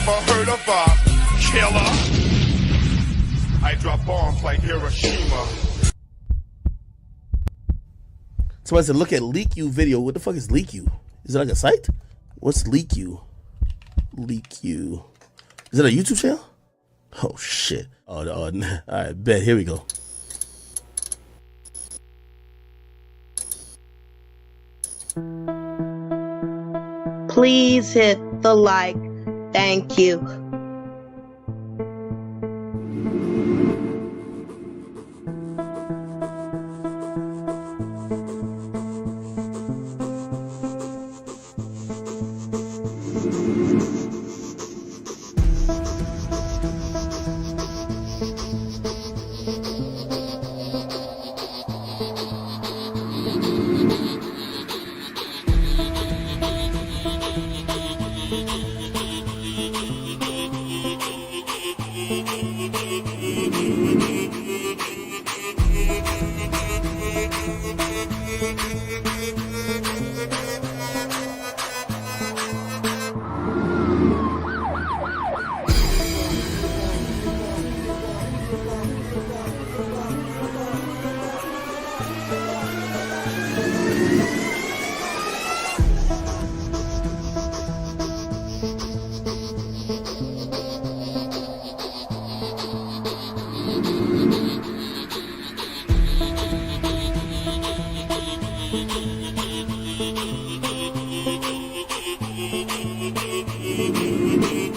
Ever heard of a killer? I drop bombs like Hiroshima. Somebody said, look at LeakYou video. What the fuck is LeakYou? Is it like a site? What's LeakYou? LeakYou. Is it a YouTube channel? Oh, shit. Oh, all right, bet. Here we go. Please hit the like. Thank you.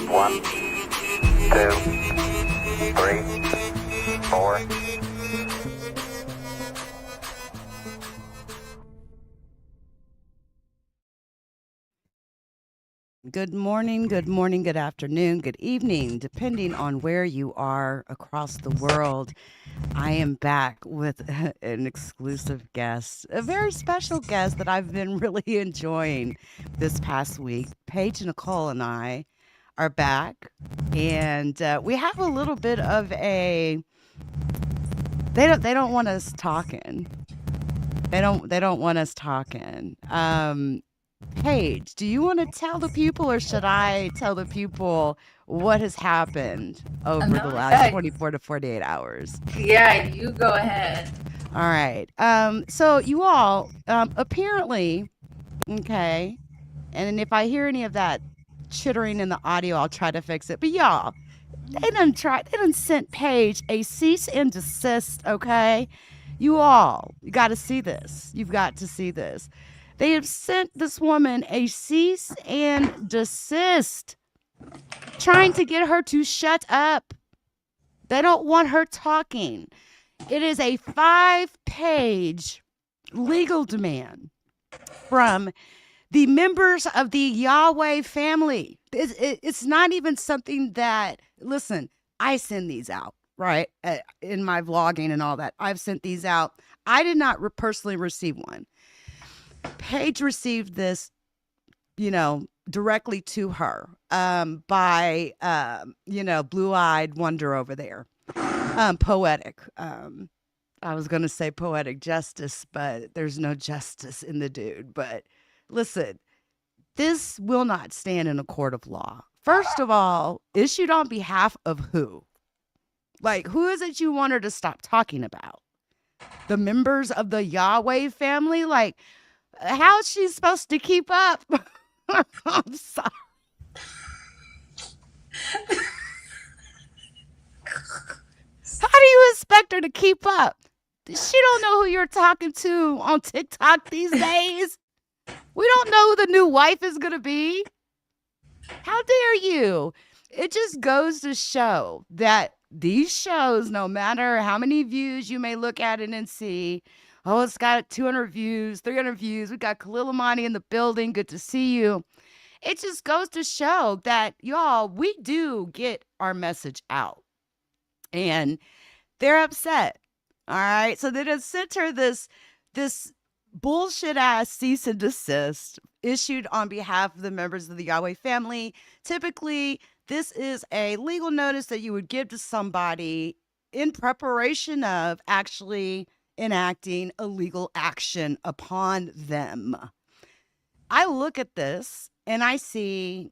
One, two, three, four. Good morning, good afternoon, good evening, depending on where you are across the world. I am back with an exclusive guest, a very special guest that I've been really enjoying this past week. Paige Nicole and I are back, and we have a little bit of a. They don't want us talking. They don't want us talking. Paige, do you want to tell the people, or should I tell the people what has happened over the last 24 to 48 hours? Yeah, you go ahead. All right. So you all, apparently, okay, and if I hear any of that chittering in the audio, I'll try to fix it. But y'all, they done sent Paige a cease and desist, okay? You all, you got to see this. You've got to see this. They have sent this woman a cease and desist, trying to get her to shut up. They don't want her talking. It is a 5-page legal demand from the members of the Yahweh family. It's not even something that, listen, I send these out, right? In my vlogging and all that. I've sent these out. I did not personally receive one. Paige received this, directly to her by, blue-eyed wonder over there. Poetic. I was going to say poetic justice, but there's no justice in the dude. But listen, this will not stand in a court of law. First of all, issued on behalf of who? Like, who is it you want her to stop talking about? The members of the Yahweh family? Like, how is she supposed to keep up? I'm sorry. How do you expect her to keep up? She don't know who you're talking to on TikTok these days. We don't know who the new wife is going to be. How dare you? It just goes to show that these shows, no matter how many views you may look at it and see, oh, it's got 200 views, 300 views. We got Khalil Amani in the building. Good to see you. It just goes to show that, y'all, we do get our message out. And they're upset. All right. So they just sent her this bullshit ass cease and desist issued on behalf of the members of the Yahweh family. Typically, this is a legal notice that you would give to somebody in preparation of actually enacting a legal action upon them. I look at this and I see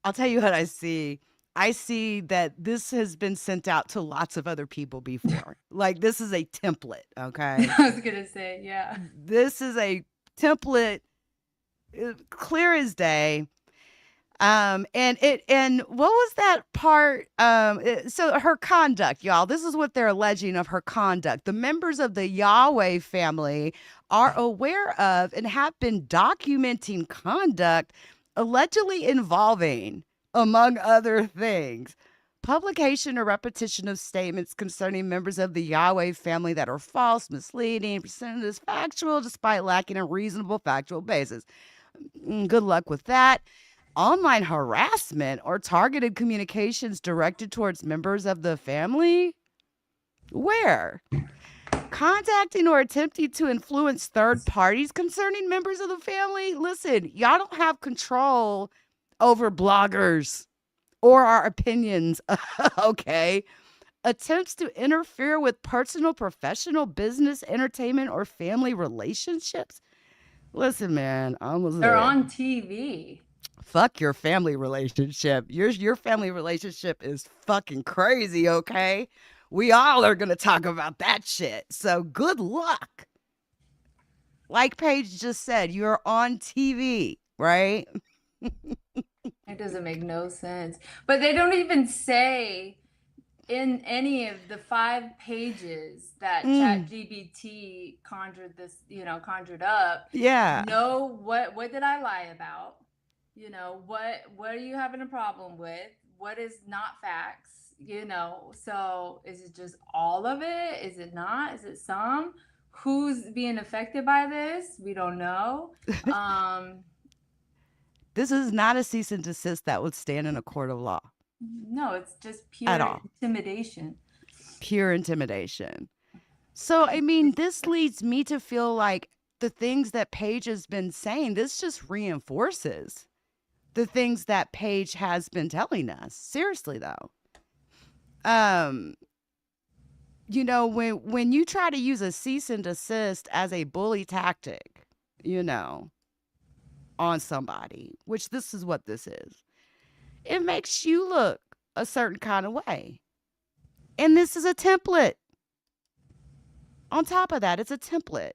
I'll tell you what I see. I see that this has been sent out to lots of other people before. Like this is a template, okay? I was gonna say, yeah. This is a template, clear as day. And what was that part? So her conduct, y'all. This is what they're alleging of her conduct. The members of the Yahweh family are aware of and have been documenting conduct allegedly involving, among other things, publication or repetition of statements concerning members of the Yahweh family that are false, misleading, presented as factual despite lacking a reasonable factual basis. Good luck with that. Online harassment or targeted communications directed towards members of the family? Where? Contacting or attempting to influence third parties concerning members of the family? Listen, y'all don't have control over bloggers or our opinions, okay? Attempts to interfere with personal, professional, business, entertainment, or family relationships? Listen, man, They're on TV. fuck your family relationship. Your family relationship is fucking crazy, okay? We all are gonna talk about that shit. So good luck. Like Paige just said, you're on TV, right? It doesn't make no sense. But they don't even say in any of the 5 pages that ChatGPT conjured up. Yeah. Know what did I lie about? What are you having a problem with? What is not facts? So is it just all of it? Is it not? Is it some? Who's being affected by this? We don't know. This is not a cease and desist that would stand in a court of law. No, it's just At pure all. intimidation. Pure intimidation. So, I mean, this leads me to feel like the things that Paige has been saying, this just reinforces the things that Paige has been telling us. Seriously, though. When you try to use a cease and desist as a bully tactic, on somebody, which this is what this is, it makes you look a certain kind of way. And this is a template. On top of that, it's a template.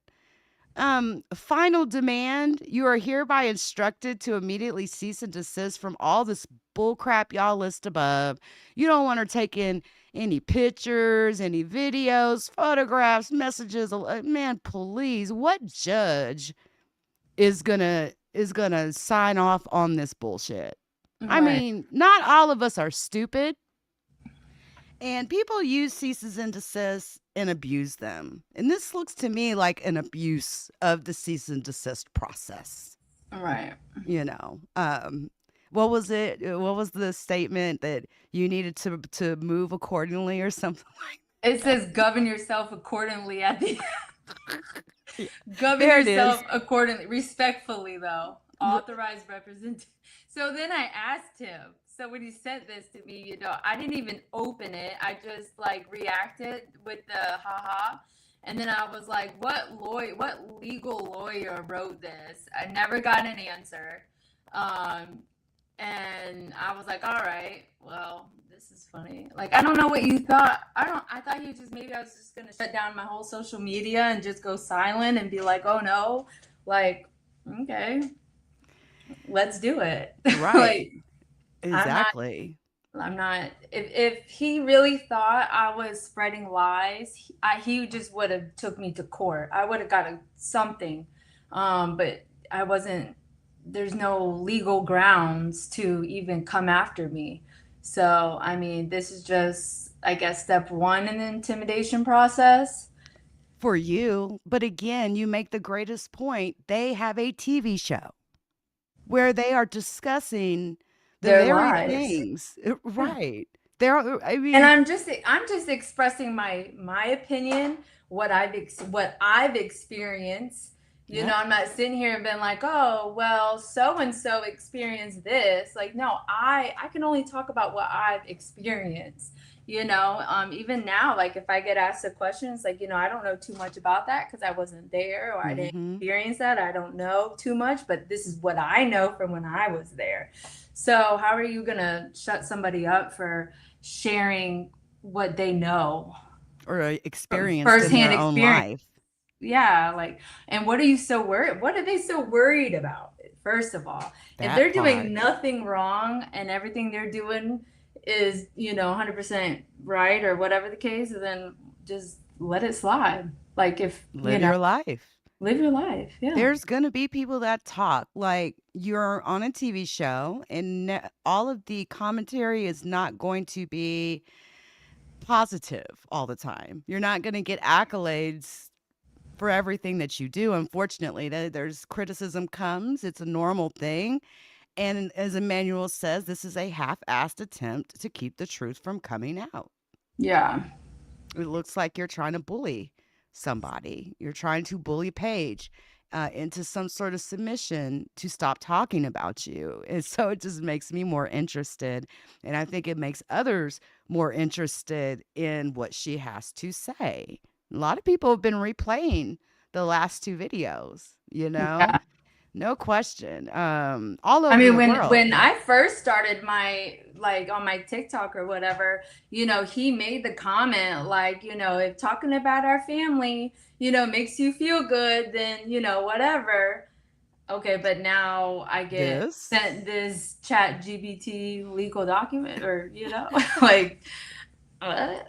Final demand, you are hereby instructed to immediately cease and desist from all this bullcrap y'all list above. You don't want her taking any pictures, any videos, photographs, messages. Man, please, what judge is gonna sign off on this bullshit? I Right. mean, not all of us are stupid. And people use ceases and desists and abuse them. And this looks to me like an abuse of the cease and desist process. Right. What was it? What was the statement that you needed to move accordingly or something like It says govern yourself accordingly at the govern There it yourself is. accordingly, respectfully though. Authorized represent. So then I asked him. So when he sent this to me, I didn't even open it. I just reacted with the haha. And then I was like, what legal lawyer wrote this? I never got an answer. And I was like, all right, well, this is funny. I don't know what you thought. I thought you just, maybe I was just going to shut down my whole social media and just go silent and be like, oh no, okay, let's do it. Right. Exactly. I'm not, if he really thought I was spreading lies, he just would have took me to court. I would have got something. But I wasn't, there's no legal grounds to even come after me. So, I mean, this is just, I guess, step 1 in the intimidation process. For you. But again, you make the greatest point. They have a TV show where they are discussing the Their very lives. things. Right. I mean, And I'm just expressing my opinion, what I've experienced. I'm not sitting here and being like, oh, well, so and so experienced this. No, I can only talk about what I've experienced. Even now, like if I get asked a question, it's like, I don't know too much about that because I wasn't there or I didn't experience that. I don't know too much, but this is what I know from when I was there. So how are you going to shut somebody up for sharing what they know? Or experienced in Firsthand their own experience. life. Yeah, like, and what are you so worried? What are they so worried about? First of all, if That they're part. doing nothing wrong and everything they're doing is, 100% right or whatever the case, then just let it slide. Like if, Live your life. live your life. Yeah. There's going to be people that talk like you're on a TV show, and all of the commentary is not going to be positive all the time. You're not going to get accolades for everything that you do. Unfortunately, there's criticism comes. It's a normal thing. And as Emmanuel says, this is a half-assed attempt to keep the truth from coming out. Yeah. It looks like you're trying to bully somebody. You're trying to bully Paige into some sort of submission to stop talking about you. And so it just makes me more interested. And I think it makes others more interested in what she has to say. A lot of people have been replaying the last two videos, Yeah. No question. All over I mean, the when world. when I first started my on my TikTok or whatever, he made the comment like, if talking about our family, makes you feel good, then whatever. Okay, but now I get sent this chat GBT legal document or like what?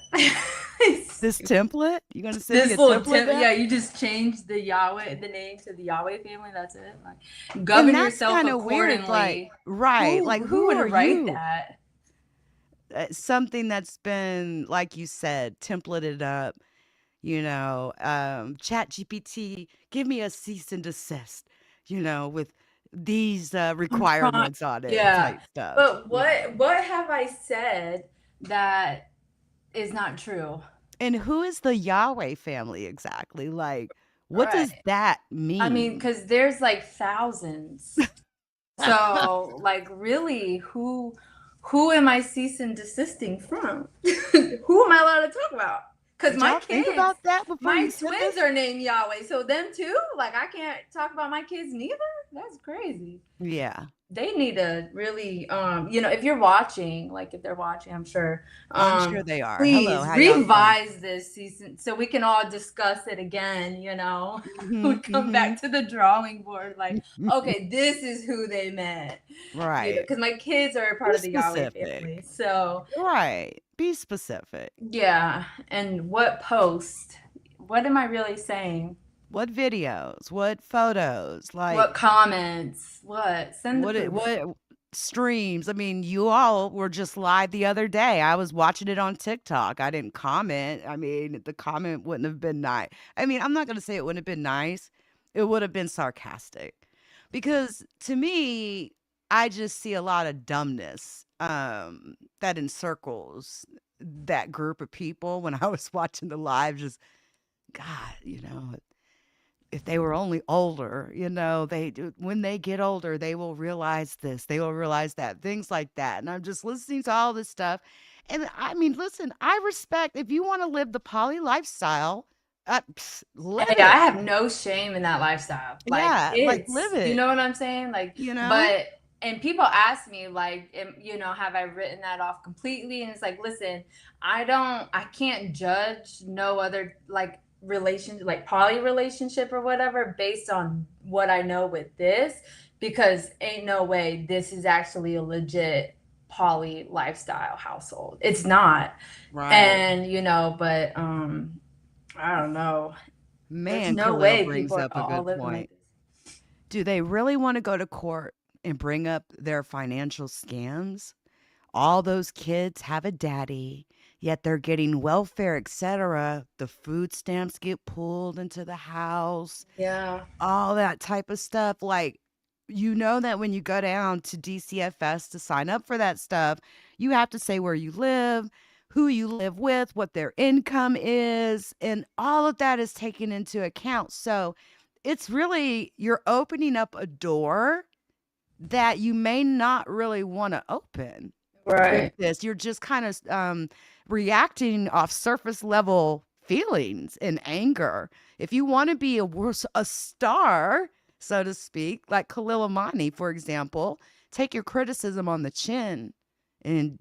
This template? You gonna send This me a little template? yeah, you just changed the name to the Yahweh family. That's it. Like, govern yourself accordingly. Weird, like, right? Like, who would are write you? that? Something that's been, like you said, templated up. Chat GPT, give me a cease and desist. With these requirements on it, Yeah, type stuff. but what have I said that is not true? And who is the Yahweh family exactly? Like, what does that mean? I mean, because there's like thousands. So, like, really, who am I cease and desisting from? Who am I allowed to talk about? Because my kids, think about that before my you said twins this? are named Yahweh, so them too. Like, I can't talk about my kids neither. That's crazy. Yeah. They need to really, if you're watching, like if they're watching, I'm sure. I'm sure they are. Please Hello, how y'all revise this season so we can all discuss it again. We come back to the drawing board. Like, okay, this is who they meant, right? Because my kids are a part of the Yahweh family. So right, be specific. Yeah, and what post? What am I really saying? What videos? What photos? Like what comments? What send the proof. What streams? I mean, you all were just live the other day. I was watching it on TikTok. I didn't comment. I mean, the comment wouldn't have been nice. I mean, I'm not going to say it wouldn't have been nice. It would have been sarcastic. Because to me, I just see a lot of dumbness that encircles that group of people when I was watching the live. Just, God, if they were only older, when they get older, they will realize this, they will realize that, things like that. And I'm just listening to all this stuff. And I mean, listen, I respect if you want to live the poly lifestyle, live it. I have no shame in that lifestyle. Like, yeah, like live it. You know what I'm saying? Like, and people ask me like, have I written that off completely? And it's like, listen, I can't judge no other like poly relationship or whatever based on what I know with this, because ain't no way this is actually a legit poly lifestyle household. It's not. Right. And but I don't know. Man, no way brings up a good point. Do they really want to go to court and bring up their financial scams? All those kids have a daddy, yet they're getting welfare, etc. The food stamps get pulled into the house. Yeah. All that type of stuff. Like, that when you go down to DCFS to sign up for that stuff, you have to say where you live, who you live with, what their income is, and all of that is taken into account. So it's really, you're opening up a door that you may not really want to open. Right. This, you're just kind of reacting off surface level feelings and anger. If you want to be a star, so to speak, like Khalil Amani, for example, take your criticism on the chin and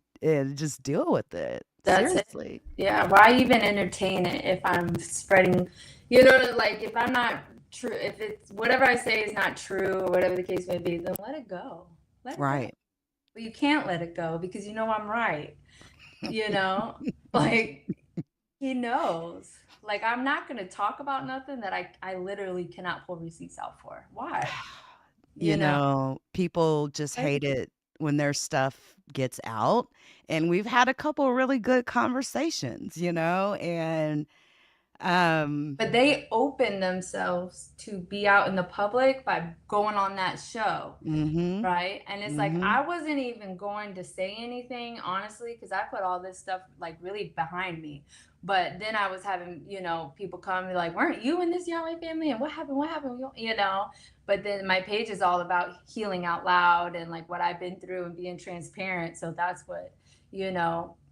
just deal with it. That's it. Seriously. Yeah. Why even entertain it if I'm spreading, like if I'm not true, if it's whatever I say is not true or whatever the case may be, then let it go. Let it go. Right. But you can't let it go because I'm right. Like he knows. Like I'm not gonna talk about nothing that I literally cannot pull receipts out for. Why? People just hate it when their stuff gets out. And we've had a couple really good conversations, and But they open themselves to be out in the public by going on that show, mhm, right? And it's like mhm. I wasn't even going to say anything, honestly, because I put all this stuff like really behind me. But then I was having, people come and be like, weren't you in this Yahweh family? And what happened? What happened? But then my page is all about healing out loud and like what I've been through and being transparent. So that's what,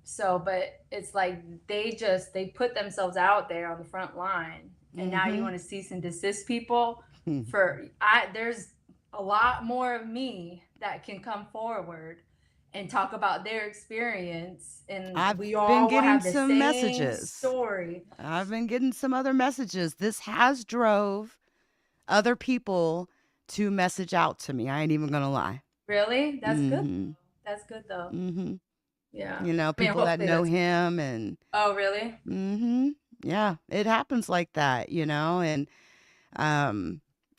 So, but it's like they put themselves out there on the front line, and now you want to cease and desist people there's a lot more of me that can come forward and talk about their experience, and we all will have the same messages. story. I've been getting some other messages. This has drove other people to message out to me. I ain't even gonna lie. Really? That's good. Mhm, That's good though. mhm. Yeah. People that hopefully know that's- him and Oh, really? yeah, it happens like that, and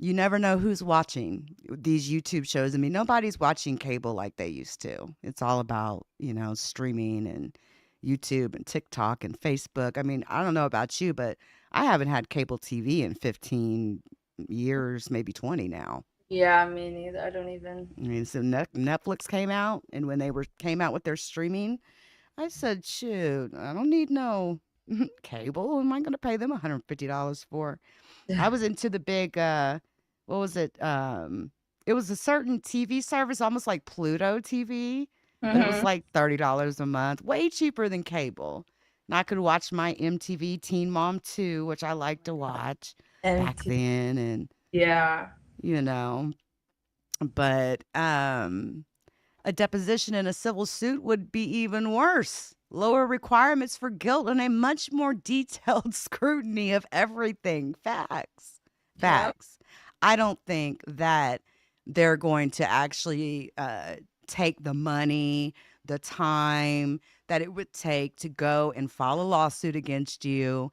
you never know who's watching these YouTube shows. I mean, nobody's watching cable like they used to. It's all about, streaming and YouTube and TikTok and Facebook. I mean, I don't know about you, but I haven't had cable TV in 15 years, maybe 20 now. Yeah, me neither. I don't even. I mean, so Netflix came out, and when they came out with their streaming, I said, shoot, I don't need no cable. Am I going to pay them $150 for? I was into the big, what was it? It was a certain TV service, almost like Pluto TV, but it was like $30 a month, way cheaper than cable. And I could watch my MTV Teen Mom 2, which I like to watch back then, and Yeah. but a deposition in a civil suit would be even worse. Lower requirements for guilt and a much more detailed scrutiny of everything. Facts. I don't think that they're going to actually take the money, the time that it would take to go and file a lawsuit against you.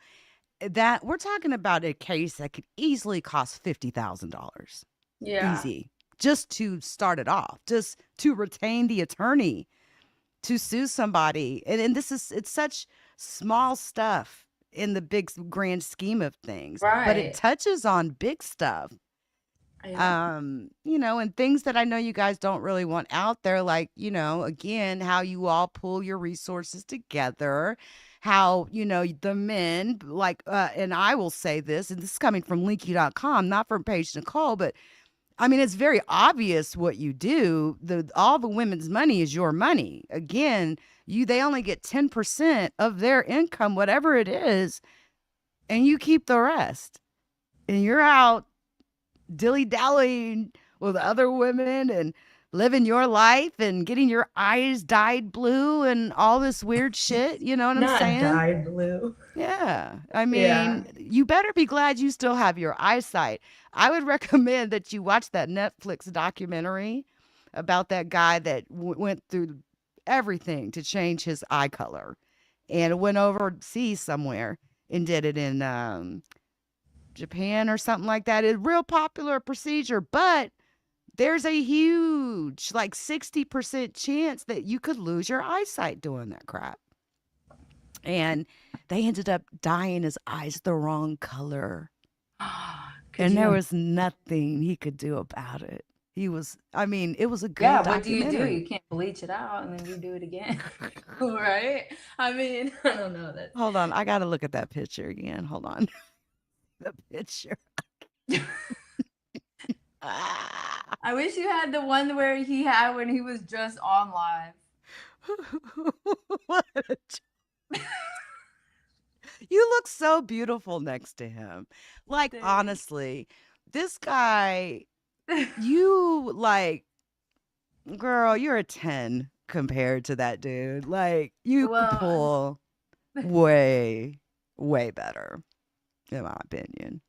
That we're talking about a case that could easily cost $50,000. Yeah. Easy. Just to start it off, just to retain the attorney, to sue somebody. And it's such small stuff in the big grand scheme of things. Right. But it touches on big stuff. And things that I know you guys don't really want out there, like, again, how you all pull your resources together, how, the men, like, and I will say this, and this is coming from LeakYou.com, not from Paige Nicole, but I mean, it's very obvious what you do. All the women's money is your money. Again, they only get 10% of their income, whatever it is, and you keep the rest. And you're out dilly-dallying with other women and living your life and getting your eyes dyed blue and all this weird shit. You know what I'm saying? Not dyed blue. Yeah. I mean, you better be glad you still have your eyesight. I would recommend that you watch that Netflix documentary about that guy that went through everything to change his eye color and went overseas somewhere and did it in Japan or something like that. It's a real popular procedure, but there's a huge, like 60% chance that you could lose your eyesight doing that crap. And they ended up dyeing his eyes the wrong color. And there was nothing he could do about it. It was a good what do? documentary. You can't bleach it out and then redo it again. Right? I mean, I don't know that. Hold on. I got to look at that picture again. Hold on. The picture. I wish you had the one where he had when he was just on live. What a You look so beautiful next to him. Like, Thanks. honestly, this guy, you like, girl, you're a 10 compared to that dude. Like, you could Well, pull way, way better, in my opinion.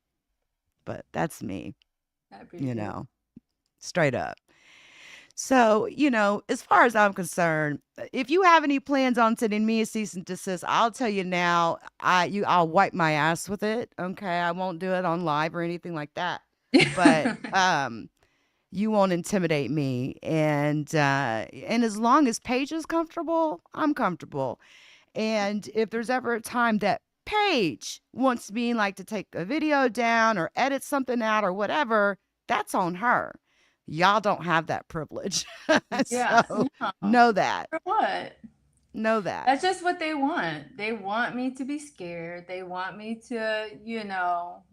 But that's me, I you appreciate it. know, straight up. So, as far as I'm concerned, if you have any plans on sending me a cease and desist, I'll tell you now, I'll wipe my ass with it. Okay. I won't do it on live or anything like that. But you won't intimidate me. And as long as Paige is comfortable, I'm comfortable. And if there's ever a time that Paige wants me like to take a video down or edit something out or whatever, that's on her. Y'all don't have that privilege. Yeah. So No. know that. For what? Know that. That's just what they want. They want me to be scared. They want me to,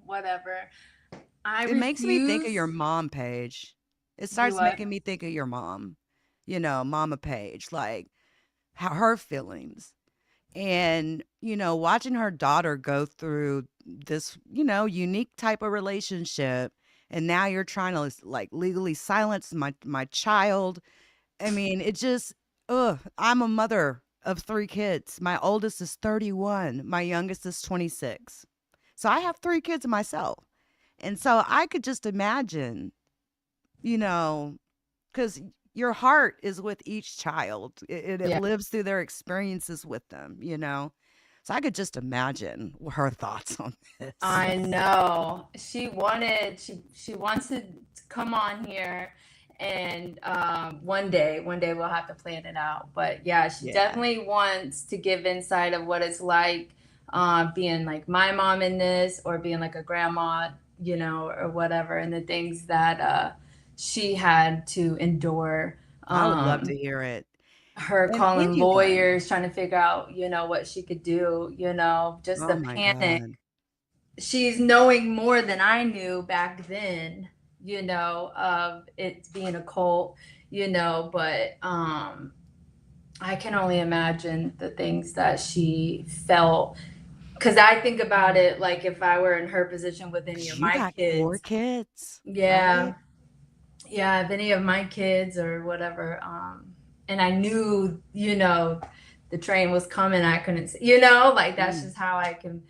whatever. I It makes me think of your refuse. mom, Paige. It Do starts what? making me think of your mom, Mama Paige, like how her feelings. And, watching her daughter go through this, unique type of relationship. And now you're trying to like legally silence my child. I mean, it just, I'm a mother of 3 kids. My oldest is 31. My youngest is 26. So I have 3 kids myself. And so I could just imagine, you know, because your heart is with each child. It Yeah. lives through their experiences with them. So I could just imagine her thoughts on this. I know. She wants to come on here and one day we'll have to plan it out. But yeah, she Yeah. definitely wants to give insight of what it's like being like my mom in this or being like a grandma, or whatever, and the things that she had to endure. I would love to hear it. Her And calling anyone. lawyers, trying to figure out, what she could do, just Oh the my panic. God. She's knowing more than I knew back then, of it being a cult, but I can only imagine the things that she felt. Cause I think about it like if I were in her position with any 'Cause of you my got 4 kids. kids, Yeah. right? Yeah, if any of my kids or whatever, and I knew, the train was coming, I couldn't, like that's Mm. just how I can.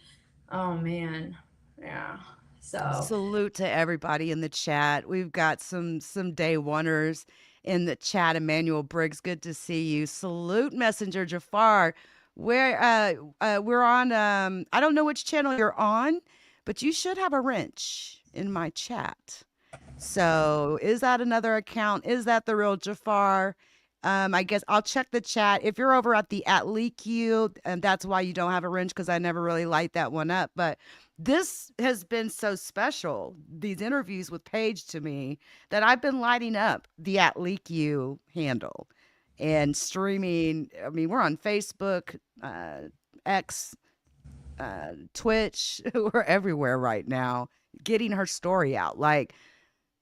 Oh man, yeah. So Salute to everybody in the chat. We've got some day oneers in the chat. Emmanuel Briggs, good to see you. Salute Messenger Jafar. We're on I don't know which channel you're on, but you should have a wrench in my chat. So is that another account? Is that the real Jafar? I guess I'll check the chat. If you're over at the @LeakYou, and that's why you don't have a wrench because I never really light that one up. But this has been so special, these interviews with Paige to me, that I've been lighting up the @LeakYou handle and streaming. I mean, we're on Facebook, X, Twitch, we're everywhere right now, getting her story out. Like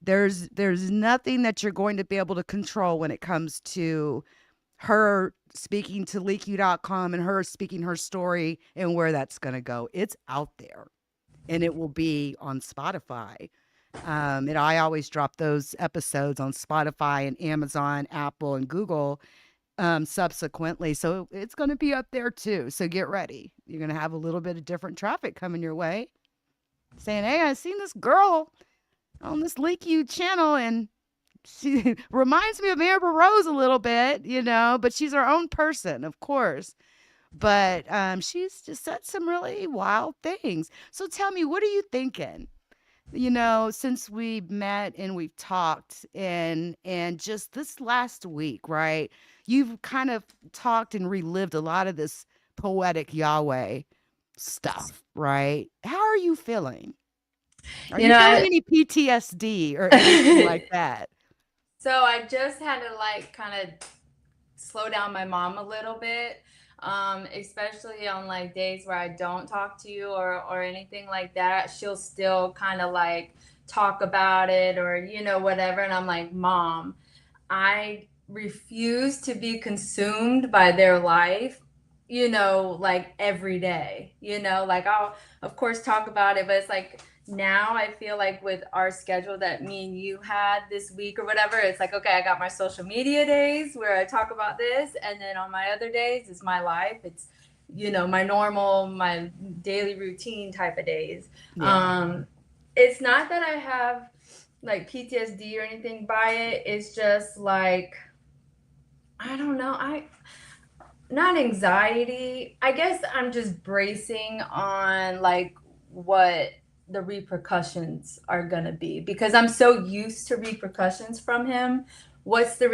there's nothing that you're going to be able to control when it comes to her speaking to LeakYou.com and her speaking her story and where that's going to go. It's out there and it will be on Spotify. And I always drop those episodes on Spotify and Amazon, Apple, and Google subsequently. So it's going to be up there too. So get ready. You're going to have a little bit of different traffic coming your way saying, hey, I seen this girl on this LeakYou channel and she reminds me of Amber Rose a little bit, but she's her own person, of course. But she's just said some really wild things. So tell me, what are you thinking? Since we met and we've talked and just this last week, right? You've kind of talked and relived a lot of this poetic Yahweh stuff, right? How are you feeling? Are you feeling any PTSD or anything like that? So I just had to like kind of slow down my mom a little bit, especially on like days where I don't talk to you or anything like that. She'll still kind of like talk about it or whatever, and I'm like, Mom, I refuse to be consumed by their life. like every day, like I'll of course talk about it, but it's like now I feel like with our schedule that me and you had this week or whatever, it's like, okay, I got my social media days where I talk about this. And then on my other days, it's my life. It's, my daily routine type of days. Yeah. It's not that I have like PTSD or anything by it. It's just like, I don't know. Not anxiety. I guess I'm just bracing on like what the repercussions are gonna be because I'm so used to repercussions from him. What's the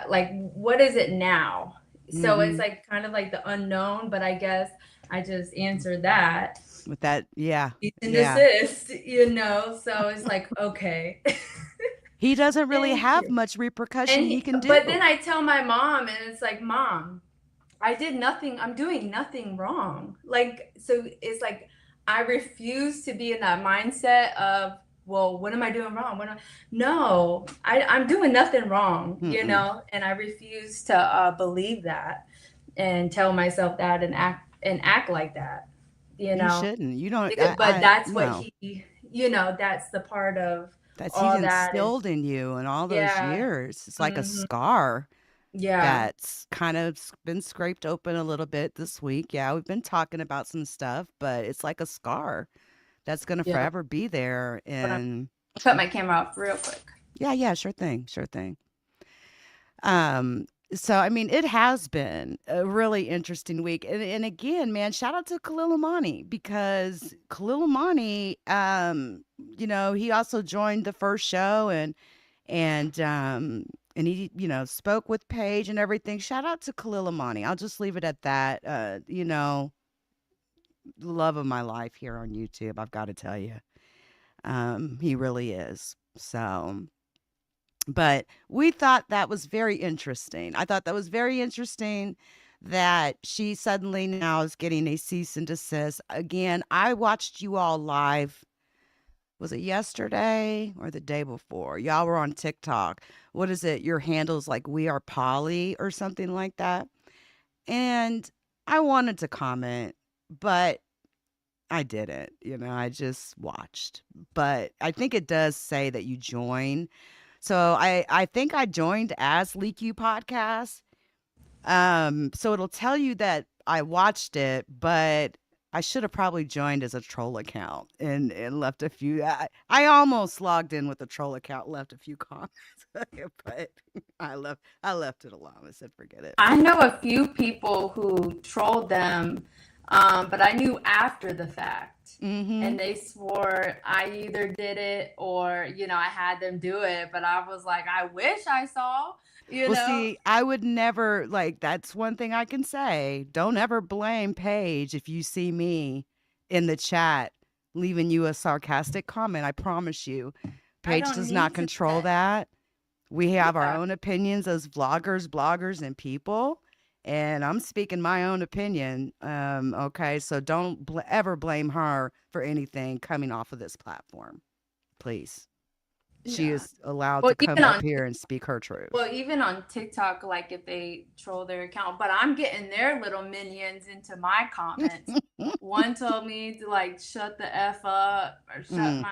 like what is it now? So it's Mm-hmm. like kind of like the unknown, but I guess I just answered that. With that, yeah. Cease and Yeah. desist, so it's like, okay. He doesn't really Thank have you. much repercussion he can But then do. I tell my mom and it's like, Mom, I did nothing. I'm doing nothing wrong. Like, so it's like, I refuse to be in that mindset of, well, what am I doing wrong? No, I'm doing nothing wrong, Mm-mm. and I refuse to believe that and tell myself that and act like that, you You know, shouldn't. You don't, but that's what no. that's the part of He's all that is, instilled in you in all those yeah. years. It's like a Hmm. scar Yeah. that's kind of been scraped open a little bit this week. Yeah, we've been talking about some stuff, but it's like a scar that's going to Yeah. forever be there. But I'm And cut my camera off real quick. yeah, sure thing, sure thing. Um, so I mean, it has been a really interesting week, and again, man, shout out to Khalil Amani because Khalil Amani, he also joined the first show and he spoke with Paige and everything. Shout out to Khalil Amani. I'll just leave it at that. Love of my life here on YouTube. I've got to tell you, he really is. So. But we thought that was very interesting. I thought that was very interesting that she suddenly now is getting a cease and desist. Again, I watched you all live. Was it yesterday or the day before? Y'all were on TikTok. What is it? Your handle's like We Are Polly or something like that. And I wanted to comment, but I didn't. I just watched. But I think it does say that you join. So I think I joined as LeakYou podcast. So it'll tell you that I watched it, but I should have probably joined as a troll account and left a few. I almost logged in with a troll account, left a few comments, but I left it alone. I said forget it. I know a few people who trolled them, but I knew after the fact. Mm-hmm. And they swore I either did it or, I had them do it. But I was like, I wish I saw, Well, see, I would never that's one thing I can say. Don't ever blame Paige if you see me in the chat leaving you a sarcastic comment. I promise you. I Paige don't does not need to. control that. We have our Yeah. own opinions as vloggers, bloggers, and people. And I'm speaking my own opinion. Okay. So don't ever blame her for anything coming off of this platform. Please. She Yeah. is allowed Well, to come up here and speak her truth. Well, even on TikTok, like if they troll their account, but I'm getting their little minions into my comments. One told me to like shut the F up or shut my,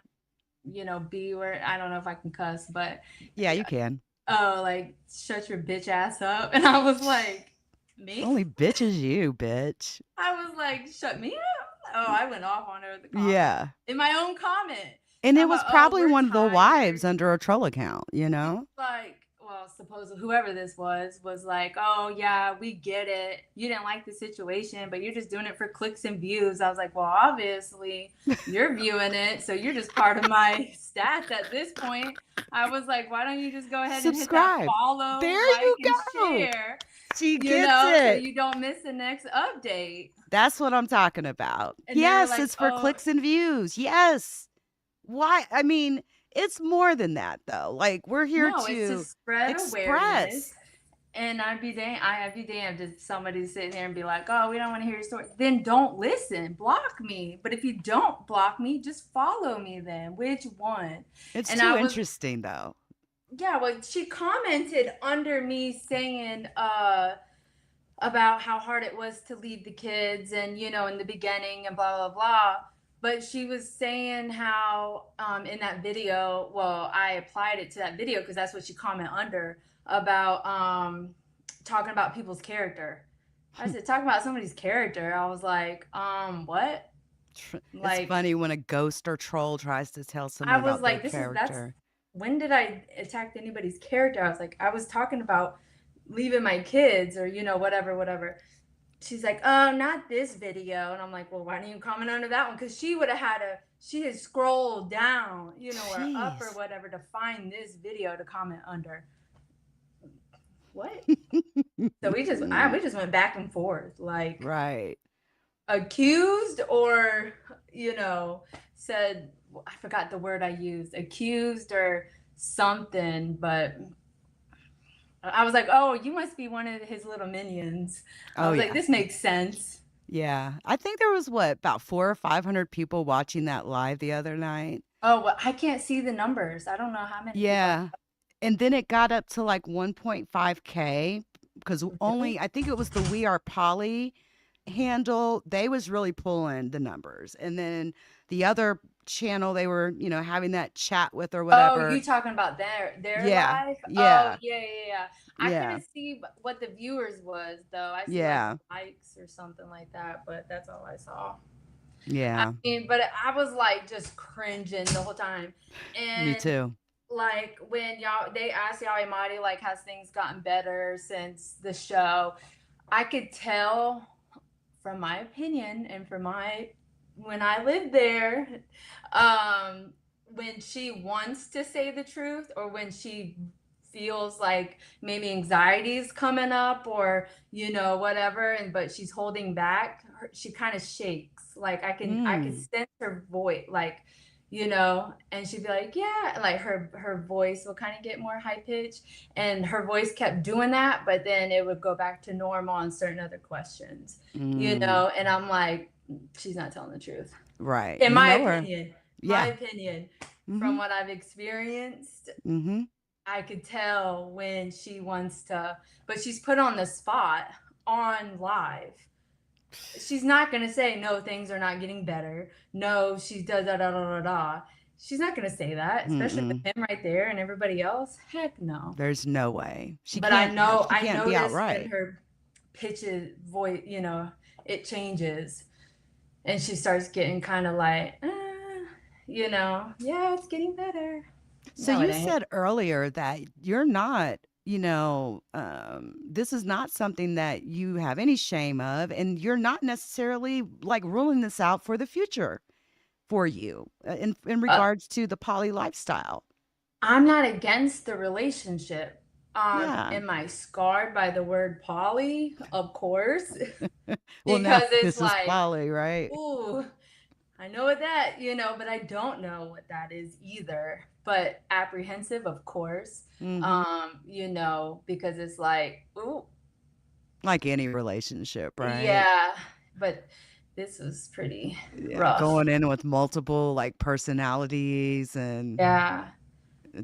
B word. I don't know if I can cuss, but yeah, you can. Oh, like shut your bitch ass up. And I was like, me? Only bitch is you, bitch. I was like, shut me up. Oh, I went off on her. Yeah. In my own comment. And it was probably one of the tired. wives under a troll account, Like, well, suppose whoever this was like, oh, yeah, we get it. You didn't like the situation, but you're just doing it for clicks and views. I was like, well, obviously you're viewing it. So you're just part of my stats at this point. I was like, why don't you just go ahead subscribe and hit that follow, there like, you and go. share. She gets it. So you don't miss the next update. That's what I'm talking about. And yes, like, it's for clicks and views. Yes. Why? I mean, it's more than that, though. Like, we're here to spread awareness. And I'd be damned if somebody sit there and be like, oh, we don't want to hear your story. Then don't listen. Block me. But if you don't block me, just follow me then. Which one? It's too interesting, though. Yeah, well, she commented under me saying, about how hard it was to leave the kids and, you know, in the beginning and blah, blah, blah. But she was saying how in that video, well, I applied it to that video because that's what she commented under about talking about people's character. I said, talking about somebody's character. I was like, what? It's Like, funny when a ghost or troll tries to tell I someone was about their like, that's character. when did I attack anybody's character? I was like, I was talking about leaving my kids or, you know, whatever. She's like, oh, not this video. And I'm like, well, why didn't you comment under that one? Because she would have she had scrolled down, you know, or up or Jeez. whatever to find this video to comment under. What? So we just went back and forth, like Right. accused or, you know, said, I forgot the word I used, accused or something, but I was like, oh, you must be one of his little minions. I Oh was like, yeah. this makes sense. Yeah. I think there was about 400 or 500 people watching that live the other night. Oh, well, I can't see the numbers. I don't know how many people. Yeah. And then it got up to like 1.5K because only, I think it was the We Are Polly handle, they was really pulling the numbers. And then the other channel they were, you know, having that chat with or Oh, whatever. you talking about their Yeah. live? Yeah. Oh, yeah. I Yeah. couldn't see what the viewers was though. I see Yeah. like likes or something like that, but that's all I saw. Yeah. I mean, but I was like just cringing the whole time. And Me too. like when they asked Yahweh Mahdi, like, has things gotten better since the show? I could tell from my opinion and from when I lived there, when she wants to say the truth or when she feels like maybe anxiety is coming up or, you know, whatever, but she's holding back, she kind of shakes. Like I can sense her voice, like, you know, and she'd be like, yeah, like her voice will kind of get more high pitched, and her voice kept doing that, but then it would go back to normal on certain other questions, you know, and I'm like, she's not telling the truth. Right. In You my know her. opinion, Yeah. from what I've experienced, Mm-hmm. I could tell when she wants to, but she's put on the spot on live. She's not going to say, no, things are not getting better. No, she's da. She's not going to say that, especially with him right there and everybody else. Heck no. There's no way. But I know, she can't be noticed outright. when her pitches voice, you know, it changes and she starts getting kind of like, you know, yeah, it's getting better. So No, you it ain't. said earlier that you're not, you know, this is not something that you have any shame of, and you're not necessarily like ruling this out for the future for you in regards to the poly lifestyle. I'm not against the relationship. Yeah. Am I scarred by the word poly? Of course. Well, now Because it's this is like, poly, right? ooh, I know what that, you know, but I don't know what that is either. But apprehensive, of course. You know, because it's like, ooh, Like any relationship, right? yeah. But this was pretty rough. Going in with multiple like personalities, and Yeah.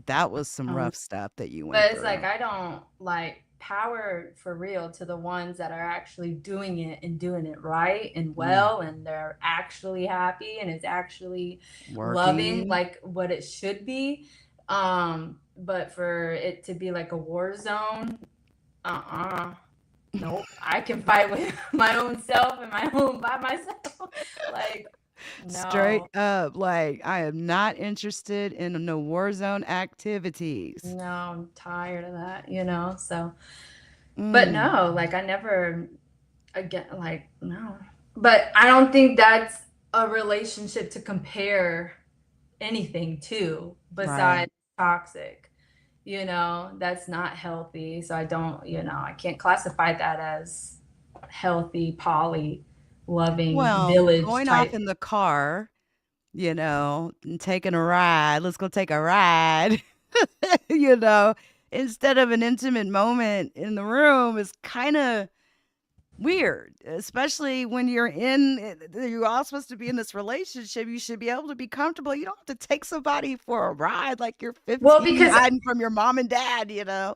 that was some rough stuff that you went But it's through. like, I don't like power for real to the ones that are actually doing it and doing it right and well, and they're actually happy and it's actually loving Working. like what it should be. But for it to be like a war zone, nope. I can fight with my own self and by myself. Like, no. Straight up, like, I am not interested in no war zone activities. No, I'm tired of that, you know, so. But no, like I never, again, like, no. But I don't think that's a relationship to compare anything to besides toxic, you know, that's not healthy. So I don't, you know, I can't classify that as healthy, poly, loving village going type. off in the car, you know, and taking a ride. Let's go take a ride. You know, instead of an intimate moment in the room is kind of weird, especially when you're all supposed to be in this relationship. You should be able to be comfortable. You don't have to take somebody for a ride like you're 15 Well, because hiding from your mom and dad, you know.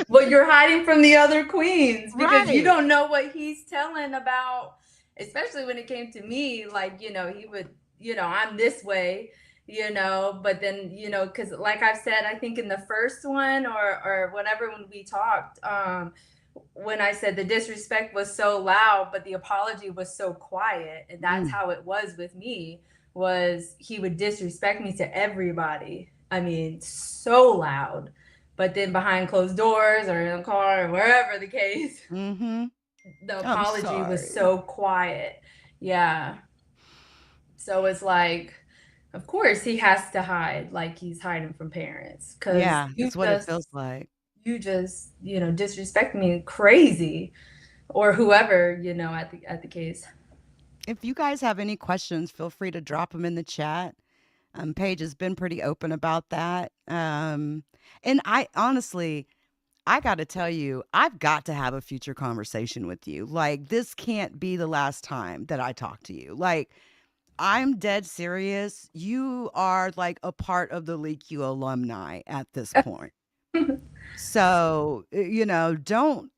Well, you're hiding from the other queens because you Right. don't know what he's telling about, especially when it came to me. Like, he would, I'm this way, but then, because like I've said, I think in the first one or whatever, when we talked, when I said the disrespect was so loud, but the apology was so quiet. And that's how it was with me, was he would disrespect me to everybody. I mean, so loud. But then behind closed doors or in a car or wherever the case, Mm-hmm. the I'm apology was sorry. so quiet. Yeah. So it's like, of course he has to hide, like he's hiding from parents, because Yeah, that's what it feels like. you just, disrespect me crazy, or whoever, at the case. If you guys have any questions, feel free to drop them in the chat. Paige has been pretty open about that. And I honestly, I got to tell you, I've got to have a future conversation with you. Like, this can't be the last time that I talk to you. Like, I'm dead serious. You are like a part of the Leak You alumni at this point. So, don't,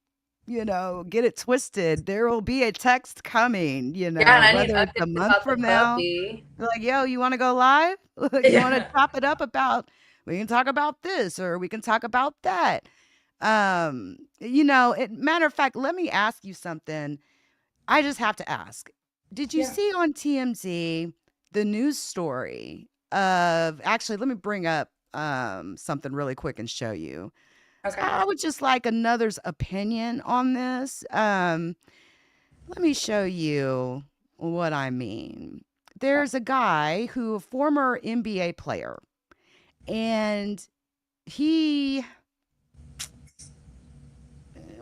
get it twisted. There will be a text coming, Yeah, and I need whether it's a updates month about the from now. puppy. Like, yo, you want to go live? You want to Yeah. chop it up about, we can talk about this or we can talk about that. Matter of fact, let me ask you something. I just have to ask. Did you Yeah. see on TMZ the news story of, actually, let me bring up something really quick and show you. So Okay. I would just like another's opinion on this. Let me show you what I mean. There's a guy a former NBA player, and he,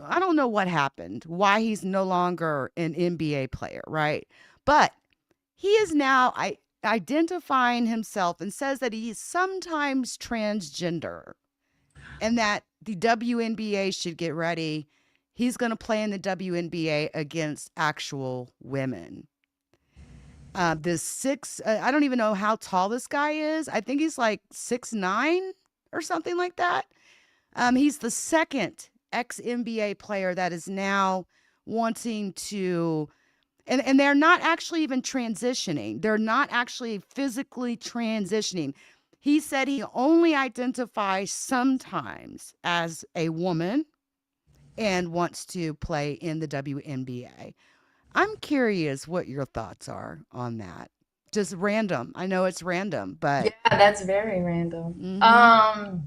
I don't know what happened, why he's no longer an NBA player, right? But he is now identifying himself and says that he is sometimes transgender and that the WNBA should get ready. He's going to play in the WNBA against actual women. I don't even know how tall this guy is. I think he's like 6'9" or something like that. He's the second ex NBA player that is now wanting to, and they're not actually even transitioning. They're not actually physically transitioning. He said he only identifies sometimes as a woman and wants to play in the WNBA. I'm curious what your thoughts are on that. Just random. I know it's random, Yeah, but that's very random. mhm.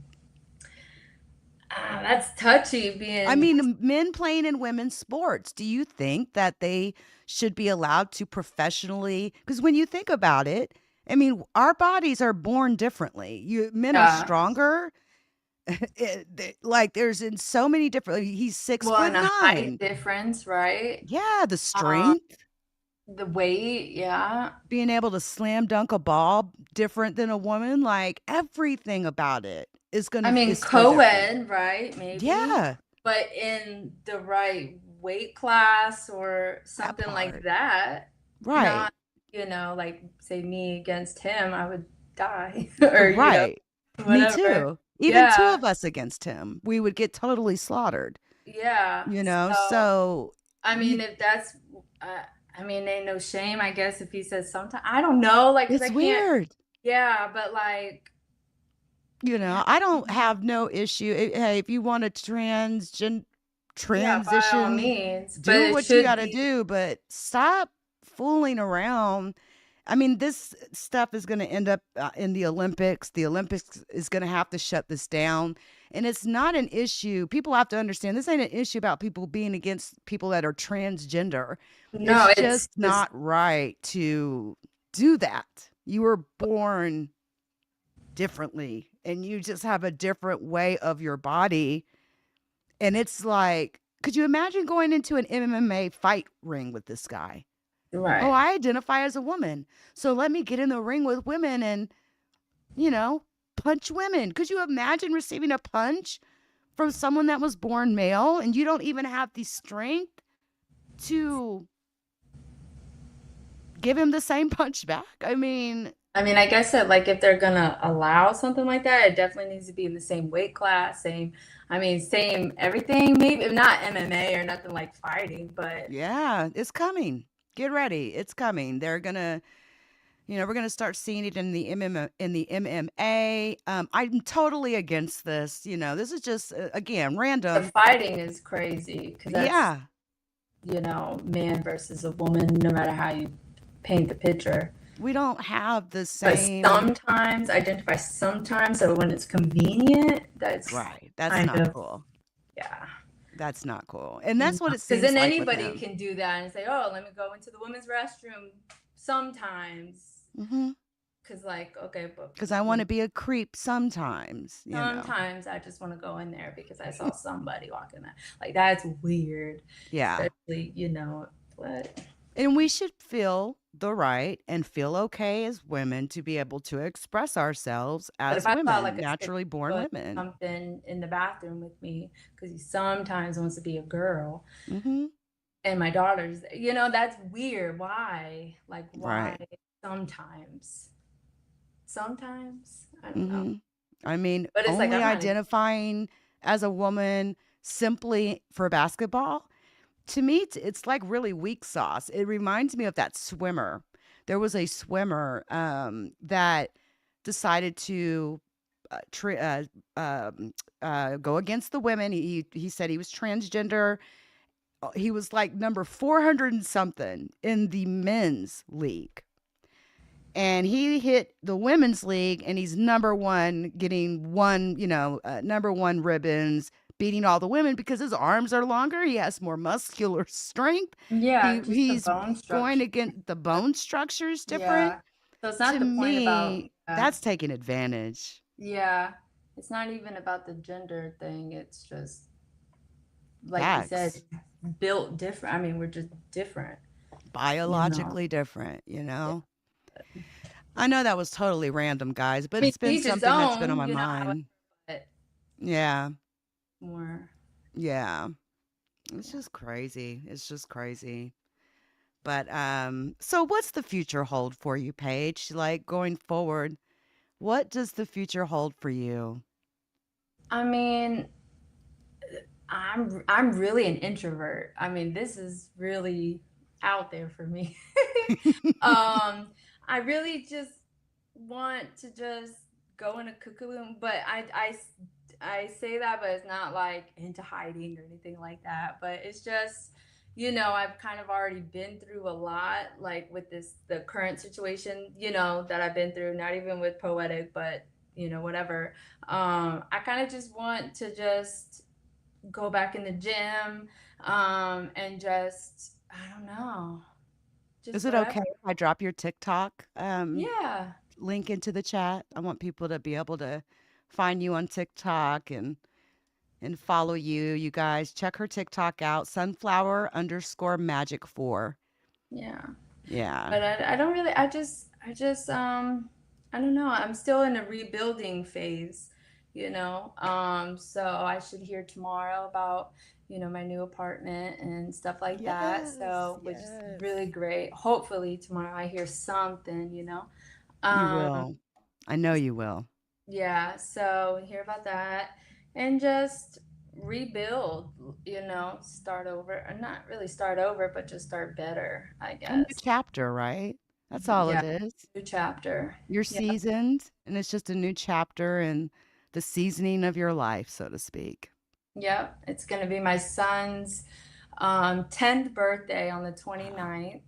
That's touchy I being. mean, men playing in women's sports, do you think that they should be allowed to professionally? Because when you think about it, I mean, our bodies are born differently. Men are Yeah. stronger. Like there's in so many different. He's six Well, foot and a height nine. difference, right? Yeah, the Um, strength, the weight, yeah. being able to slam dunk a ball different than a woman. Like everything about it I mean, is so different. co-ed, right? Maybe, Yeah, but in the right weight class or that something like part. that. Right, Not, like say me against him, I would die, or right. Me whatever. too. Even two Yeah, of us against him, we would get totally slaughtered, yeah. So, So I mean, you if that's, uh, I mean, ain't no shame, I guess, if he says sometimes. I don't know, like, cause I it's can't. weird. Yeah, but like, yeah, I don't have no issue. Hey, if you want to yeah, by all transition, means, but do it what you should got to be. do, but stop fooling around. I mean, this stuff is going to end up in the Olympics. The Olympics is going to have to shut this down. And it's not an issue. People have to understand this ain't an issue about people being against people that are transgender. No, It's it's just just not right to do that. You were born differently and you just have a different way of your body. And it's like, could you imagine going into an MMA fight ring with this guy? Oh, right. I identify as a woman. So let me get in the ring with women and, you know, punch women. Could you imagine receiving a punch from someone that was born male and you don't even have the strength to give him the same punch back? I mean, I mean, I guess that like if they're gonna allow something like that, it definitely needs to be in the same weight class, same, I mean, same everything. Maybe not MMA or nothing like fighting, but Yeah, it's coming. Get ready. It's coming. They're gonna, we're gonna start seeing it in the MMA. I'm totally against this. This is just again the random. fighting is crazy because that's, Yeah, man versus a woman, no matter how you paint the picture. we don't have the But same. sometimes identify sometimes, so when it's convenient, that's Right. That's kind not of, cool. yeah. That's not cool. And that's what it Because seems then like with anybody him. can do that and say, "Oh, let me go into the women's restroom sometimes." Mm-hmm. Because, like, okay, but Because I want to be a creep sometimes. sometimes I just want to go in there because I saw somebody walking there. Like, that's weird. Yeah. Especially, but And we should feel the right and feel okay as women to be able to express ourselves but as if I saw women, like a naturally born 6 foot women. something in the bathroom with me because he sometimes wants to be a girl, Mm-hmm. and my daughter's, that's weird. Why? Like, why? Right. Sometimes, I don't know. Mm-hmm. I mean, But it's like only I'm not. identifying as a woman simply for basketball, to me, it's like really weak sauce. It reminds me of that swimmer. There was a swimmer that decided to go against the women. He said he was transgender. He was like number 400 and something in the men's league. And he hit the women's league and he's number one, getting number one ribbons, beating all the women because his arms are longer. He has more muscular strength. Yeah, just the He's bone going structure. against the bone structure is different. Yeah. So it's not To the point about, me, that's taking advantage. yeah, it's not even about the gender thing. It's just like you said, Facts. built different. I mean, we're just different, you know. Biologically different. I know that was totally random, guys, but I mean, it's been each his something that's been on own, my however, mind. but Yeah. more. Yeah. It's just crazy. It's just crazy. But so what's the future hold for you, Paige? Like going forward, what does the future hold for you? I mean, I'm really an introvert. I mean, this is really out there for me. um, I really just want to just go in a cocoon, but I say that, but it's not like into hiding or anything like that. But it's just, I've kind of already been through a lot, like with the current situation, that I've been through, not even with poetic, but whatever. I kind of just want to just go back in the gym, and just, I don't know, Is just it okay whatever. if I drop your TikTok Yeah. link into the chat? I want people to be able to find you on TikTok and follow you. You guys check her TikTok out, sunflower_magic4. Yeah. Yeah. But I don't really, I don't know. I'm still in a rebuilding phase, so I should hear tomorrow about, my new apartment and stuff like that. Yes. So, which is Yes. really great. Hopefully tomorrow I hear something. You Um, will. I know you will. yeah, so hear about that and just rebuild, start over, or not really start over, but just start better, I A new guess. chapter, right? That's all Yeah, it is. new chapter. You're Yeah. seasoned, and it's just a new chapter in the seasoning of your life, so to speak. Yep, it's going to be my son's 10th birthday on the 29th.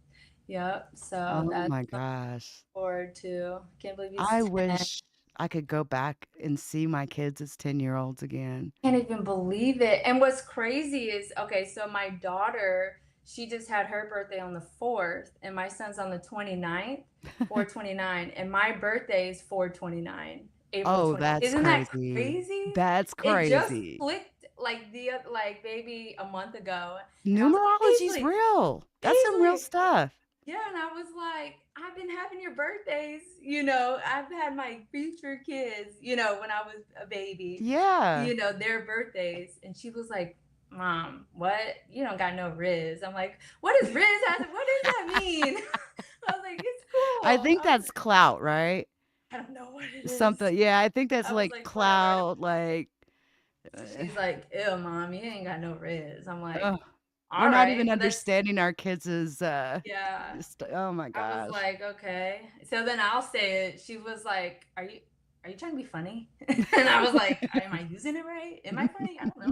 Yep, so Oh that's my what I gosh. look forward to. Can't believe he's I 10. wish I could go back and see my kids as 10-year-olds again. Can't even believe it. And what's crazy is, okay, so my daughter, she just had her birthday on the 4th, and my son's on the 29th, 4/29, and my birthday is 4/29, April Oh, 20th. that's Isn't that crazy. crazy? That's It just crazy. flicked like maybe a month ago, and I was like, Numerology's Paisley, real. That's some real Paisley. stuff. Yeah, and I was like, I've been having your birthdays, I've had my future kids, when I was a baby, Yeah. their birthdays. And she was like, Mom, what? You don't got no Riz. I'm like, what is Riz? What does that mean? I was like, it's cool. I think that's clout, right? I don't know what it is. Something. Yeah, I think that's I was like like, whatever. clout. Like, She's like, ew, mom, you ain't got no riz. I'm like, ugh, we're all not right, even but that's understanding our kids' yeah. oh my I was gosh. like, okay. So then I'll say it. She was like, are you trying to be funny? And I was like, am I using it right? Am I funny? I don't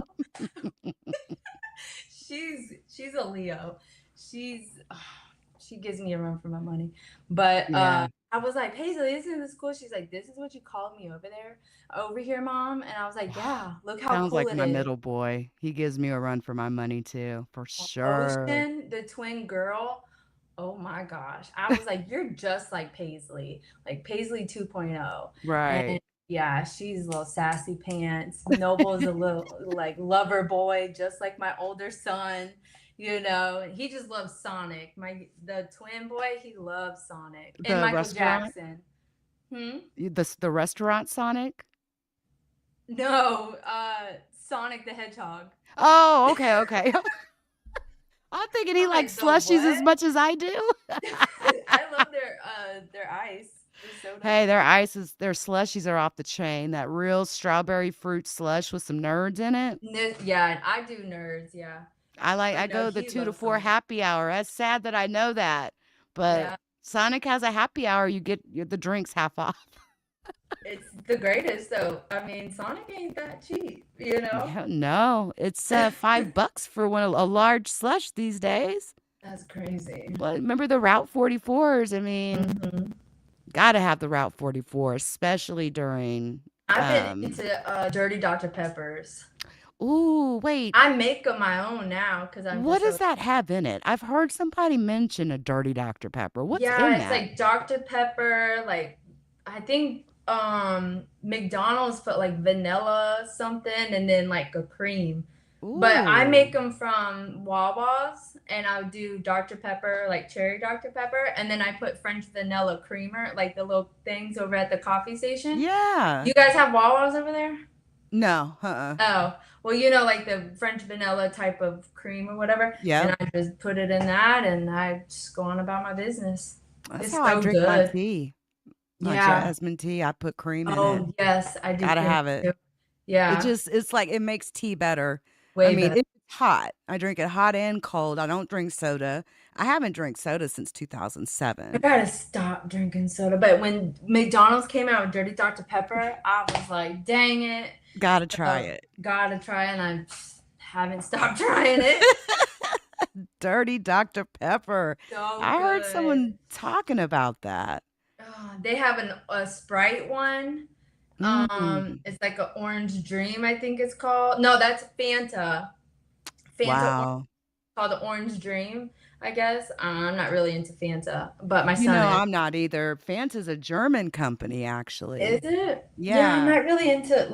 know. She's a Leo. She gives me a run for my money. But Yeah. I was like, Paisley, isn't this cool? She's like, this is what you called me over here, mom. And I was like, yeah, look how Sounds cool like it my is. middle boy. He gives me a run for my money too, for sure. Ocean, the twin girl. Oh my gosh. I was like, you're just like Paisley 2.0. Right. And yeah, she's a little sassy pants. Noble is a little like lover boy, just like my older son. He just loves Sonic. The twin boy, he loves Sonic and The Michael restaurant? Jackson. The restaurant Sonic? No, Sonic the Hedgehog. Oh, okay. I'm thinking he I'm like, likes the slushies as what? much as I do. I love their ice, their soda. Hey, their slushies are off the chain. That real strawberry fruit slush with some nerds in it. Yeah, I do nerds. Yeah, I but no, go the he 2 to loves 4 Sonic. happy hour. That's sad that I know that. But Yeah, Sonic has a happy hour. You get the drinks half off. it's the greatest though. I mean, Sonic ain't that cheap. Yeah, no, it's $5 for a large slush these days. That's crazy. But remember the Route 44s? I mean, Mhm. gotta have the Route 44, especially during. I've been into Dirty Dr. Peppers. Ooh, wait. I make them my own now because I'm What just does that have in it? I've heard somebody mention a dirty Dr. Pepper. What's in yeah, it's that? like Dr. Pepper, like I think McDonald's put like vanilla something and then like a cream. But I make Ooh. them from Wawa's and I'll do Dr. Pepper, like cherry Dr. Pepper, and then I put French vanilla creamer, like the little things over at the coffee station. Yeah. You guys have Wawa's over there? No. Oh, well, like the French vanilla type of cream or whatever. Yeah. And I just put it in that and I just go on about my business. That's It's how I so drink my good. tea. My Yeah. jasmine tea. I put cream in it. Oh, yes, I do Gotta cream have it. too. It Yeah, it's like it makes tea better. I way mean, better. it's hot. I drink it hot and cold. I don't drink soda. I haven't drank soda since I 2007. gotta stop drinking soda. But when McDonald's came out with Dirty Dr. Pepper, I was like, dang it. Gotta try So, it. gotta try it, and I haven't stopped trying it. Dirty Dr. Pepper. So I heard good. someone talking about that. They have a Sprite one. Mm. It's like an Orange Dream, I think it's called. No, that's Fanta. Wow. Called the Orange Dream, I guess. I'm not really into Fanta, but my You son know, is. I'm not either. Fanta's a German company, Is actually. it? Yeah, I'm Yeah. not really into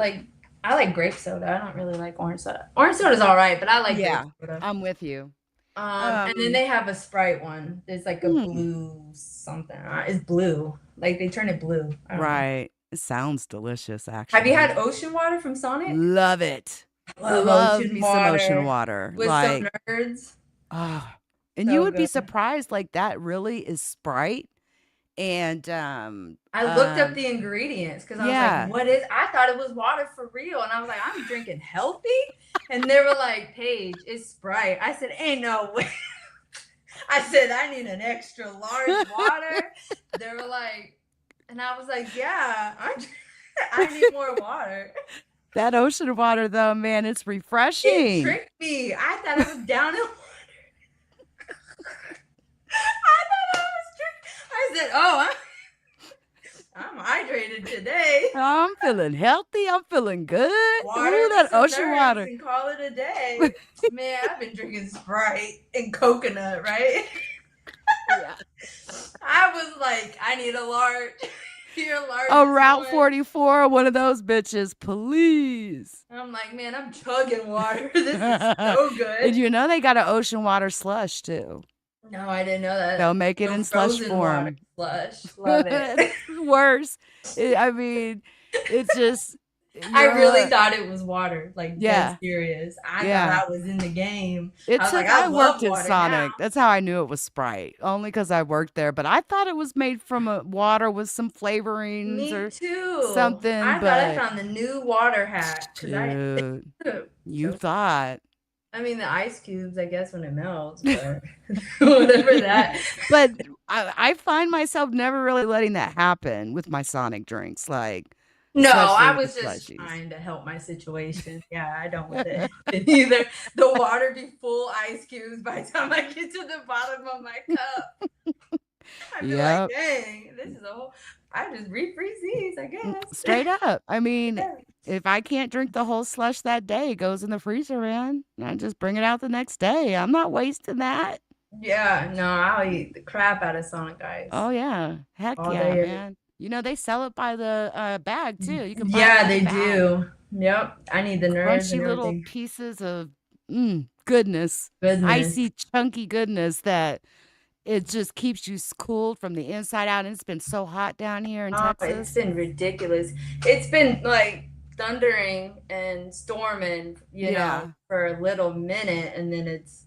I like grape soda. I don't really like orange soda. Orange soda's all right, but I like Yeah. grape soda. I'm with you. And then they have a Sprite one. There's like a blue something. It's blue. Like they turn it blue. I don't know. Right. It sounds delicious, Have actually. you had ocean water from Sonic? Love it. Love Love ocean me some ocean water water. with Like, some nerds. and you So would be good. surprised, like that really is Sprite. And I looked up the ingredients because I was yeah. like, what is? I thought it was water for real. And I was like, I'm drinking healthy. And they were like, Paige, it's Sprite. I said, ain't no way. I said, I need an extra large water. They were like, and I was like, yeah, I need more water. That ocean water, though, man, it's It refreshing. tricked me. I thought it was down in water. I thought I was tricked. I said, oh, I'm hydrated today. I'm feeling healthy. I'm feeling good. Water Ooh, with that some ocean nerds water. and call it a day. Man, I've been drinking Sprite and coconut, right? Yeah. I was like, I need a large. Your large. A Route 44, one of those bitches, please. I'm like, man, I'm chugging water. This is so good. And you know they got an ocean water slush too. No, I didn't know that. They'll make it No in slush frozen water form. slush. Love it. It's worse. I mean, it's just I really You're thought it was water, like yeah, dead serious. I thought yeah. I was in the game. It I was like, took I I worked love at water now. Sonic. That's how I knew it was Sprite, only because I worked there. But I thought it was made from a water with some flavorings Me or too. something. I thought I But found the new water hack because I dude, you so thought. I mean the ice cubes, I guess when it melts, but whatever that. But I find myself never really letting that happen with my Sonic drinks, like No, especially I with the was just slushies. trying to help my situation. Yeah, I don't want it either. The water be full ice cubes by the time I get to the bottom of my cup. I'd be like, Yep. dang, this is a whole. I just refreeze these, I guess. Straight up. I mean, Yeah. if I can't drink the whole slush that day, it goes in the freezer, man. I just bring it out the next day. I'm not wasting that. Yeah, no, I'll eat the crap out of Sonic Ice Oh yeah. Heck all yeah, day, every man. You know, they sell it by the bag too. You can buy it Yeah, by the they bag. do. Yep. I need the nerds and Crunchy little everything. pieces of goodness. Goodness. Icy, chunky goodness that it just keeps you cooled from the inside out. And it's been so hot down here in Oh, it's Texas. been ridiculous. It's been like thundering and storming, Yeah. for a little minute, and then it's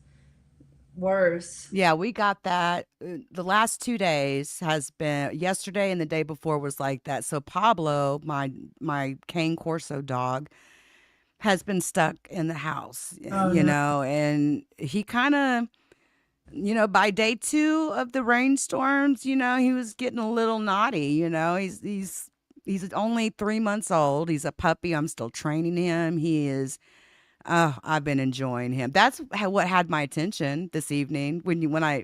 worse. Yeah, we got that. The last 2 days has been yesterday and the day before was like that. So Pablo, my Cane Corso dog, has been stuck in the house, Oh no. and he kind of, by day 2 of the rainstorms, he was getting a little naughty. He's only 3 months old. He's a puppy. I'm still training him. He is. Oh, I've been enjoying him. That's what had my attention this evening when I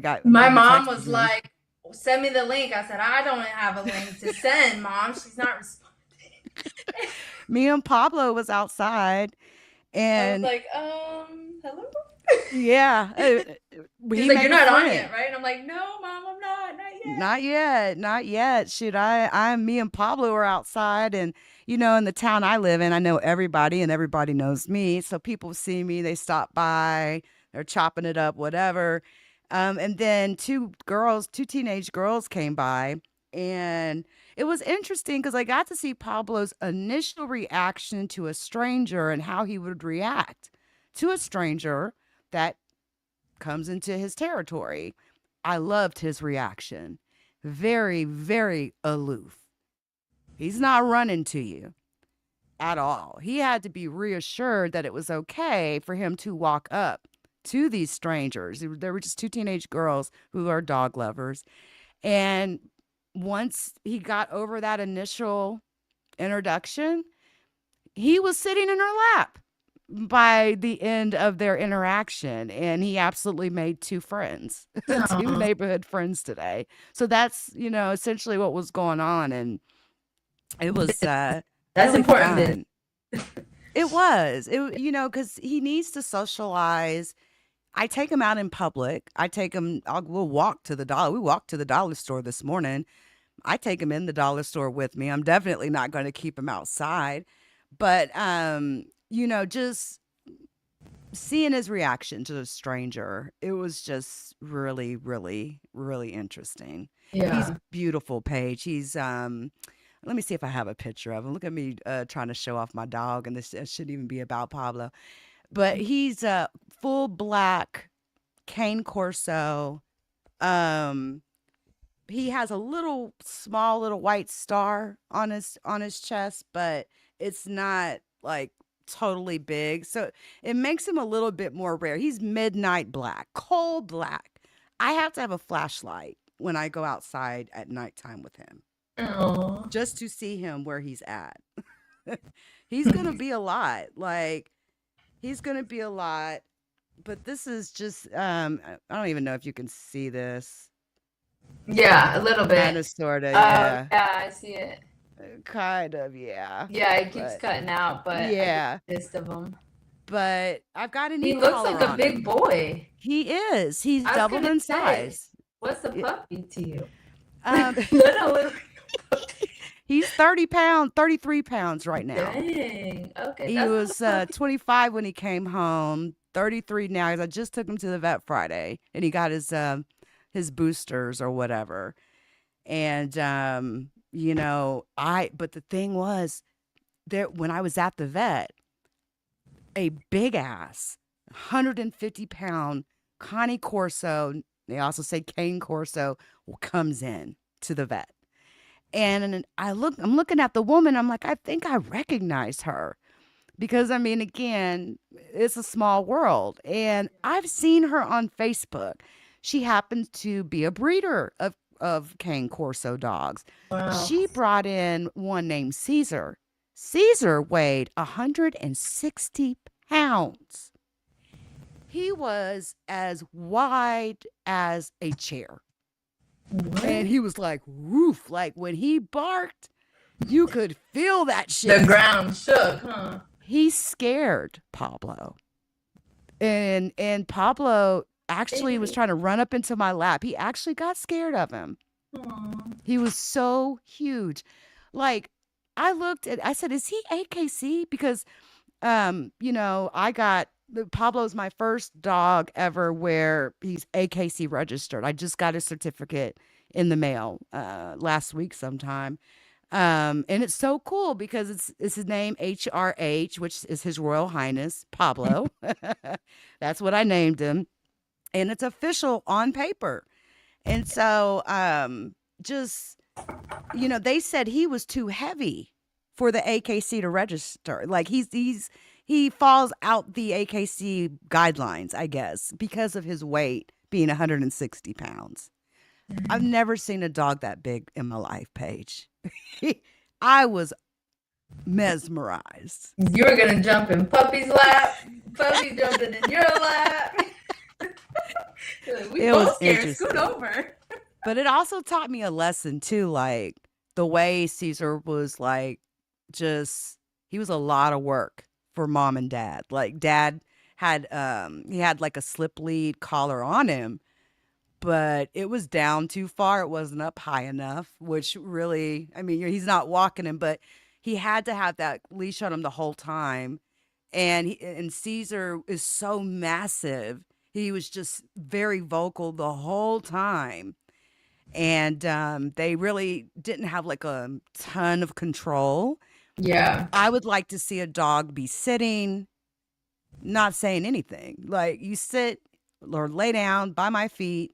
got My when you mom texted was me. like, send me the link. I said, I don't have a link to send, Mom. She's not responding. Me and Pablo was outside, I was and like, hello? yeah, She's he like, made you're a not on friend. yet, right? And I'm like, no, Mom, I'm not yet. Not yet, not yet. Shoot, me and Pablo are outside, and in the town I live in, I know everybody, and everybody knows me. So people see me, they stop by, they're chopping it up, whatever. And then two teenage girls came by, and it was interesting because I got to see Pablo's initial reaction to a stranger and how he would react to a stranger that comes into his territory. I loved his reaction. Very, very aloof. He's not running to you at all. He had to be reassured that it was okay for him to walk up to these strangers. There were just 2 teenage girls who are dog lovers. And once he got over that initial introduction, he was sitting in her lap by the end of their interaction, and he absolutely made 2 friends, 2 Aw. neighborhood friends today. So that's, essentially what was going on, and it was That's really important. fun. It was. Because he needs to socialize. I take him out in public. We'll walk to the dollar. We walked to the dollar store this morning. I take him in the dollar store with me. I'm definitely not going to keep him outside. But just seeing his reaction to the stranger, it was just really, really, really interesting. He's Yeah. beautiful, Paige. He's let me see if I have a picture of him. Look at me trying to show off my dog, and this shouldn't even be about Pablo. But he's a full black Cane Corso. He has a small little white star on his chest, but it's not like totally big. So it makes him a little bit more rare. He's midnight black, coal black. I have to have a flashlight when I go outside at nighttime with him Oh. just to see him where he's at. He's going to be a lot. But this is just I don't even know if you can see this. Yeah, a little Kind bit. of, sort of, Oh, yeah. yeah, I see it. Kind of, yeah. Yeah, it keeps But cutting out, but I get yeah, the gist of him. but I've got a He new looks collar like a on big him. boy. He is. He's I was doubled gonna in say, size. what's a It- puppy to you? Um, Not a little puppy. he's 33 pounds right now. Dang. Okay, He that's not was a puppy. 25 when he came home, 33 now. 'Cause I just took him to the vet Friday, and he got his boosters or whatever. And but the thing was, when I was at the vet, a big ass 150-pound Connie Corso, they also say Cane Corso, comes in to the vet. And I'm looking at the woman, I'm like, I think I recognize her. Because I mean, again, it's a small world. And I've seen her on Facebook. She happens to be a breeder of Cane Corso dogs. Wow. She brought in one named Caesar. Caesar weighed 160 pounds. He was as wide as a chair. What? And he was like, woof. Like when he barked, you could feel that shit. The ground shook, huh? He scared Pablo. And Pablo actually was trying to run up into my lap. He actually got scared of him. Aww. He was so huge. Like I said, is he AKC? Because Pablo's my first dog ever where he's AKC registered. I just got his certificate in the mail last week sometime. And it's so cool because it's his name, HRH, which is His Royal Highness Pablo. That's what I named him. And it's official on paper. And so they said he was too heavy for the AKC to register. Like he falls out the AKC guidelines, I guess, because of his weight being 160 pounds. I've never seen a dog that big in my life, Paige. I was mesmerized. You were gonna jump in Puppy's lap. Puppy jumping in your lap. We It both was scared. interesting. Scoot over. But it also taught me a lesson too, like the way Caesar was like he was a lot of work for mom and dad. Like dad had he had like a slip lead collar on him, but it was down too far. It wasn't up high enough, which really, I mean, he's not walking him, but he had to have that leash on him the whole time. And Caesar is so massive. He was just very vocal the whole time. And they really didn't have like a ton of control. Yeah. I would like to see a dog be sitting, not saying anything. Like you sit or lay down by my feet.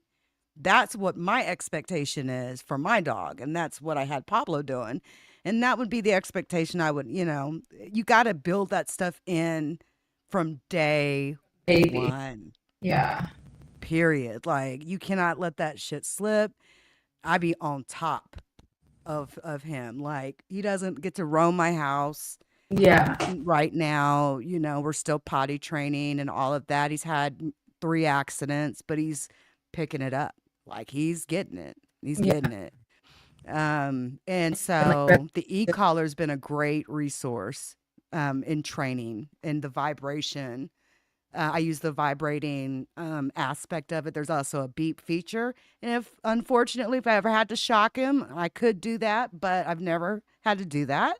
That's what my expectation is for my dog. And that's what I had Pablo doing. And that would be the expectation I would, you got to build that stuff in from day one. Yeah. Period. Like you cannot let that shit slip. I be on top of him. Like he doesn't get to roam my house. Yeah. Right now, we're still potty training and all of that. He's had 3 accidents, but he's picking it up. Like he's getting it. He's getting it. And so the e-collar has been a great resource in training and the vibration. I use the vibrating aspect of it. There's also a beep feature. And if I ever had to shock him, I could do that, but I've never had to do that.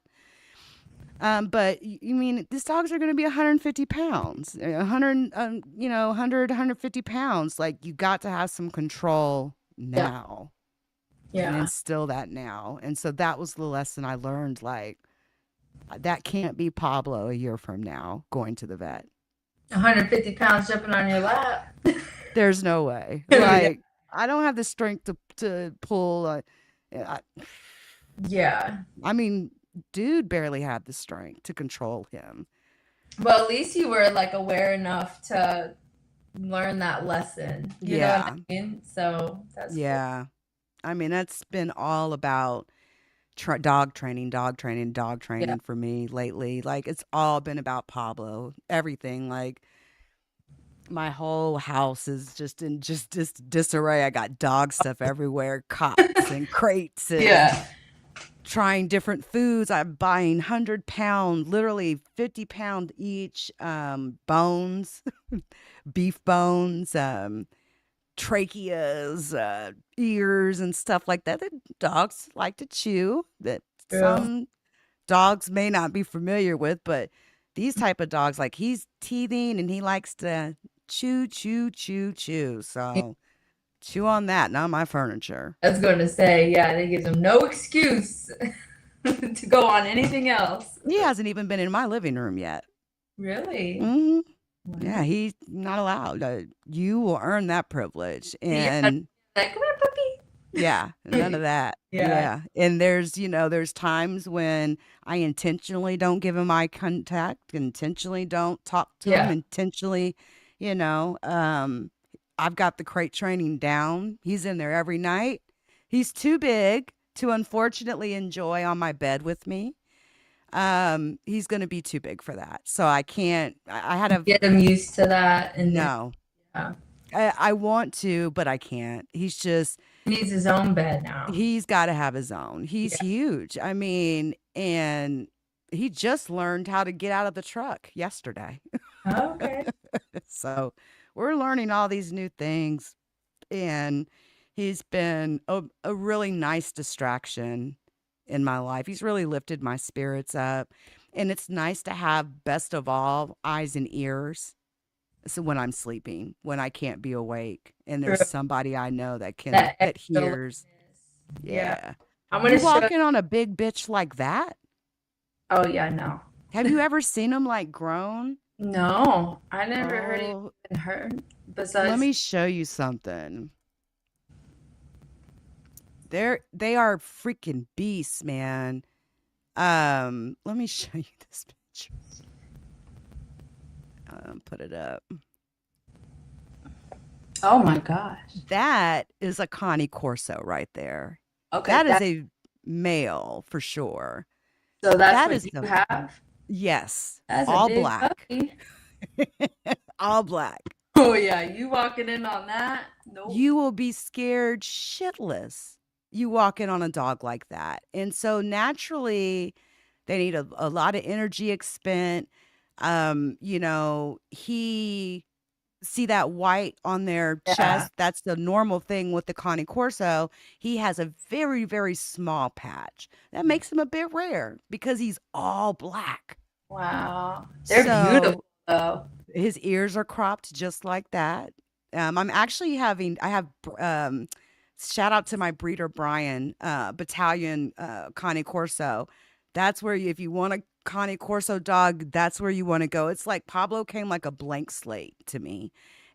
But you mean these dogs are going to be 150 pounds, 150 pounds. Like you got to have some control now. Yeah. And instill that now. And so that was the lesson I learned. Like that can't be Pablo a year from now going to the vet. 150 pounds jumping on your lap. There's no way. Like I don't have the strength to pull. Yeah. I mean, dude barely had the strength to control him. Well, at least you were like aware enough to learn that lesson. You know what I mean? So that's cool. I mean, that's been all about dog training for me lately. Like it's all been about Pablo. Everything. Like my whole house is just in disarray. I got dog stuff everywhere, cots and crates and trying different foods. I'm buying 100-pound, literally 50-pound each bones, beef bones, tracheas, ears and stuff like that dogs like to chew, that some dogs may not be familiar with, but these type of dogs, like he's teething and he likes to chew. So chew on that, not my furniture. I was going to say, that gives him no excuse. to go on anything else. He hasn't even been in my living room yet. Really? Mhm. Wow. Yeah, he's not allowed. You will earn that privilege. Yeah. And Like, come here, puppy. yeah, none of that. Yeah. Yeah. And there's times when I intentionally don't give him eye contact, intentionally don't talk to him, Yeah. intentionally, I've got the crate training down. He's in there every night. He's too big to unfortunately enjoy on my bed with me. He's going to be too big for that. So I can't, I had a, Get him used to that, and then, no, yeah. I want to, but I can't. He's just, He needs his own bed now. he's got to have his own. He's Yeah. huge. I mean, and he just learned how to get out of the truck yesterday. Oh, okay. So we're learning all these new things. And he's been a really nice distraction in my life. He's really lifted my spirits up. And it's nice to have, best of all, eyes and ears. So when I'm sleeping, when I can't be awake, and there's True. somebody I know that That extra hears. witness. Yeah. I'm You gonna show. walking on a big bitch like that? Oh yeah, no. Have you ever seen him like grown? No, I never heard Oh, even heard. let Besides, me show you something. They are freaking beasts, man. Let me show you this picture. Put it up. oh my gosh. That is a Connie Corso right there. Okay, That is a male for sure. so that's that what is you the- have. Yes, That's a all big black. puppy. All black. Oh yeah, you walking in on that? Nope. You will be scared shitless. You walk in on a dog like that. And so naturally, they need a lot of energy expend. He see that white on their Yeah. chest. That's the normal thing with the Connie Corso. He has a very, very small patch. That makes him a bit rare because he's all black. Wow, they're So- beautiful though. His ears are cropped just like that. I'm actually shout out to my breeder, Brian, Battalion Connie Corso. That's where if you want a Connie Corso dog, that's where you want to go. It's like Pablo came like a blank slate to me.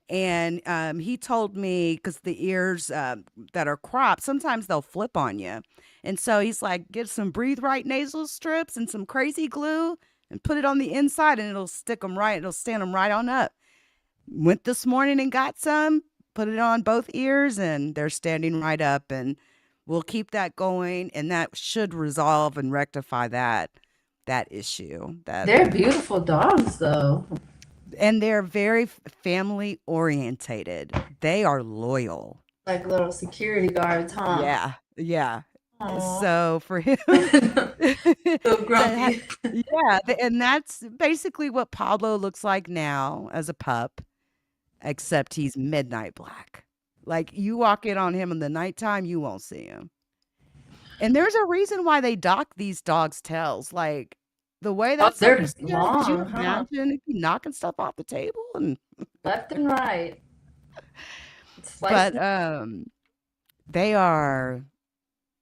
And he told me, because the ears that are cropped, sometimes they'll flip on you. And so he's like, get some Breathe Right nasal strips and some crazy glue and put it on the inside and it'll stick them right. It'll stand them right on up. Went this morning and got some, put it on both ears, and they're standing right up. And we'll keep that going, and that should resolve and rectify that issue. They're beautiful dogs though. And they're very family orientated. They are loyal. Like little security guards, huh? Yeah. Aw. So for him, So grumpy. and that's basically what Pablo looks like now as a pup, except he's midnight black. Like you walk in on him in the nighttime, you won't see him. And there's a reason why they dock these dogs' tails. Like the way that they're sucker's down, could you long, huh? imagine if you knocking stuff off the table? And Left and right. It's but like they are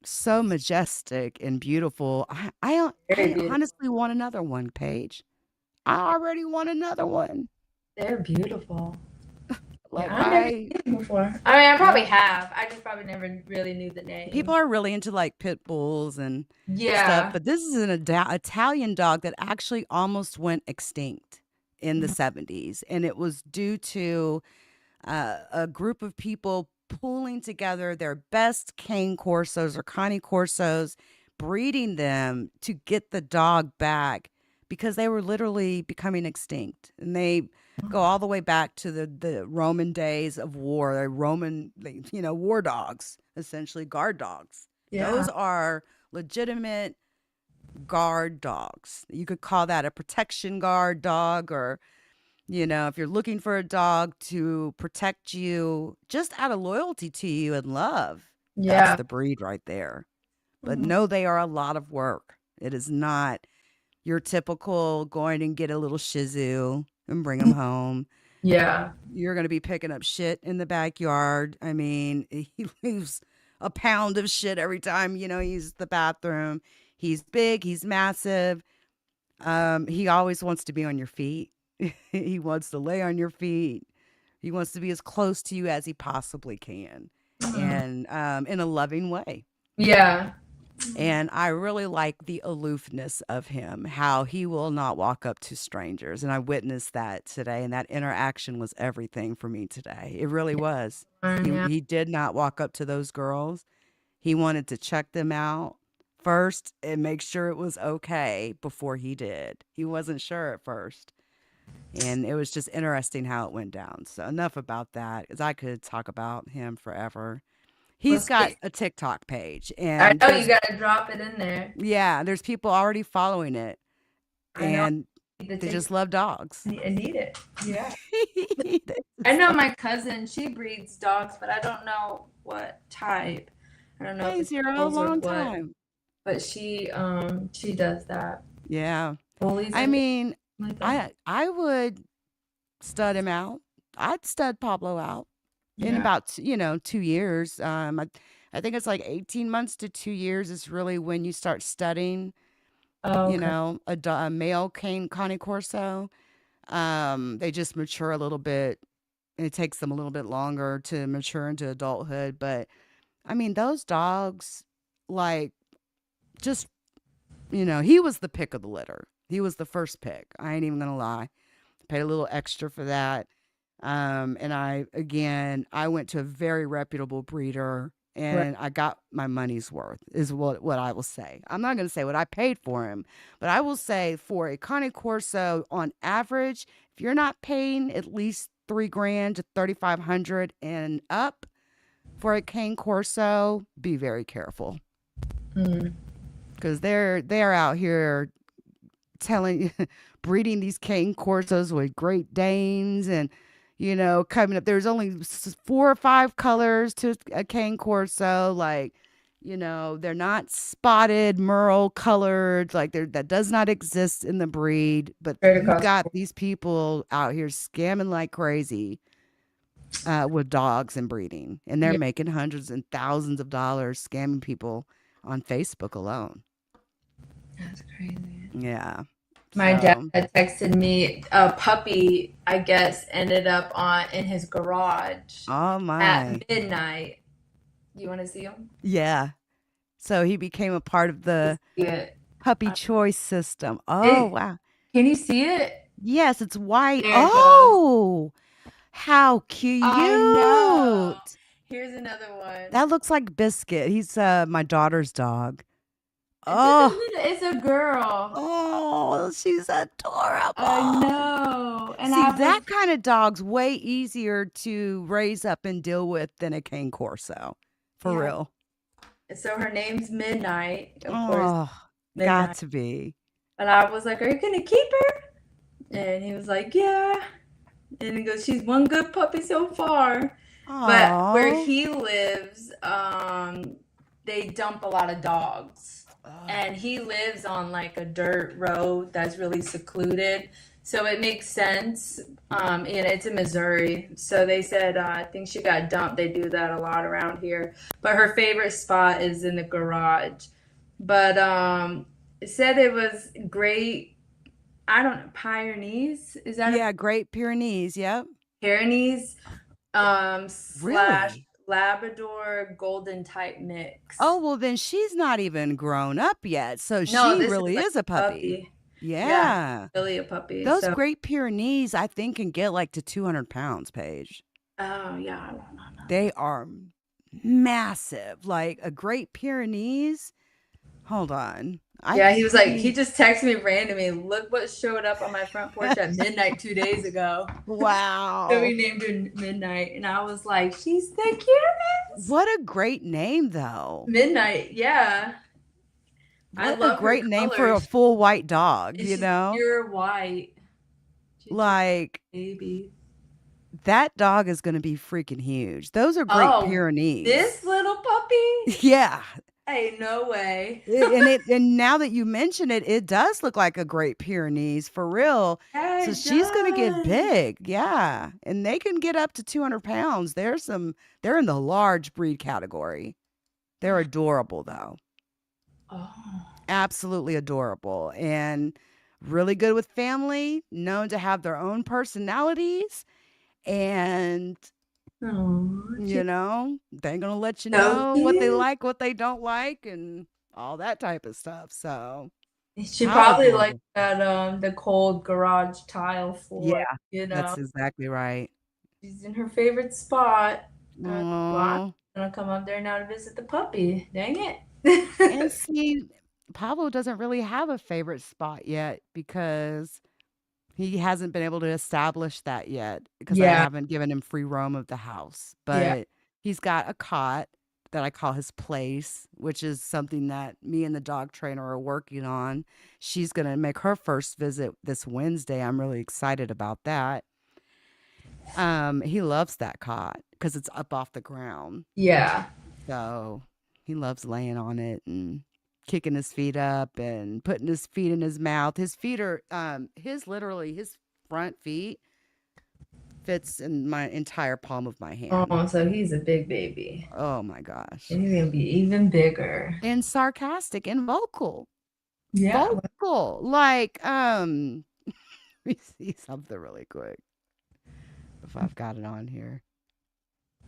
so majestic and beautiful. I Very beautiful. honestly want another one, Paige. I already want another one. they're beautiful. Like Yeah, I've never seen them before. I mean, I probably have. I just probably never really knew the name. people are really into like pit bulls and yeah. stuff, but this is an Italian dog that actually almost went extinct in the 70s, and it was due to a group of people pulling together their best cane corsos or Connie Corsos, breeding them to get the dog back because they were literally becoming extinct. And they go all the way back to the Roman days of war, war dogs, essentially guard dogs. Yeah. Those are legitimate guard dogs. You could call that a protection guard dog, or if you're looking for a dog to protect you just out of loyalty to you and love, Yeah. that's the breed right there. But no, they are a lot of work. It is not your typical going and get a little Shih Tzu and bring him home. Yeah. You're going to be picking up shit in the backyard. I mean, he leaves a pound of shit every time, he uses the bathroom. He's big. He's massive. He always wants to be on your feet. He wants to lay on your feet. He wants to be as close to you as he possibly can, and in a loving way. Yeah. And I really like the aloofness of him, how he will not walk up to strangers. And I witnessed that today. And that interaction was everything for me today. It really was. Yeah. He did not walk up to those girls. He wanted to check them out first and make sure it was okay before he did. He wasn't sure at first. And it was just interesting how it went down. So enough about that, because I could talk about him forever. He's got a TikTok page, I and know you gotta drop it in there. yeah, there's people already following it, and they just love dogs. I need it. Yeah. I know my cousin, she breeds dogs, but I don't know what type. I don't know if it's Zero, bulls or long what, time. but she does that. Yeah, Bullies I and mean, like that. I would stud him out. I'd stud Pablo out in Yeah. about 2 years. I think it's like 18 months to 2 years is really when you start studying. Oh, You okay. know, a male Cane Corso. They just mature a little bit. It takes them a little bit longer to mature into adulthood. But I mean, those dogs, like, just, he was the pick of the litter. He was the first pick. I ain't even gonna lie. Paid a little extra for that. And I went to a very reputable breeder, and I got my money's worth, is what I will say. I'm not going to say what I paid for him, but I will say for a Cane Corso, on average, if you're not paying at least $3,000 to $3,500 and up for a Cane Corso, be very careful, because they're out here breeding these Cane Corsos with Great Danes, and coming up. There's only 4 or 5 colors to a Cane Corso. Like, they're not spotted, merle colored. Like, that does not exist in the breed. But you got these people out here scamming like crazy with dogs and breeding, and they're making hundreds and thousands of dollars scamming people on Facebook alone. That's crazy. Yeah. My dad texted me a puppy, I guess, ended up in his garage Oh my. at midnight. You want to see him? Yeah. So he became a part of the Yeah. puppy choice system. Oh, wow. Can you see it? Yes, it's white. There it goes. Oh, how cute. I know. Here's another one. That looks like Biscuit. He's my daughter's dog. Oh, It's a girl. oh, she's adorable. I know. And See, that kind of dog's way easier to raise up and deal with than a Cane Corso. For real. So her name's Midnight, of course. Oh, Midnight. got to be. And I was like, "Are you gonna keep her?" And he was like, "Yeah." And he goes, "She's one good puppy so far." But where Aw. he lives, they dump a lot of dogs. And he lives on like a dirt road that's really secluded. So it makes sense. And it's in Missouri. So they said, I think she got dumped. They do that a lot around here. But her favorite spot is in the garage. But it said it was great. I don't know, Pyrenees? Is that Yeah, Great Pyrenees. Yep. Pyrenees? / Really? Labrador golden type mix. Oh, well, then she's not even grown up yet. So No, she this really like is a puppy. Yeah, Yeah. really a puppy. Those So, Great Pyrenees, I think, can get like to 200 pounds, Paige. oh yeah, I don't know. They are massive. Like a Great Pyrenees. Hold on. Yeah, he was like, he just texted me randomly. Look what showed up on my front porch at midnight 2 days ago. Wow. So we named her Midnight, and I was like, she's the cutest. What a great name, though. Midnight, yeah. I What love a great her name for a colors. full white dog, And you she's know? pure white. She's Like, a baby. that dog is going to be freaking huge. Those are Great Oh, Pyrenees. this little puppy? Yeah. Hey, no way. And now that you mention it, it does look like a Great Pyrenees for real. Yeah, So it she's gonna get does. big, yeah. And they can get up to 200 pounds. They're in the large breed category. They're adorable though. Oh. absolutely adorable and really good with family, known to have their own personalities. And, Oh, you know, they're going to let you so know what they cute. like, what they don't like, and all that type of stuff. So, She how probably likes adorable. that the cold garage tile floor, Yeah, you that's know. exactly right. She's in her favorite spot. Well, I'm Oh, gonna come up there now to visit the puppy. Dang and it. see, Pablo doesn't really have a favorite spot yet because he hasn't been able to establish that yet because I Yeah, haven't given him free roam of the house. yeah. But he's got a cot that I call his place, which is something that me and the dog trainer are working on. She's going to make her first visit this Wednesday. I'm really excited about that. He loves that cot because it's up off the ground. Yeah. So he loves laying on it and kicking his feet up and putting his feet in his mouth. His feet are his front feet fits in my entire palm of my hand. Oh, so he's a big baby. Oh my gosh. And he's gonna be even bigger. And sarcastic and vocal. Yeah. Vocal. Like, let me see something really quick. If I've got it on here.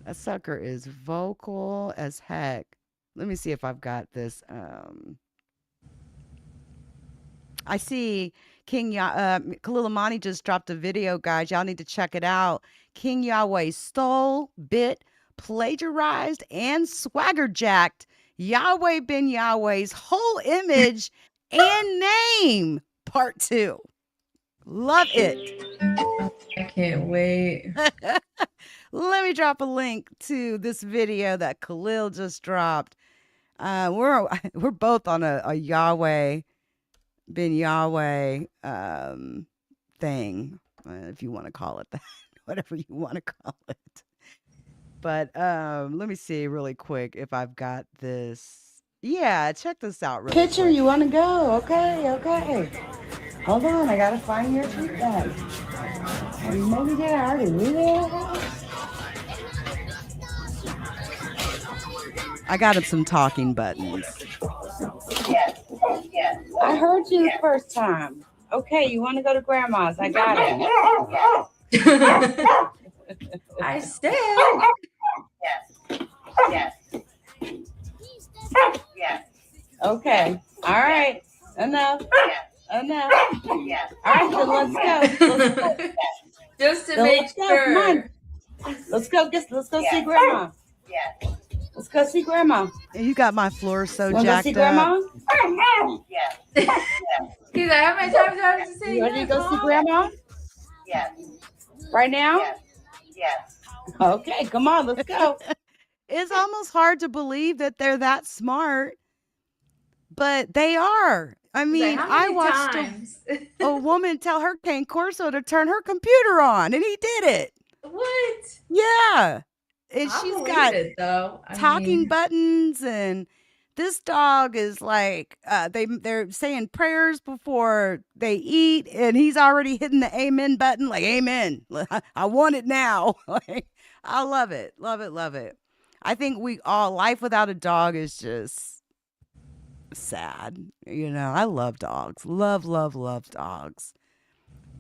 That sucker is vocal as heck. Let me see if I've got this. I see Khalil Amani just dropped a video, guys. Y'all need to check it out. King Yahweh stole, bit, plagiarized, and swagger jacked Yahweh Ben Yahweh's whole image and name. Part 2. Love it. I can't wait. Let me drop a link to this video that Khalil just dropped. We're both on a Yahweh Ben Yahweh thing, if you want to call it that, whatever you want to call it. But let me see really quick if I've got this. Yeah, check this out really Picture, quick. you want to go? Okay. Hold on, I gotta find your treat bag. Maybe they already knew that. I got him some talking buttons. Yes. I heard you the first time. Okay, you want to go to Grandma's? I got it. I said. Yes. Okay. All right. Enough. All right, then let's go. Just to So make let's go. Come sure. on. Let's go see Grandma. Let's go see Grandma. You got my floor so Want to go jacked see up. Grandma? He's like, how many times do I have to say You ready to yes, go see Mom? Grandma? Right now? Okay, come on, let's go. It's almost hard to believe that they're that smart, but they are. I He's mean, like, how I many watched times? a woman tell Hurricane Corso to turn her computer on, and he did it. What? Yeah. And I she's believe got it though. I talking mean, buttons, and this dog is like they're saying prayers before they eat, and he's already hitting the amen button, like amen. I want it now. Like, I love it. Love it. I think life without a dog is just sad. You know, I love dogs. Love dogs.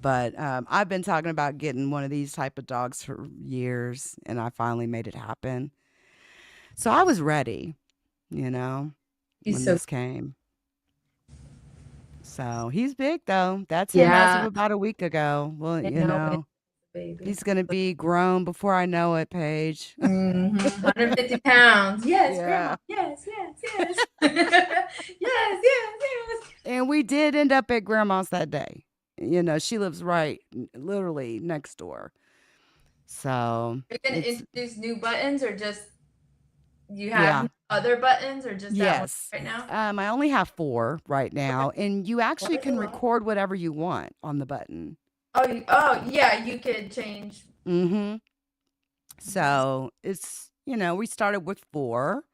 But I've been talking about getting one of these type of dogs for years, and I finally made it happen. So I was ready, you know, he's when so this came. So he's big though. That's him as of yeah. about a week ago. Well, I you know it, know, baby. he's gonna be grown before I know it, Paige. 150 pounds. Yes, Yeah. Grandma. Yes. Yes. And we did end up at Grandma's that day. You know, she lives literally next door. So Are you gonna it's introduce new buttons, or just you have yeah. other buttons, or just that one Yes. right now? I only have 4 right now, and you actually can record whatever you want on the button. Oh, yeah, you could change. Mm-hmm. So it's, we started with 4,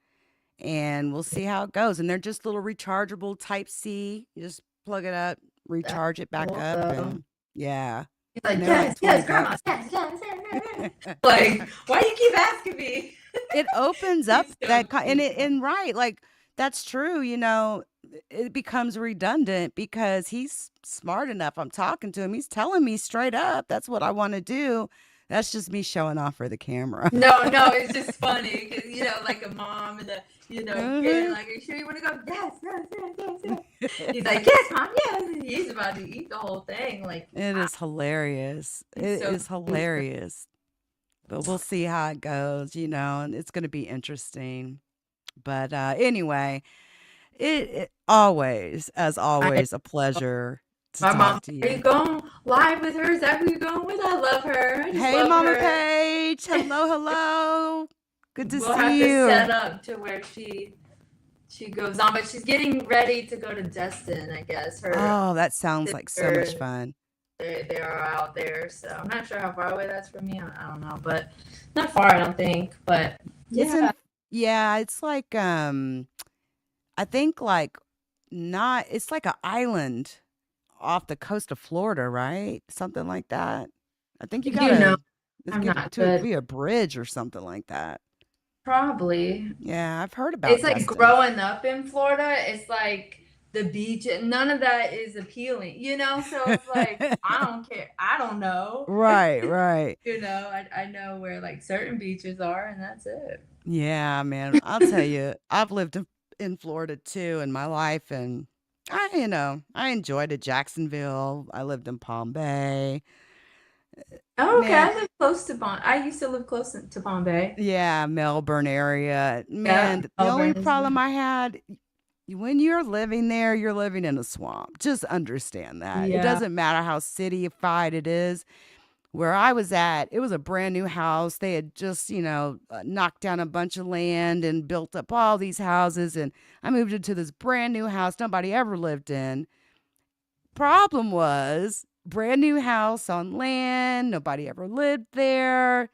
and we'll see how it goes. And they're just little rechargeable Type-C. You just plug it up, recharge it back cool, up, though. and yeah. He's like, And they're yes, like 20 Grandma, bucks. yes. Like, why do you keep asking me? It opens up He's so that, cute. and right, like That's true. It becomes redundant because he's smart enough. I'm talking to him. He's telling me straight up, that's what I want to do. That's just me showing off for the camera. No, it's just funny because like a mom and the kid, like, are you sure you want to go? Yes, yes, yes, yes, yes. He's like, yes, mom, yes. And he's about to eat the whole thing. Like, It is hilarious. It so is cute. hilarious. But we'll see how it goes, and it's going to be interesting. But anyway, it always, as I always, a pleasure to My mom, talk to are you you. going live with her? Is that who you're going with? I love her. I just Hey, love Mama her. Paige. Hello, hello. Good to We'll have see to set you. up to where she goes on, but she's getting ready to go to Destin, I guess. Her Oh, that sounds like so much sister, fun. they are out there, so I'm not sure how far away that's from me. I don't know, but not far, I don't think. But It's yeah, yeah, it's like I think like not it's like an island off the coast of Florida, right? Something like that. I think you you know, gotta it's I'm get not to good. be a bridge or something like that. Probably. Yeah, I've heard It's about like Destin. growing up in Florida, it's like the beach, and none of that is appealing, So it's like, I don't care. I don't know. Right, right. I know where like certain beaches are, and that's it. Yeah, man. I'll tell you, I've lived in Florida too in my life, and I enjoyed it. Jacksonville. I lived in Palm Bay. Oh, okay, Man, I live close to I used to live close to Palm Bay. yeah, Melbourne area. Yeah, Man, the only Melbourne is. problem I had when you're living there, you're living in a swamp. Just understand that. It Yeah. doesn't matter how cityfied it is. Where I was at, it was a brand new house. They had just, knocked down a bunch of land and built up all these houses. And I moved into this brand new house nobody ever lived in. Problem was, brand new house on land. Nobody ever lived there.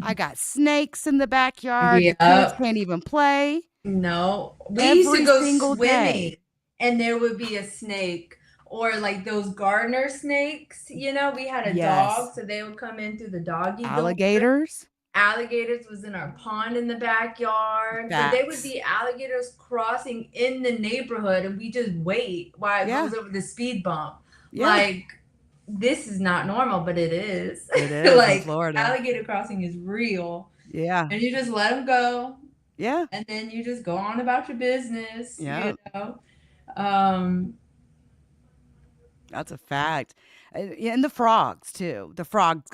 I got snakes in the backyard. The kids Yeah. can't even play No, we used to every go single day. swimming, and there would be a snake, or like those gardener snakes. We had a Yes. dog, so they would come in through the doggy door. Alligators. Alligators was in our pond in the backyard, but they would Facts. be alligators crossing in the neighborhood, and we just wait while it Yeah. goes over the speed bump. Yeah. Like, this is not normal, but it is. It is in Like, Florida. alligator crossing is real, Yeah. and you just let them go, Yeah. and then you just go on about your business. Yeah. Um, That's a fact. Yeah, and the frogs too. The frogs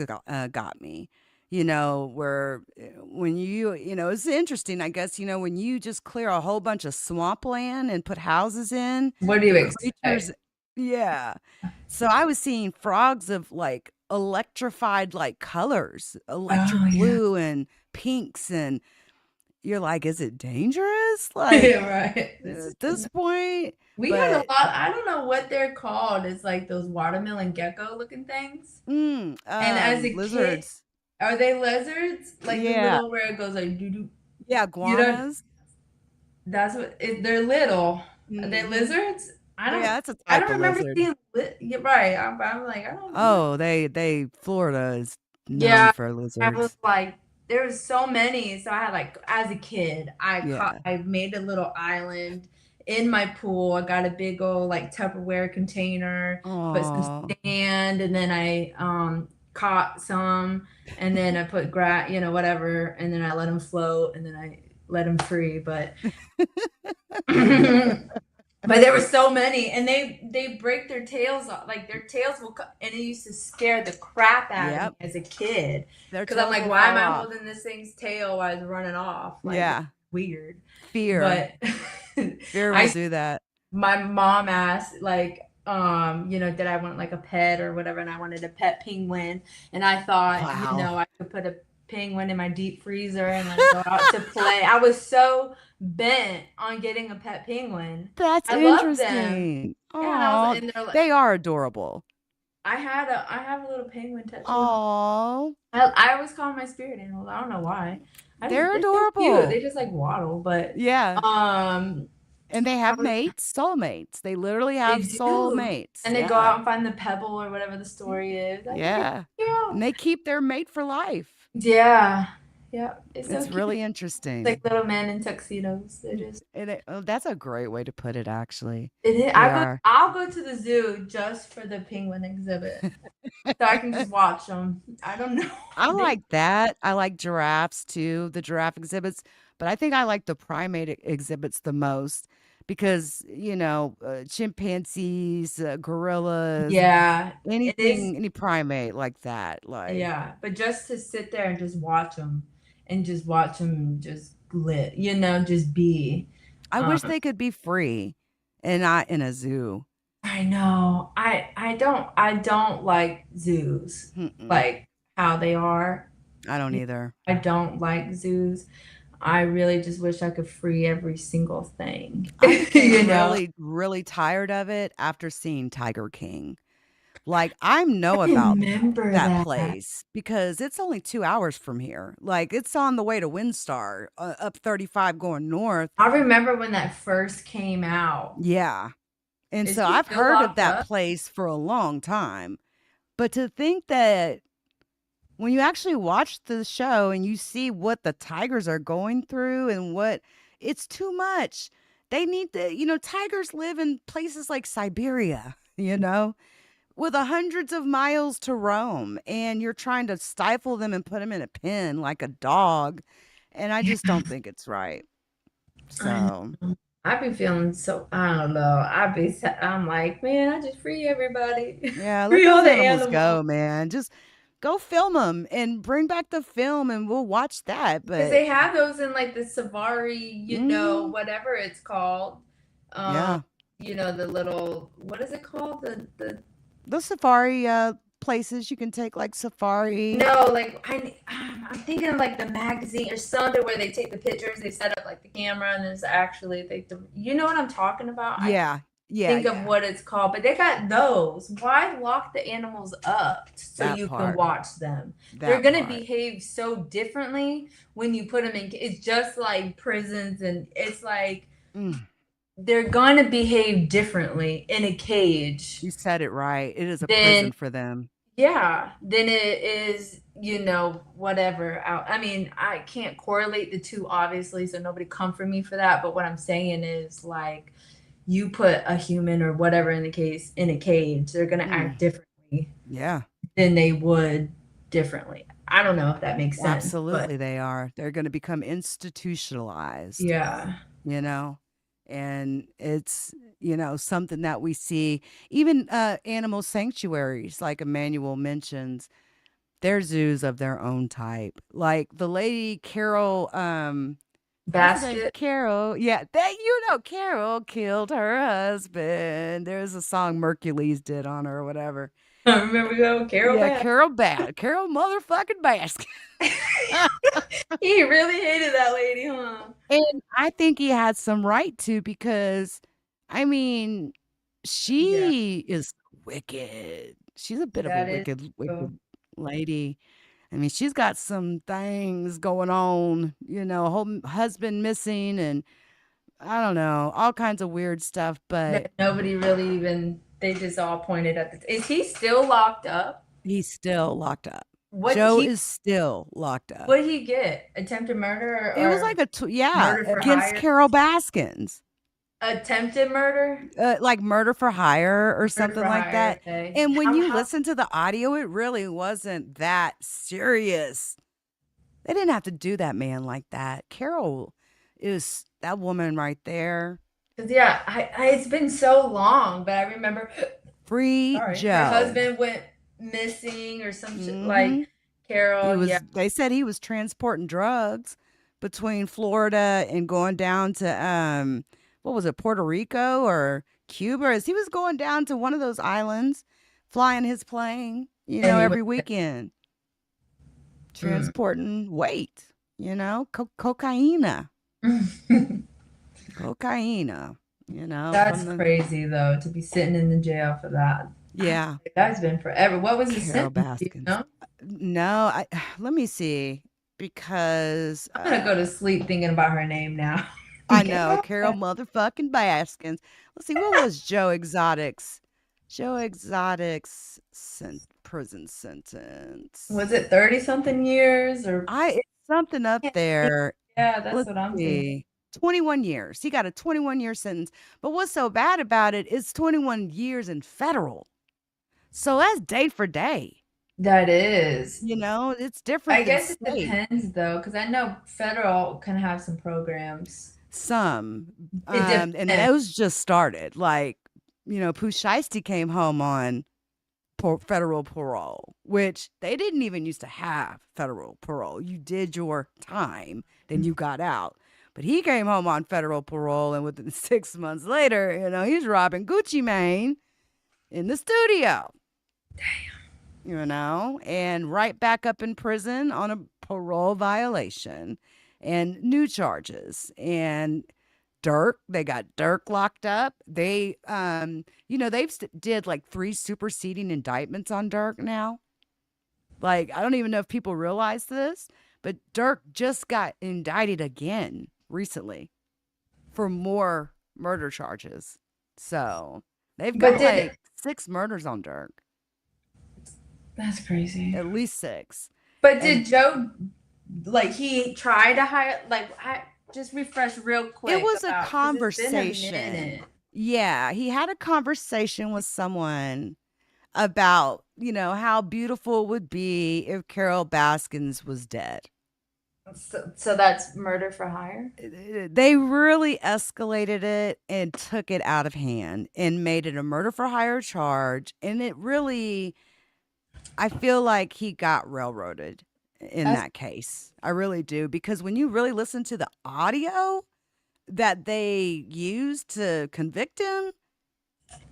got me. Where when it's interesting, I guess, when you just clear a whole bunch of swampland and put houses in, what do you the expect? creatures, yeah. So I was seeing frogs of like electrified like colors, electric Oh, yeah. blue and pinks, and you're like, is it dangerous? Like Yeah, right. at this point? We had a But lot. I don't know what they're called. It's like those watermelon gecko looking things. And as a kid, lizards. are they lizards? Like the Yeah. little where it goes like doo doo. Yeah, You don't. iguanas. That's what they're little. Are they Mhm. I Yeah, don't. that's a I type don't of remember lizard. seeing. You're right. I'm like I don't know. Oh, Florida is known Yeah, for I was lizards. like, there was so many. So I had like, as a kid, Yeah. I made a little island in my pool. I got a big old like Tupperware container, put some Oh. sand, and then I caught some, and then I put whatever, and then I let them float, and then I let them free. But but there were so many, and they break their tails off. Like their tails will cut, and it used to scare the crap out of Yep. me as a kid. Their Because I'm tails like, will why am fall I off. holding this thing's tail while it's running off? Like, Yeah. weird. Fear. But Fear will do that. my mom asked, like, did I want like a pet or whatever, and I wanted a pet penguin, and I thought, Wow. I could put a penguin in my deep freezer and then go out to play. I was so bent on getting a pet penguin. That's I love them. interesting. Yeah, and I was, Oh, and they're like, they are adorable. I have a little penguin tattoo. Oh, I always call them my spirit animals. I don't know why. they're They're adorable. cute. They just like waddle, but Yeah. And they have was- mates, soulmates. They literally they have do. soulmates. And they go Yeah. out and find the pebble or whatever the story is. Like, Yeah. yeah. And they keep their mate for life. Yeah. Yeah. It's so It's cute. really interesting. Like little men in tuxedos. They're just That's a great way to put it, actually. it is. They are. I'll go to the zoo just for the penguin exhibit. So I can just watch them. I don't know. I like that. I like giraffes too, the giraffe exhibits, but I think I like the primate exhibits the most because, chimpanzees, gorillas, Yeah, it is. any primate like that. Like, Yeah, but just to sit there and just watch them and just watch them just lit, you know, just be. I wish they could be free and not in a zoo. I know. I don't like zoos Mm-mm. like how they are. I don't either. I don't like zoos. I really just wish I could free every single thing. I became You know? really, really tired of it after seeing Tiger King. Like, I know I about remember that that. place because it's only 2 hours from here. Like, it's on the way to Windstar, up 35 going north. I remember when that first came out. Yeah. And Is so he I've still heard of locked that up? place for a long time. But to think that when you actually watch the show and you see what the tigers are going through and what it's too much. They need to, tigers live in places like Siberia, with hundreds of miles to roam, and you're trying to stifle them and put them in a pen like a dog. And I just don't think it's right. I So, know. I be feeling so, I don't know. I'm like, man, I just free everybody. yeah, let Free all those the animals go, animals. man. Just go film them and bring back the film and we'll watch that. Because But they have those in like the safari, mhm, whatever it's called. Um, yeah, the little, what is it called? the safari places you can take, like safari. No, like I'm thinking of like the magazine or something where they take the pictures, they set up like the camera, and there's actually you know what I'm talking about? I Yeah, yeah, think of yeah. what it's called, but they got those. Why lock the animals up so That you can part. watch them? They're That gonna part. behave so differently when you put them in. It's just like prisons, and it's like Mm, they're gonna behave differently in a cage you said it right. It is a than prison for them. yeah, than it is, whatever. I mean, I can't correlate the two, obviously, so nobody come for me for that. But what I'm saying is, like, you put a human or whatever in the case in a cage, they're gonna act differently Yeah, than they would differently. I don't know if that makes sense, but absolutely they are. They're going to become institutionalized, yeah, you know? And it's, something that we see even animal sanctuaries like Emmanuel mentions, they're zoos of their own type. Like the lady Carol what's her name? basket. Carol. Yeah, Carol killed her husband. There's a song Mercules did on her or whatever. I remember go Carol Yeah, back. Carol motherfucking Baskin. He really hated that lady, huh? And I think he had some right to because, I mean, Yeah, she is wicked. She's a bit of a that is wicked, true. wicked lady. I mean, she's got some things going on, whole husband missing and I don't know, all kinds of weird stuff, but That nobody really even they just all pointed at the is he still locked up? he's still locked up. What Joe he is still locked up. what did he get? Attempted murder It was like or murder for against hire? Carol Baskins. Attempted murder? Like murder for hire or Murder something for like hire, that. okay. And when you How listen to the audio, it really wasn't that serious. They didn't have to do that man like that. Carol is that woman right there. 'cause yeah, it's been so long, but I remember Free sorry, her Joe. husband went missing or some shit Hmm like Carol, yeah. They said he was transporting drugs between Florida and going down to what was it, Puerto Rico or Cuba? As he was going down to one of those islands, flying his plane, And he every weekend, went transporting weight, cocaine, cocaine, That's from the crazy though, to be sitting in the jail for that. yeah, That's been forever. What was his Carol sentence? Do you Baskins. know? No, I let me see because I'm gonna go to sleep thinking about her name now. I know, Carol motherfucking Baskins. Let's see, what was Joe Exotic's prison sentence? Was it 30 something years or It something up there. Yeah, that's Let's what I'm thinking. see. 21 years. He got a 21-year sentence. But what's so bad about it is 21 years in federal. So that's day for day. That is. You know, it's different I than guess it state. depends though, because I know federal can have some programs. Some. It And depends. those just started. Like, Pooh Shiesty came home on federal parole, which they didn't even used to have federal parole. You did your time, then you got out. But he came home on federal parole, and within 6 months later, he's robbing Gucci Mane in the studio. And right back up in prison on a parole violation and new charges. And Dirk, they got Dirk locked up. They've did like 3 superseding indictments on Dirk now. Like, I don't even know if people realize this, but Dirk just got indicted again recently for more murder charges. So they've got like 6 murders on Dirk. That's crazy. At least 6. But did Joe, like, he try to hire, like, just refresh real quick? It was a 'cause conversation. it's been a minute. Yeah, he had a conversation with someone about, how beautiful it would be if Carol Baskins was dead. So that's murder for hire? They really escalated it and took it out of hand and made it a murder for hire charge. And it really, I feel like he got railroaded in that case. I really do. Because when you really listen to the audio that they used to convict him,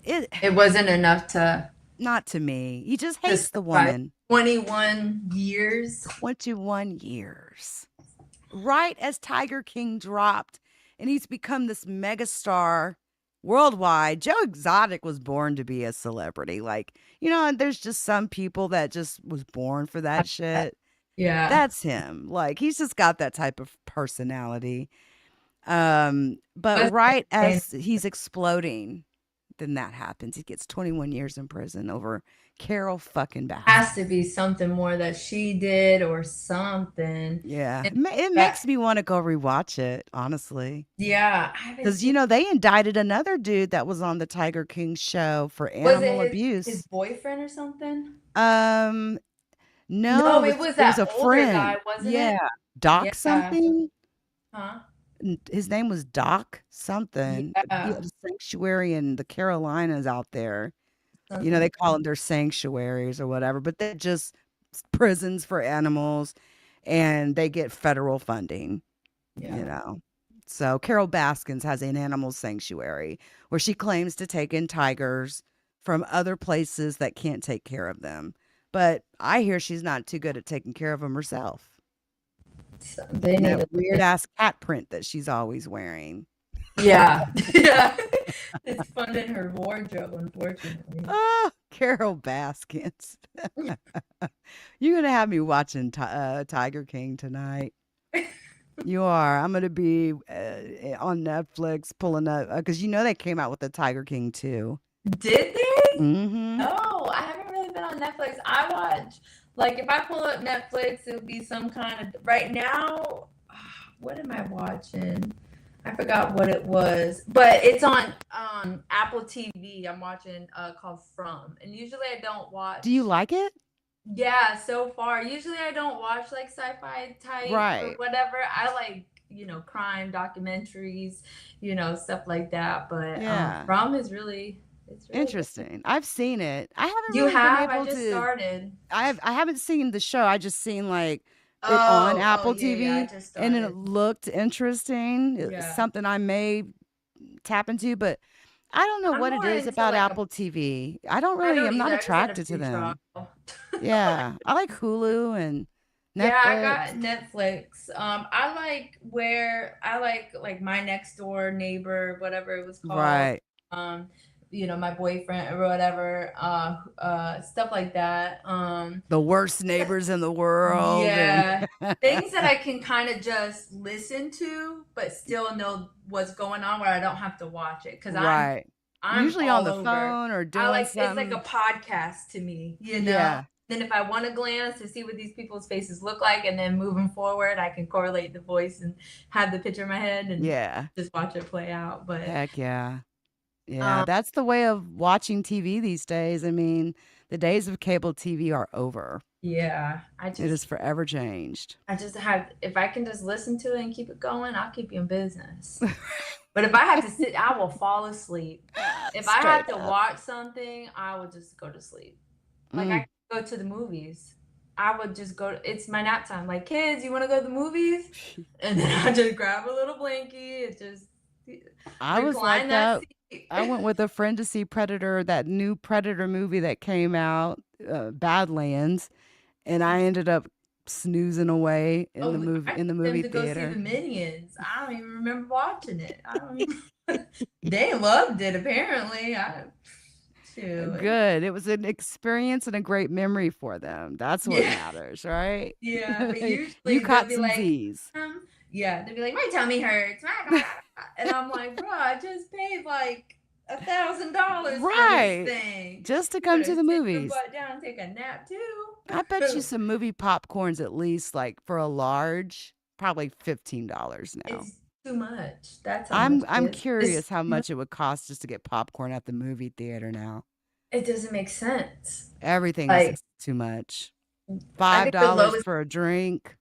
it wasn't enough to... Not to me. He just hates the woman. 21 years. 21 years. Right as Tiger King dropped, and he's become this megastar worldwide. Joe Exotic was born to be a celebrity. Like, there's just some people that just was born for that shit. Yeah. That's him. Like, he's just got that type of personality. But right as he's exploding, then that happens. He gets 21 years in prison over Carol fucking Baskins. Has to be something more that she did or something. Yeah. It makes me want to go rewatch it, honestly. Yeah. Because, they indicted another dude that was on the Tiger King show for animal abuse. His boyfriend or something? No, it was that a older friend. guy, wasn't it? Yeah. Doc something? Huh? His name was Doc something. Yeah. He had a sanctuary in the Carolinas out there. They call them their sanctuaries or whatever, but they're just prisons for animals, and they get federal funding. Yeah. So Carol Baskins has an animal sanctuary where she claims to take in tigers from other places that can't take care of them. But I hear she's not too good at taking care of them herself. They need that weird ass cat print that she's always wearing. Yeah. Yeah. It's funding her wardrobe, unfortunately. Oh, Carol Baskins. You're going to have me watching Tiger King tonight. You are. I'm going to be on Netflix pulling up, because they came out with the Tiger King too. Did they? Mm-hmm. No, I haven't really been on Netflix. I watch, like, if I pull up Netflix, it would be some kind of, right now, what am I watching? I forgot what it was, but it's on Apple TV. I'm watching called From, and usually I don't watch. Do you like it? Yeah, so far. Usually I don't watch like sci-fi type or whatever. I like, crime documentaries, stuff like that. But From is really, it's really interesting. I've seen it. I haven't. You really have? been able I just started. I haven't seen the show. I just seen like it on Apple TV, I just and started. it looked interesting. It's something I may tap into, but I don't know what it is about Apple TV. I'm not attracted to them. Yeah, I like Hulu and Netflix. Yeah, I got Netflix. I like My Next Door Neighbor, whatever it was called. Right. My boyfriend or whatever, stuff like that. The Worst Neighbors in the World. Yeah. Things that I can kind of just listen to, but still know what's going on, where I don't have to watch it. Because I'm usually on the over. phone or doing something. It's like a podcast to me, Yeah. Then if I want to glance to see what these people's faces look like, and then moving forward, I can correlate the voice and have the picture in my head and Yeah. just watch it play out. But Heck yeah. Yeah, um, that's the way of watching TV these days. I mean, the days of cable TV are over. yeah, It is forever changed. I just have, if I can just listen to it and keep it going, I'll keep you in business. But if I have to sit, I will fall asleep. If I have to watch something, I will just go to sleep. Like I go to the movies. I would just go. It's my nap time. Like, kids, you want to go to the movies? And then I just grab a little blankie and just I was like recline that. seat. I went with a friend to see Predator, that new Predator movie that came out, Badlands, and I ended up snoozing away in the movie I in the took them movie to go see theater. the Minions. I don't even remember watching it. I don't even. They loved it apparently. Shoot. Good. It was an experience and a great memory for them. That's what matters, right? Yeah, but usually You they'll caught be some like, Z's. yeah, they'd be like, my tummy hurts. And I'm like, bro, I just paid like $1,000 for Right. this thing. Just to You come better to the sit your movies. butt down and take a nap too. I bet you some movie popcorns at least, like for a large, probably $15 now. It's too much. That's how much I'm it is. curious how much it would cost just to get popcorn at the movie theater now. It doesn't make sense. Everything Like, is too much. I think the $5 lowest, for a drink.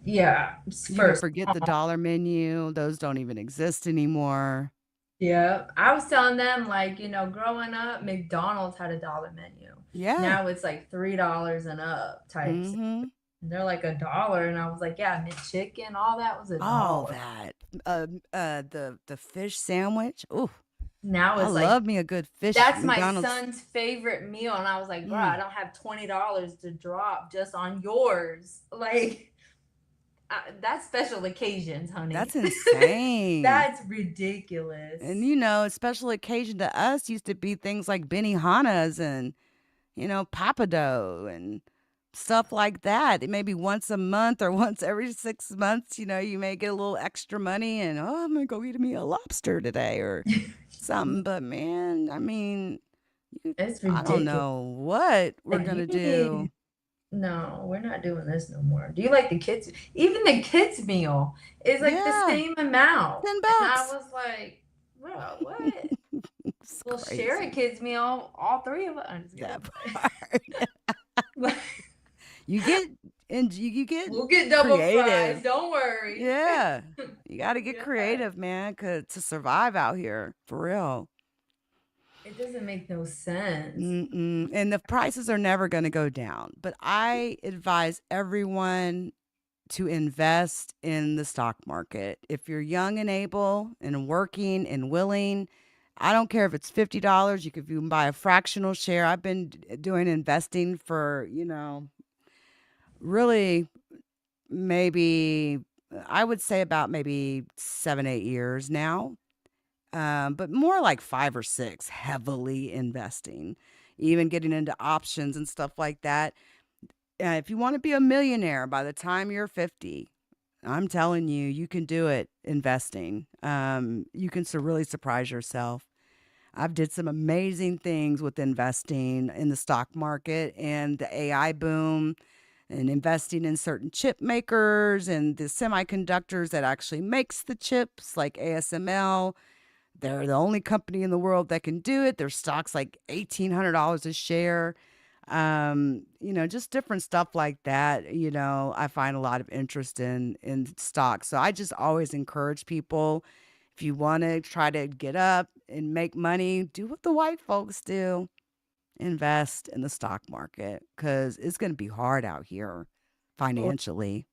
yeah, You can first. forget the dollar menu. Those don't even exist anymore. Yeah, I was telling them, like, growing up, McDonald's had a dollar menu. Yeah. Now it's like $3 and up type. Mm-hmm. And they're like $1, and I was like, yeah, McChicken, all that was $1. All that. The fish sandwich. Ooh, Now I it's like, love me a good fish. that's my McDonald's. son's favorite meal, and I was like, bro, I don't have $20 to drop just on yours. Like, that's special occasions, honey. That's insane. That's ridiculous. And special occasion to us used to be things like Benihana's and Papado and stuff like that. It may be once a month or once every 6 months. You may get a little extra money and I'm gonna go eat me a lobster today or something. But man, I mean, it's I ridiculous. don't know what we're gonna do. No, we're not doing this no more. Do you like the kids? Even the kids meal is like the same amount. $10. And I was like, bro, what? We'll share a Crazy. kids meal, all three of us. I'm just That kidding. part. You get We'll get double creative. fries. Don't worry. Yeah, you got to get Yeah. creative, man, to survive out here for real. It doesn't make no sense. And the prices are never going to go down. But I advise everyone to invest in the stock market. If you're young and able and working and willing, I don't care if it's $50. You can buy a fractional share. I've been doing investing for, really maybe, I would say about maybe 7, 8 years now. But more like 5 or 6, heavily investing, even getting into options and stuff like that. If you want to be a millionaire by the time you're 50, I'm telling you, you can do it investing. You can really surprise yourself. I've did some amazing things with investing in the stock market and the AI boom and investing in certain chip makers and the semiconductors that actually makes the chips like ASML. They're the only company in the world that can do it. Their stock's like $1,800 a share. Just different stuff like that. I find a lot of interest in stocks. So I just always encourage people, if you want to try to get up and make money, do what the white folks do. Invest in the stock market because it's going to be hard out here financially.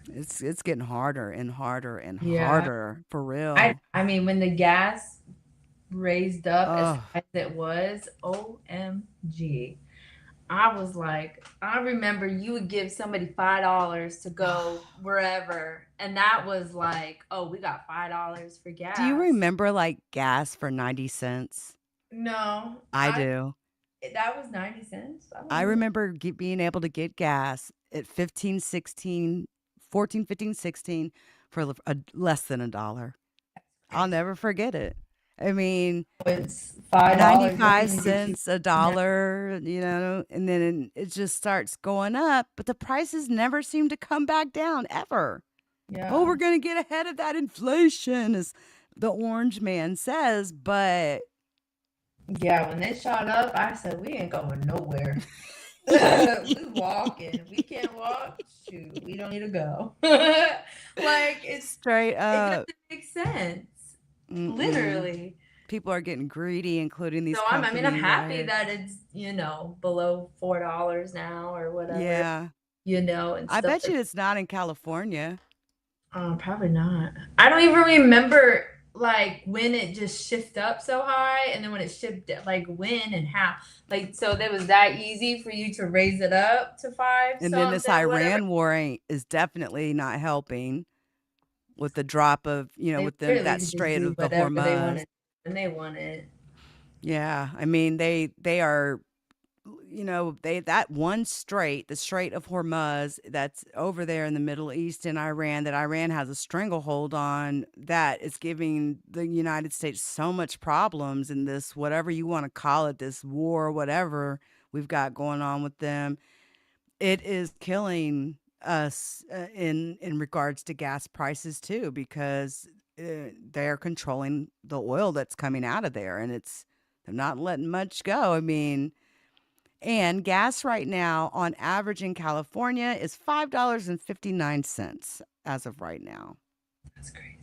It's getting harder and harder and harder for real. I mean, when the gas raised up as high as it was, OMG. I was like, I remember you would give somebody $5 to go wherever, and that was like, oh, we got $5 for gas. Do you remember like gas for 90 cents? No. I do. That was 90 cents? I remember being able to get gas at 14, 15, 16 for less than $1. I'll never forget it. I mean, It's $5. 95 What can you get you? cents, a dollar, you know, and then it just starts going up, but the prices never seem to come back down ever. Oh, Yeah. we're going to get ahead of that inflation, as the orange man says, but Yeah, when they shot up, I said, we ain't going nowhere. We walking. We can't walk. Shoot, we don't need to go. Like straight it up. doesn't make sense. Mm-mm. Literally. People are getting greedy, including these So I'm company happy wires. that it's, below $4 now or whatever, Yeah. and I stuff bet like you it's not in California. probably not. I don't even remember like when it just shifted up so high and then when it shifted like when and how. Like so that was that easy for you to raise it up to 5 And then this something, whatever. Iran war is definitely not helping with the drop of, They with them literally that could just Strait do of the whatever they Hormuz. wanted when they wanted. Yeah, I mean they are, that one strait, the Strait of Hormuz, that's over there in the Middle East in Iran, that Iran has a stranglehold on, that is giving the United States so much problems in this, whatever you want to call it, this war, whatever we've got going on with them. It is killing us in regards to gas prices too, because they're controlling the oil that's coming out of there, and they're not letting much go. I mean, and gas right now on average in California is $5.59 as of right now. That's crazy.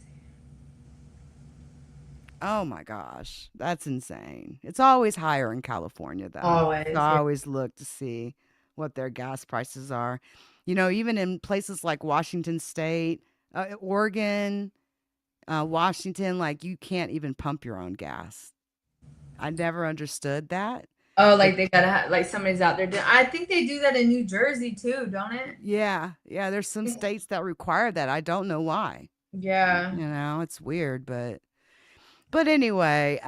Oh my gosh, that's insane. It's always higher in California though. Always. So I always look to see what their gas prices are. Even in places like Washington State, Oregon, Washington, like you can't even pump your own gas. I never understood that. Oh, like they gotta have, like somebody's out there doing. I think they do that in New Jersey too, don't it? Yeah, there's some states that require that. I don't know why. Yeah. It's weird, but anyway,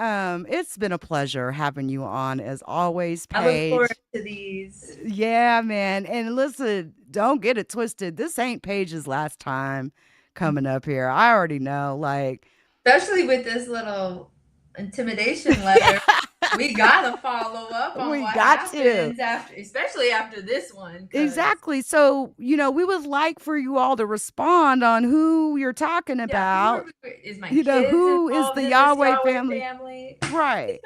it's been a pleasure having you on as always, I look forward Paige. to these. Yeah, man. And listen, don't get it twisted. This ain't Paige's last time coming up here. I already know, like, Especially with this little intimidation letter. We gotta follow up on we what got to. happens especially after this one. Exactly. So, we would like for you all to respond on who you're talking about. Is my kids Who is involved the in this Yahweh family? Right.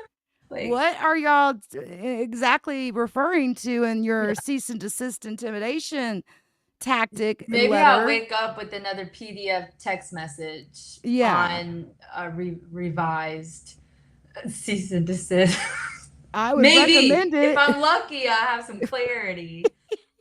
Like, What are y'all exactly referring to in your cease and desist intimidation tactic maybe letter? I'll wake up with another PDF text message on a revised cease and desist. I would maybe recommend it. if I'm lucky, I have some clarity.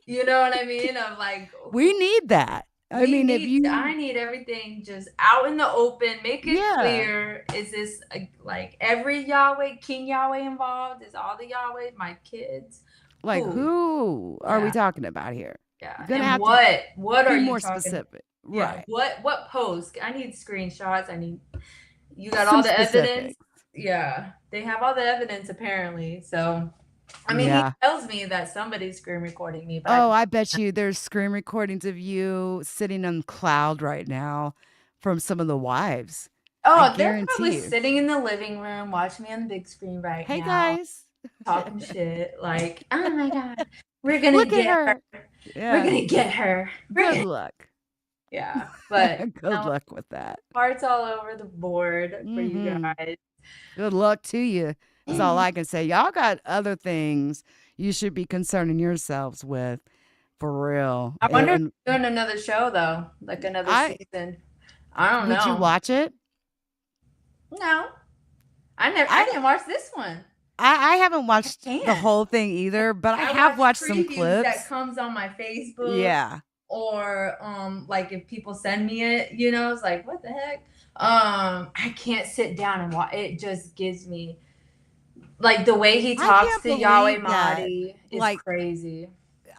You know what I mean? Of like, we need that. I need everything just out in the open. Make it clear. Is this like every Yahweh, King Yahweh involved? Is all the Yahweh my kids? Like who are we talking about here? Yeah. And what are you more talking specific? Yeah. Right. What post? I need screenshots. You got Some all the specifics. evidence. Yeah. They have all the evidence apparently. So he tells me that somebody's screen recording me. But I bet you there's screen recordings of you sitting on cloud right now from some of the wives. Oh, they're probably sitting in the living room watching me on the big screen right now. Hey guys. Talking shit like, oh my God, we're going to get her. Yeah. We're going to get her. Good luck. Yeah. But good luck with that. Hearts all over the board for you guys. Good luck to you. That's all I can say. Y'all got other things you should be concerning yourselves with, for real. I wonder if you're doing another show though, like another season. I don't know. Did you watch it? No, I didn't watch this one. I haven't watched the whole thing either, but I have watched some clips. That comes on my Facebook. Yeah. Or like if people send me it, it's like, what the heck? I can't sit down and watch. It just gives me, like, the way he talks to Yahweh Mahdi is like crazy.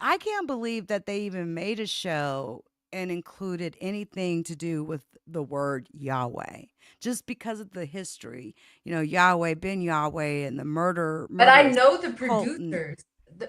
I can't believe that they even made a show and included anything to do with the word Yahweh, just because of the history. Yahweh, Ben Yahweh, and the murder. But I know the producers.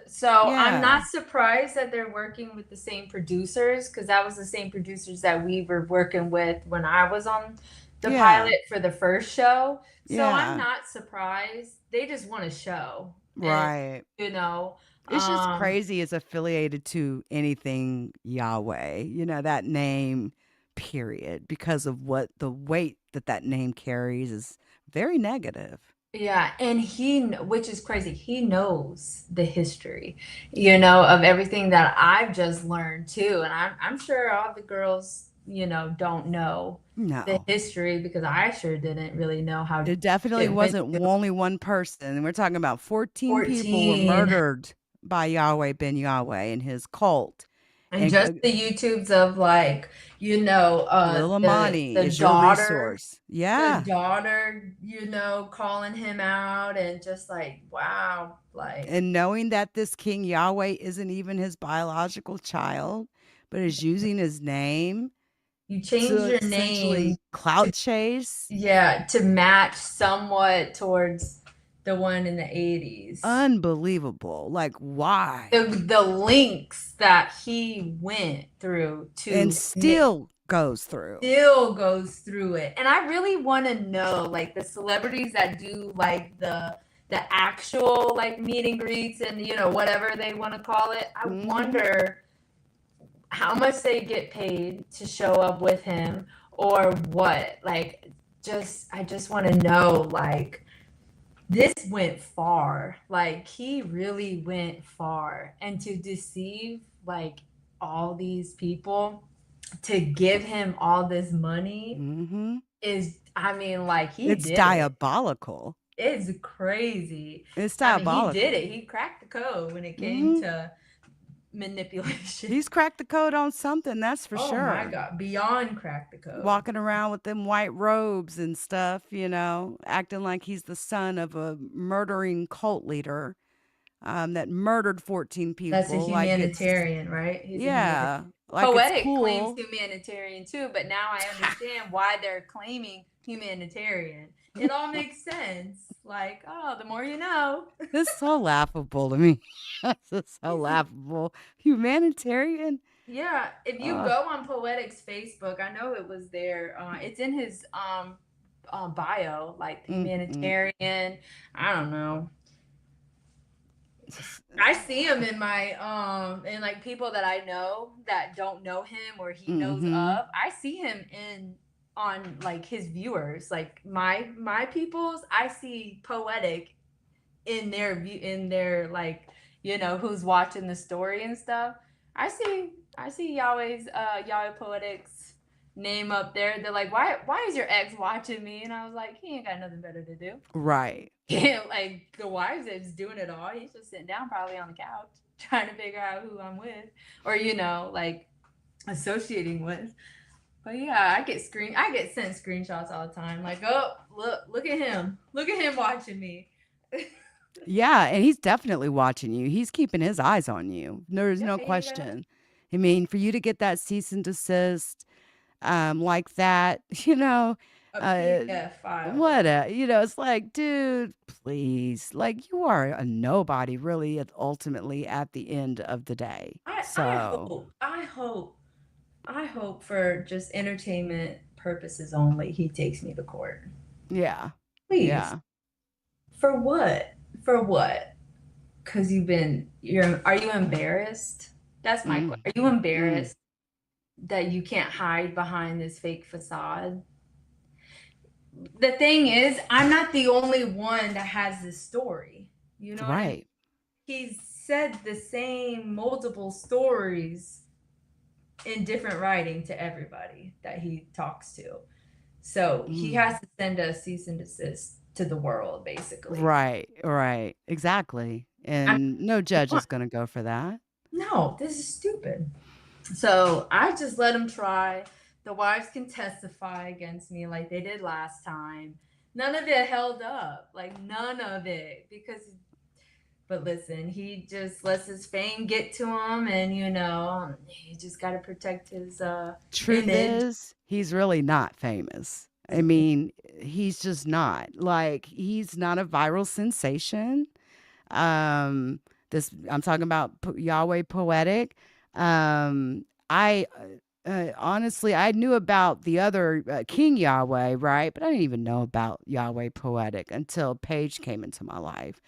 So I'm Yeah. not surprised that they're working with the same producers, because that was the same producers that we were working with when I was on the Yeah. pilot for the first show. So I'm Yeah. not surprised. They just want a show. And Right. you know, It's just um crazy it's affiliated to anything Yahweh, that name, period, because of what the weight that name carries is very negative. yeah, and which is crazy, he knows the history, of everything that I've just learned too. And I'm sure all the girls, don't know the No. history, because I sure didn't really know how It definitely it went wasn't to only one person. We're talking about 14 people were 14. murdered by Yahweh ben Yahweh and his cult. And And just the YouTubes of, like, Lil the Amani the is your daughter resource. Yeah. calling him out, and just like, wow, like, And knowing that this King Yahweh isn't even his biological child, but is using his name you change to your name essentially clout chase. yeah, to match somewhat towards the one in the 80s. Unbelievable. Like, why? The links that he went through And to still goes through. still goes through it. And I really want to know, like, the celebrities that do, like, the actual, like, meet and greets, and whatever they want to call it. I Mhm. wonder how much they get paid to show up with him, or what. Like, I just want to know, like, this went far. Like, he really went far. And to deceive, like, all these people to give him all this money Mhm. is, I mean, like, he It's did it. diabolical. It's crazy. It's I mean, he diabolical. did it. He cracked the code when it came Mhm. to manipulation. He's cracked the code on something, that's for Oh sure. my God, beyond crack the code. Walking around with them white robes and stuff, acting like he's the son of a murdering cult leader that murdered 14 people. That's a Like it's, humanitarian, right? He's a yeah, like it's Poetic claims cool. humanitarian too, but now I understand why they're claiming humanitarian. It all makes sense. Like, oh, the more you know. It's so laughable to me. It's so laughable. Humanitarian. Yeah, if you go on Poetic's Facebook, I know it was there. It's in his bio, like, humanitarian. I don't know. I see him in my in, like, people that I know that don't know him or he knows of. I see him on, like, his viewers, like my people's. I see Poetic in their view, in their, like, who's watching the story and stuff. I see Yahweh Poetic's name up there. They're like, why is your ex watching me? And I was like, he ain't got nothing better to do. Right. Like, the wives is doing it all. He's just sitting down probably on the couch trying to figure out who I'm with, or like, associating with. But yeah, I get sent screenshots all the time. Like, oh, look at him watching me. Yeah, and he's definitely watching you. He's keeping his eyes on you. There's no Yeah. question. I mean, for you to get that cease and desist, like that, A PDF file. what it's like, dude, please, like, you are a nobody, really, ultimately at the end of the day. I hope for just entertainment purposes only, he takes me to court. Yeah. Please. Yeah. For what? Because are you embarrassed? That's my question. Are you embarrassed that you can't hide behind this fake facade? The thing is, I'm not the only one that has this story. You know what I mean? He's said the same multiple stories in different writing to everybody that he talks to. So he has to send a cease and desist to the world, basically. Right. Exactly. And no judge is going to go for that. No, this is stupid. So I just let him try. The wives can testify against me like they did last time. None of it held up. Like, none of it. But listen, he just lets his fame get to him, and he just got to protect his Truth image. is, he's really not famous. I mean, he's just not. Like, he's not a viral sensation. I'm talking about Yahweh Poetic. I honestly, I knew about the other King Yahweh, right? But I didn't even know about Yahweh Poetic until Paige came into my life.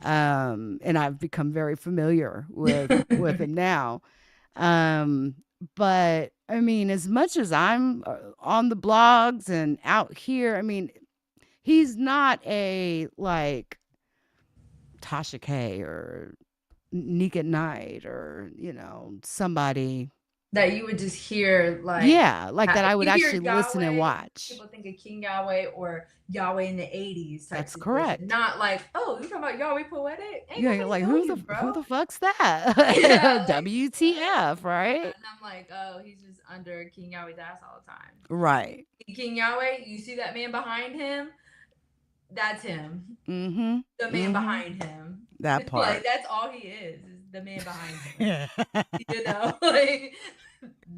And I've become very familiar with him now. But I mean, as much as I'm on the blogs and out here, I mean, he's not a like Tasha K or Neek at Night or, somebody. That you would just hear like Like that I would you hear actually listen and Yahweh, watch. People think of King Yahweh or Yahweh in the 80s. That's correct. Not like, oh, you're talking about Yahweh Poetic? You're like, who the fuck's that? Yeah, WTF, right? And I'm like, oh, he's just under King Yahweh's ass all the time. Right. King Yahweh, you see that man behind him? That's him. Mm-hmm. The man behind him. That part. Like, that's all he is the man behind him. Like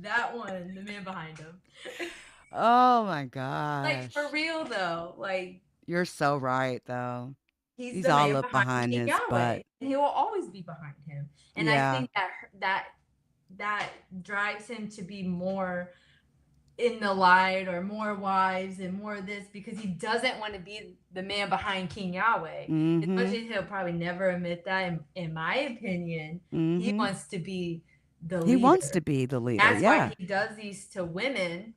that one, the man behind him. Oh my gosh. Like for real though, like you're so right though. He's all up behind his Yahweh, butt. and he will always be behind him. And I think that drives him to be more in the light or more wives and more of this because he doesn't want to be the man behind King Yahweh. As much as he'll probably never admit that, in my opinion, he wants to be the leader. He wants to be the leader. That's why he does these to women.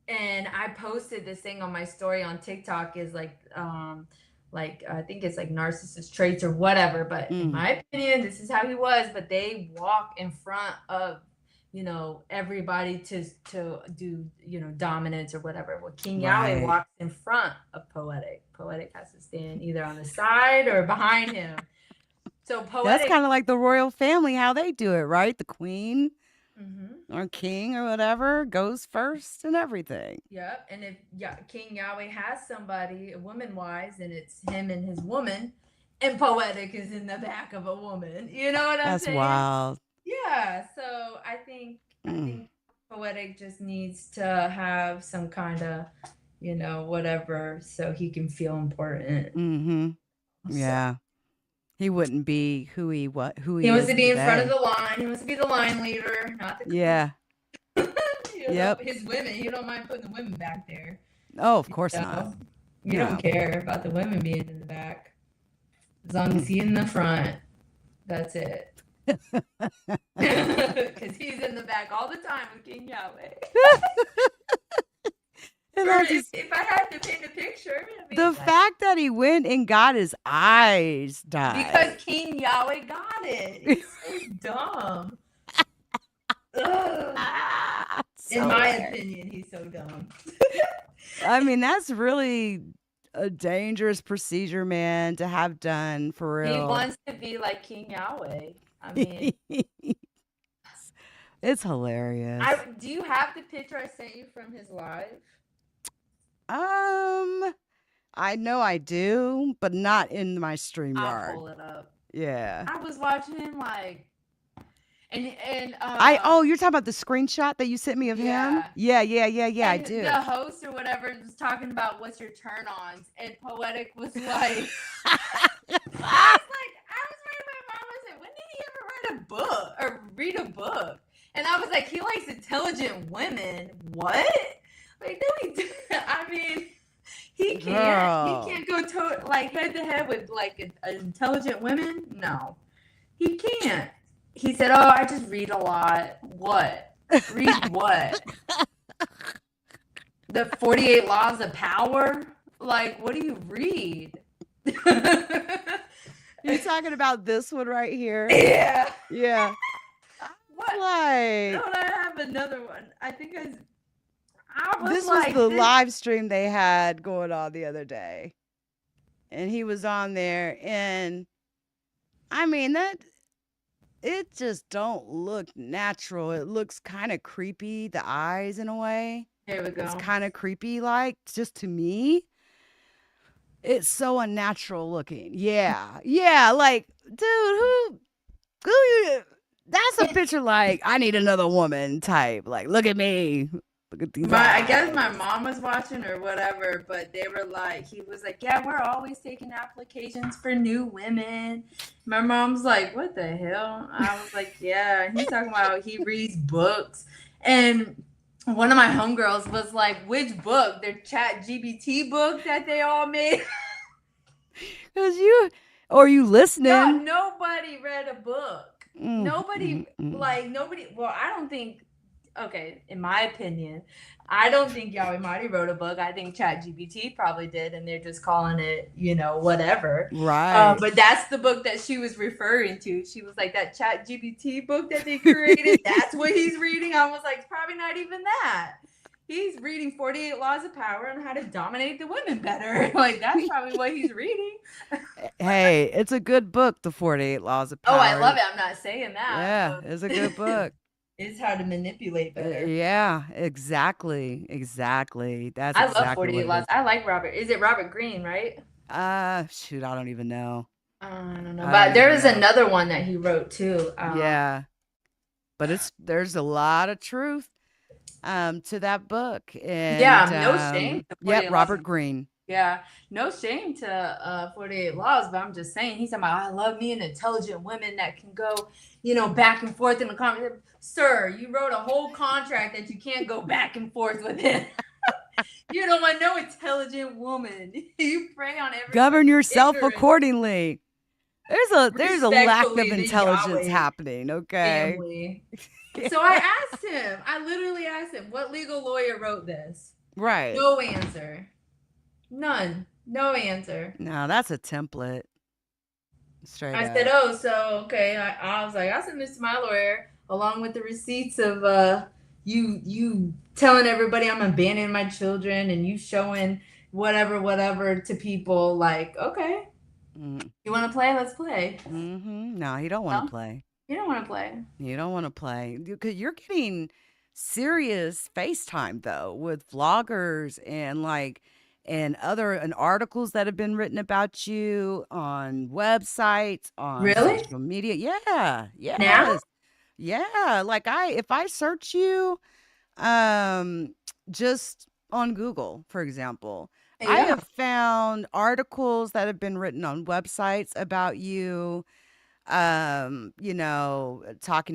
And I posted this thing on my story on TikTok is like I think it's like narcissist traits or whatever. But in my opinion, this is how he was. But they walk in front of everybody to do dominance or whatever. Well, King Yahweh walks in front of Poetic. Poetic has to stand either on the side or behind him. So Poetic, that's kind of like the royal family, how they do it, right? The queen or king or whatever goes first and everything. Yep. And if King Yahweh has somebody, woman wise, and it's him and his woman, and Poetic is in the back of a woman. You know what I'm saying? That's wild. Yeah, so I think Poetic just needs to have some kind of, whatever, so he can feel important. Yeah, he wouldn't be who he wants is to be today. in front of the line. He wants to be the line leader, not the his women. You don't mind putting the women back there. Oh, of course not. You don't care about the women being in the back, as long as he's in the front. That's it. Because he's in the back all the time with King Yahweh. If I had to paint a picture, the fact that he went and got his eyes dyed because King Yahweh got it. He's so dumb. In my opinion, he's so dumb. I mean, that's really a dangerous procedure, man, to have done for real. He wants to be like King Yahweh. I mean, it's hilarious. Do you have the picture I sent you from his live? I know I do, but not in my StreamYard. I'll pull it up. Yeah. I was watching him like, and you're talking about the screenshot that you sent me of him? Yeah, I do. The host or whatever was talking about what's your turn-ons, and Poetic was like, I was writing my mom. I said, when did he ever write a book or read a book? And I was like, he likes intelligent women. What? Like, no, he didn't. I mean, he can't. Girl. He can't go head to head with intelligent women. No, he can't. He said, "Oh, I just read a lot." What? Read what? The 48 Laws of Power? Like, what do you read? You're talking about this one right here? Yeah. Yeah. What? Don't I have another one? I think this was the live stream they had going on the other day. And he was on there. And, I mean, it just don't look natural. It looks kind of creepy, the eyes in a way. Here we go. It's kind of creepy, just to me. It's so unnatural looking. Yeah. Yeah, dude, who you, that's a picture I need another woman type. Look at me. Look at these I guess my eyes. mom was watching or whatever, but they were like, he was like, yeah, we're always taking applications for new women. My mom's like, what the hell? I was like, yeah. And he's talking about he reads books. And one of my homegirls was like, which book? Their chat GBT book that they all made? Because you No, listening. nobody read a book. Nobody, Mm. well, I don't think, okay, in my opinion, I don't think Yahweh Marty wrote a book. I think ChatGPT probably did, and they're just calling it, whatever. Right. But that's the book that she was referring to. She was like, that ChatGPT book that they created, that's what he's reading. I was like, it's probably not even that. He's reading 48 Laws of Power on how to dominate the women better. Like, that's probably what he's reading. Hey, it's a good book, The 48 Laws of Oh, I Power. love it. I'm not saying that. Yeah, it's a good book. It's how to manipulate better. Yeah, exactly. Exactly. That's I love exactly 48 what it Laws. is. I like Robert. Is it Robert Greene, right? Shoot, I don't even know. I don't know. I But don't there even is know. another one that he wrote too. Yeah, but there's a lot of truth to that book. And Yeah, no shame to yep, 48 Laws. Robert Greene. Yeah, no shame to 48 Laws, but I'm just saying, he's talking about, I love me an intelligent women that can go, back and forth in the conversation. Sir, you wrote a whole contract that you can't go back and forth with him. You don't want no intelligent woman. You prey on everyone. Govern yourself ignorance. accordingly. There's a lack of Respectfully, the intelligence Yahweh happening, okay? family. So I asked him, I literally asked him, what legal lawyer wrote this? Right. No answer. None. No answer. No, that's a template. Straight I up. said, oh, so, okay. I was like, I'll send this to my lawyer along with the receipts of you telling everybody I'm abandoning my children and you showing whatever to people. Like, okay, you want to play? Let's play. No, you don't want to play. You don't want to play. You don't want to play. You're getting serious FaceTime though with vloggers and and articles that have been written about you on websites, on Really? social media. Yeah. Now? Yes. Yeah. If I search you just on Google, for example, I Yeah. have found articles that have been written on websites about you, talking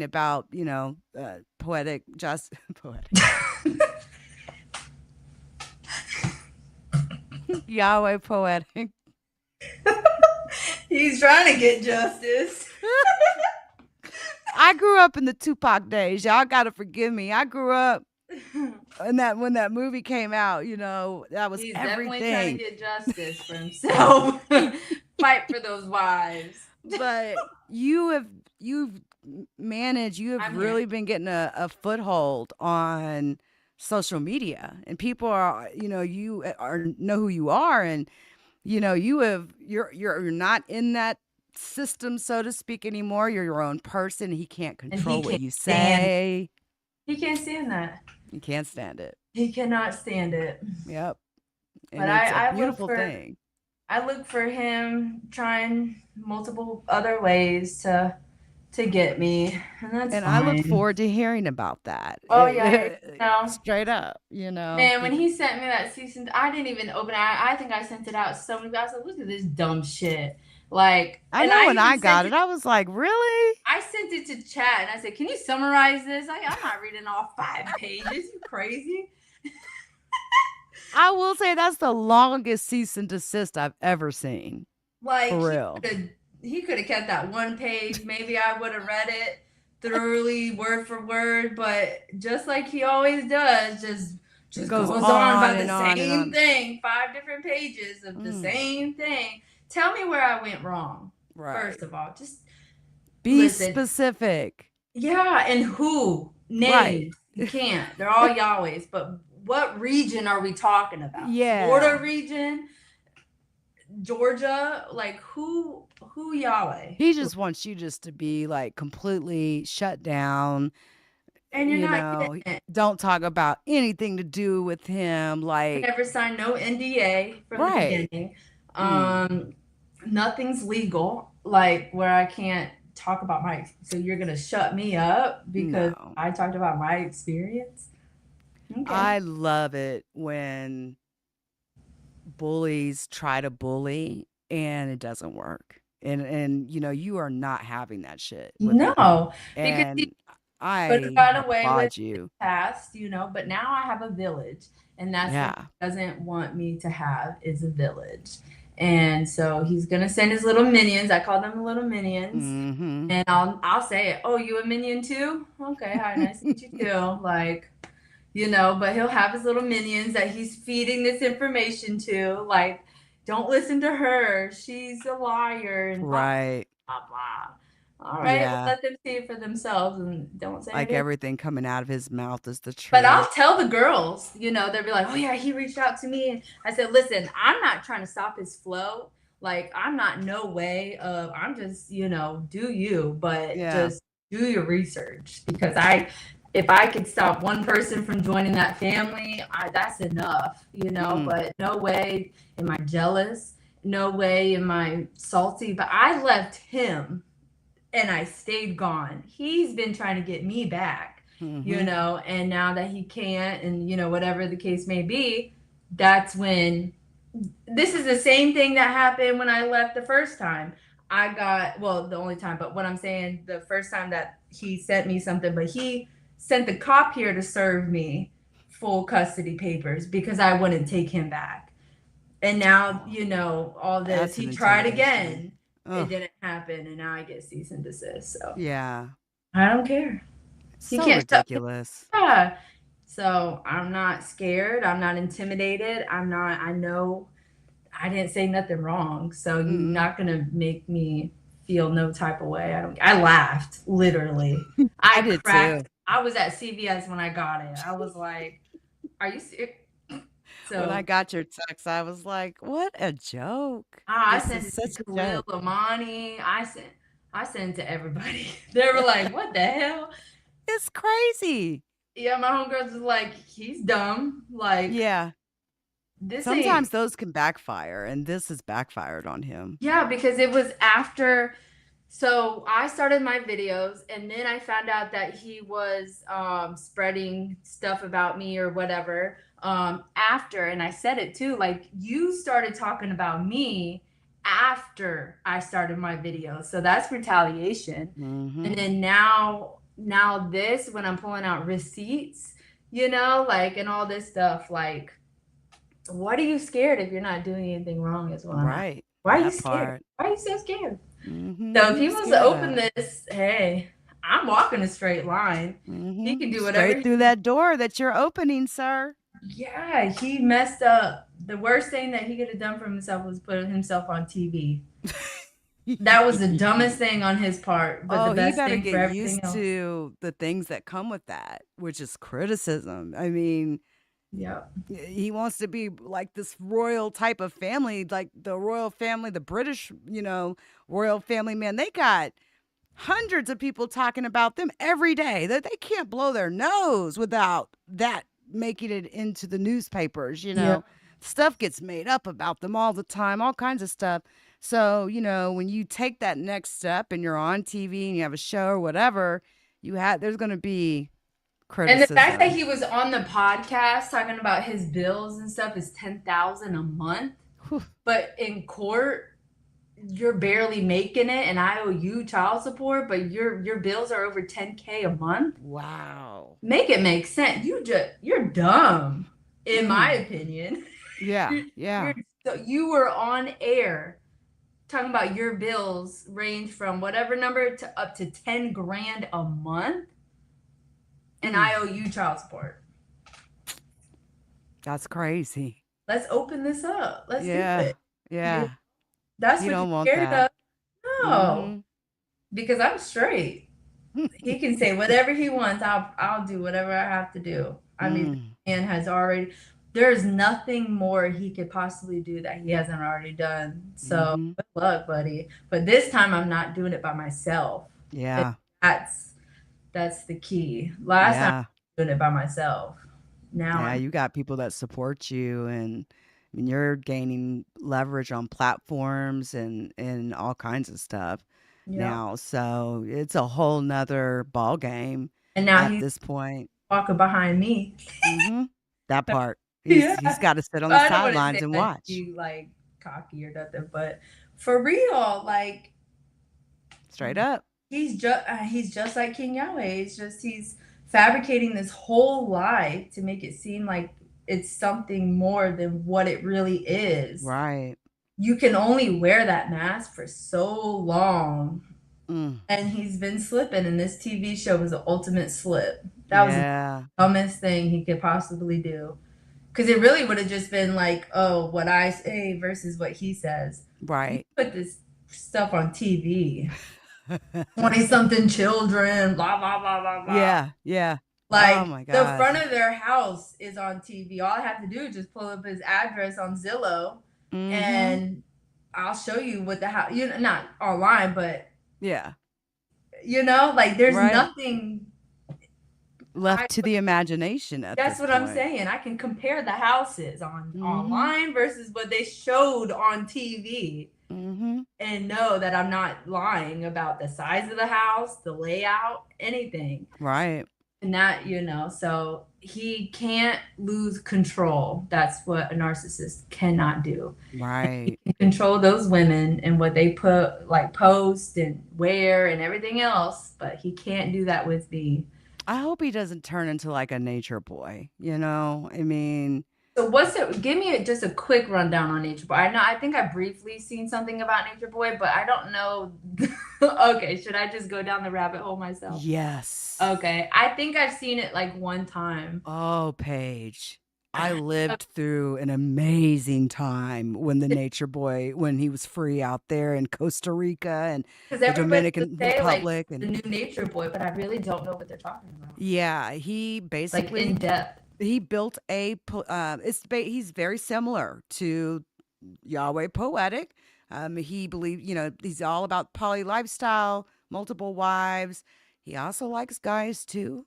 about, poetic poetic Yahweh poetic. He's trying to get justice. I grew up in the Tupac days. Y'all gotta forgive me. I grew up when that movie came out, that was He's definitely trying everything. to get justice for himself. Fight for those wives. But you've managed, you have I'm really here. been getting a foothold on social media, and people are, you know who you are, and you're not in that system, so to speak, anymore. You're your own person. He can't And control he what can't you stand. say. He can't stand that. You can't stand it. He cannot stand it. Yep. And But it's I a look beautiful for thing. I look for him trying multiple other ways to get me, and that's And I fine. look forward to hearing about that. Oh yeah, no. Straight up, Man, when he sent me that season, I didn't even open it. I think I sent it out so many times. I said, look at this dumb shit. Like, I and know when I even got sent it, I was like, really? I sent it to chat and I said, can you summarize this? I'm not reading all 5 pages. You crazy? I will say that's the longest cease and desist I've ever seen. Like, For real. he could have kept that 1 page. Maybe I would have read it thoroughly, word for word. But just like he always does, just goes on about the same thing. 5 different pages of the same thing. Tell me where I went wrong. Right. First of all, just be specific. Yeah, and who? Names. Right. You can't. They're all Yahweh's. But what region are we talking about? Yeah. Florida region? Georgia? Like who Yahweh? He just wants you just to be like completely shut down. And you're not getting it. Don't talk about anything to do with him. Like, I never signed no NDA from the beginning. Nothing's legal, like where I can't talk about so you're gonna shut me up because I talked about my experience? Okay. I love it when bullies try to bully and it doesn't work. And you are not having that shit with him. No, because he And could have I got away with applaud it in the you. past, but now I have a village, and that's what Yeah. he doesn't want me to have is a village. And so he's gonna send his little minions. I call them little minions. Mm-hmm. And I'll say it. Oh, you a minion too? Okay, hi, nice to meet you too. Like, but he'll have his little minions that he's feeding this information to. Like, don't listen to her. She's a liar and blah Right. blah blah. All right, well, Yeah. let them see it for themselves and don't say Like anything. everything coming out of his mouth is the But I'll truth. tell the girls, they'll be like, oh yeah, he reached out to me. And I said, listen, I'm not trying to stop his flow. Like, I'm not no way of, I'm just, do you, but Yeah. just do your research because if I could stop one person from joining that family, that's enough, but no way am I jealous. No way am I salty, but I left him and I stayed gone. He's been trying to get me back, Mhm. And now that he can't, and whatever the case may be, that's when this is the same thing that happened when I left the first time. I got, well, the only time, but what I'm saying, the first time that he sent me something, but he sent the cop here to serve me full custody papers because I wouldn't take him back. And now, all this, That's he an tried intimidation. again. It Ugh. didn't happen, and now I get cease and desist. So Yeah. I don't care. He So can't stop me. ridiculous. Yeah. So I'm not scared. I'm not intimidated. I know I didn't say nothing wrong. So you're Mm-mm. not gonna make me feel no type of way. I laughed, literally. I did cracked. too. I was at CVS when I got it. I was like, are you serious? When I So got your text, I was like, what a joke. I This sent is it to such a Khalil, joke. Lamani. I sent it to everybody. They were like, what the hell? It's crazy. Yeah, my homegirls was like, he's dumb. Like, Yeah. this Sometimes ain't. those can backfire, and this has backfired on him. Yeah, because it was after. So I started my videos, and then I found out that he was spreading stuff about me or whatever after. And I said it too. Like, you started talking about me after I started my videos. So that's retaliation. Mm-hmm. And then now this, when I'm pulling out receipts, like, and all this stuff, like, what are you scared if you're not doing anything wrong is what I'm at. Right. Why are you That scared? part. Why are you so scared? Mm-hmm. So if he Who's wants scared to of open that? this, hey, I'm walking a straight line. He Mm-hmm. can do whatever. Straight through that door that you're opening, sir. Yeah, he messed up. The worst thing that he could have done for himself was put himself on TV. That was the dumbest thing on his part, but Oh, the he best better thing for get everything used else. to the things that come with that, which is criticism. I mean, Yeah. he wants to be like this royal type of family, like the royal family, the British, royal family, man. They got hundreds of people talking about them every day. That they can't blow their nose without that making it into the newspapers, Yeah. Stuff gets made up about them all the time, all kinds of stuff. So, when you take that next step and you're on TV and you have a show or whatever, there's going to be And the fact that criticism. he was on the podcast talking about his bills and stuff is $10,000 a month, Whew. but in court you're barely making it, and I owe you child support, but your bills are over $10K a month. Wow. Make it make sense. You're dumb, in my opinion. Yeah, yeah. So you were on air talking about your bills range from whatever number to up to 10 grand a month, and I owe you child support. That's crazy. Let's open this up. Let's do Yeah, it. yeah. That's You what don't you're want scared that. of. No, because I'm straight. He can say whatever he wants. I'll do whatever I have to do. I mean, the man has already. There's nothing more he could possibly do that he hasn't already done. So good luck, buddy. But this time I'm not doing it by myself. Yeah. That's the key. Last time I Yeah. was doing it by myself. Now Yeah, you got people that support you, and I mean, you're gaining leverage on platforms and all kinds of stuff yeah. now. So it's a whole nother ball game And now at he's this point. walking behind me. Mm-hmm. That part. Yeah. He's got to sit on the I don't want to sidelines say and that to watch. be like cocky or nothing, but for real, like Straight up. he's just like King Yahweh. It's just he's fabricating this whole lie to make it seem like it's something more than what it really is. Right. You can only wear that mask for so long. Mm. And he's been slipping, and this TV show was the ultimate slip. That was the Yeah. dumbest thing he could possibly do. Because it really would have just been like, oh, what I say versus what he says. You Right. put this stuff on TV. 20-something children, blah, blah, blah, blah, blah. Yeah. Yeah. Like, Oh my the gosh. front of their house is on TV. All I have to do is just pull up his address on Zillow, Mhm. and I'll show you what the house, you know, not online, but, Yeah. you know, like, there's Right. nothing Left to the imagination at That's this what I'm point. saying. I can compare the houses on Mhm. online versus what they showed on TV Mm-hmm. and know that I'm not lying about the size of the house, the layout, anything. Right. And that, you know, so he can't lose control. That's what a narcissist cannot do. Right. He can control those women and what they put, like, post and wear and everything else, but he can't do that with me. I hope he doesn't turn into like a nature boy, you know? I mean, So give me just a quick rundown on Nature Boy. I think I briefly seen something about Nature Boy, but I don't know. Okay, should I just go down the rabbit hole myself? yes. Okay, I think I've seen it like one time. Oh, Paige. I lived through an amazing time when the nature boy, when he was free out there in Costa Rica and Because the everybody Dominican would say like Republic. the And new Nature Boy, but I really don't know what they're talking about. yeah, he Like basically in depth. he built he's very similar to Yahweh Poetic. He believes, you know, he's all about poly lifestyle, multiple wives. He also likes guys too.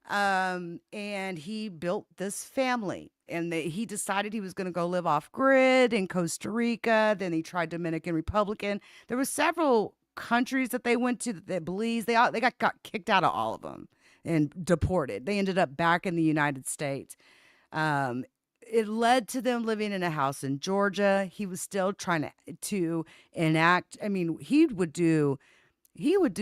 And he built this family, and he decided he was going to go live off grid in Costa Rica. Then he tried Dominican Republic. There were several countries that they went to, that Belize. They got kicked out of all of them and deported. They ended up back in the United States. It led to them living in a house in Georgia. He was still trying to enact. I mean, he would do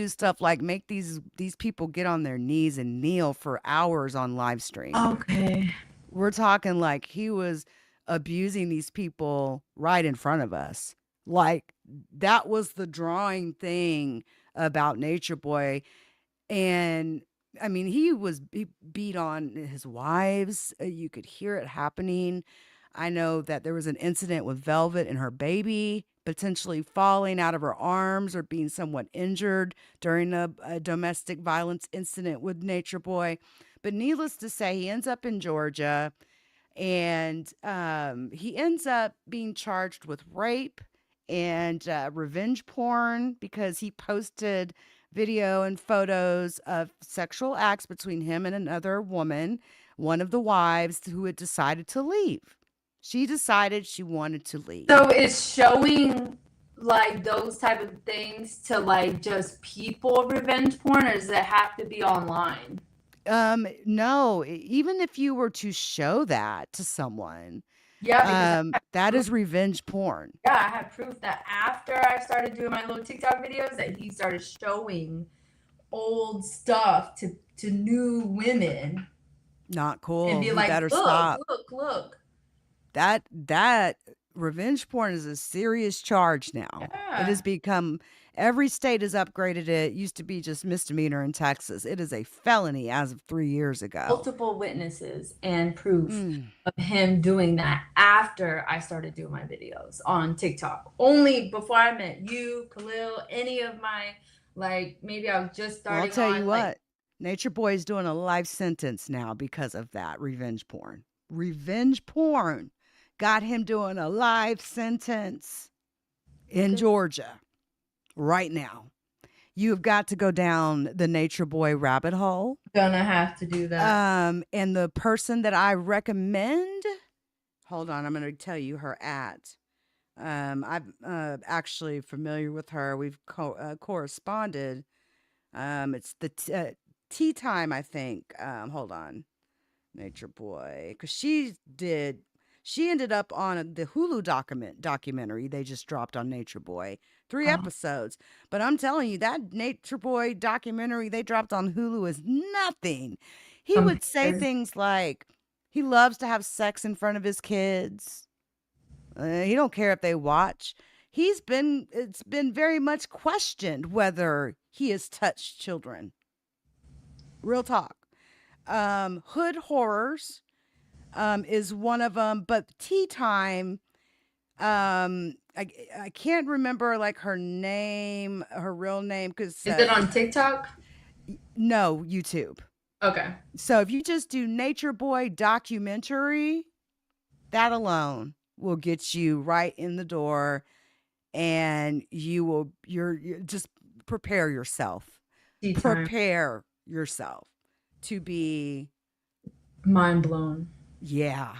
stuff like make these people get on their knees and kneel for hours on live stream. Okay. We're talking like he was abusing these people right in front of us. Like, that was the drawing thing about Nature Boy. And I mean, he beat on his wives. You could hear it happening. I know that there was an incident with Velvet and her baby potentially falling out of her arms or being somewhat injured during a domestic violence incident with Nature Boy. But needless to say, he ends up in Georgia, and he ends up being charged with rape and revenge porn because he posted video and photos of sexual acts between him and another woman, one of the wives who had decided to leave. She decided she wanted to leave. So it's showing like those type of things to like just people revenge porn, or does it have to be online? No, even if you were to show that to someone, Yeah, that is revenge porn. yeah, I have proof that after I started doing my little TikTok videos that he started showing old stuff to new women Not cool. and be You like, better look, stop. look. That revenge porn is a serious charge now. It Yeah. has become, every state has upgraded it. It used to be just misdemeanor in Texas. It is a felony as of 3 years ago. Multiple witnesses and proof of him doing that after I started doing my videos on TikTok. Only before I met you, Khalil, any of my, like, maybe I was just Well, starting I'll tell you like, what, Nature Boy is doing a life sentence now because of that revenge porn. Revenge porn got him doing a life sentence in Georgia right now. You've got to go down the Nature Boy rabbit hole. gonna have to do that. And the person that I recommend, hold on, I'm going to tell you her at. I'm actually familiar with her. We've corresponded. It's the Tea Time, I think. Hold on. Nature Boy. Because she ended up on the Hulu documentary they just dropped on Nature Boy. 3 episodes. But I'm telling you, that Nature Boy documentary they dropped on Hulu is nothing. He would say things like he loves to have sex in front of his kids. He don't care if they watch. It's been very much questioned whether he has touched children. Real talk. Hood Horrors is one of them, but Tea Time, I can't remember like her real name, because Is it on TikTok? No, YouTube. Okay. So if you just do Nature Boy documentary, that alone will get you right in the door, and you're just prepare yourself. Prepare yourself to be mind blown. Yeah.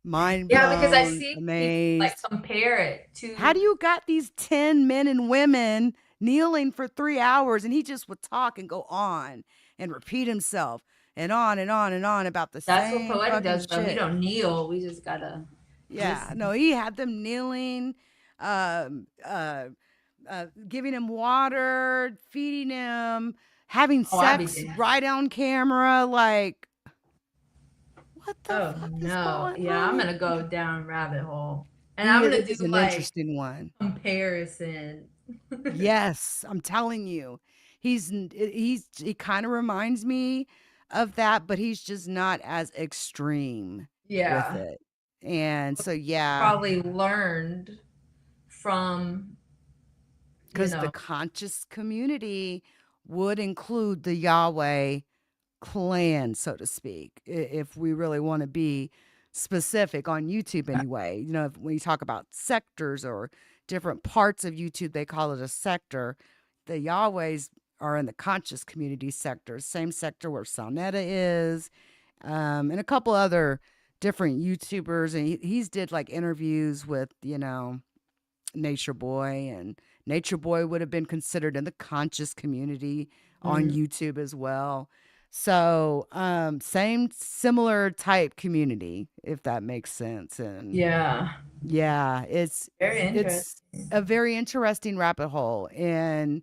Mind blown. Yeah, because I see amazed. Like compare it to how do you got these 10 men and women kneeling for 3 hours, and he just would talk and go on and repeat himself and on and on and on about the That's same what Poetic does, shit. though. We don't kneel. We just gotta listen. No, he had them kneeling, giving him water, feeding him, having sex right on camera, like what the fuck is going on? Yeah, I'm gonna go down rabbit hole. And I'm gonna do an like interesting one. Comparison. Yes, I'm telling you. He kind of reminds me of that, but he's just not as extreme with it. And so probably learned from, because the conscious community would include the Yahweh clan, so to speak, if we really want to be specific on YouTube anyway. When you talk about sectors or different parts of YouTube, they call it a sector. The Yahwehs are in the conscious community sector, same sector where Salnetta is, and a couple other different YouTubers. And he's did like interviews with, Nature Boy, and Nature Boy would have been considered in the conscious community on YouTube as well. So, similar type community, if that makes sense. And it's very interesting. It's a very interesting rabbit hole, and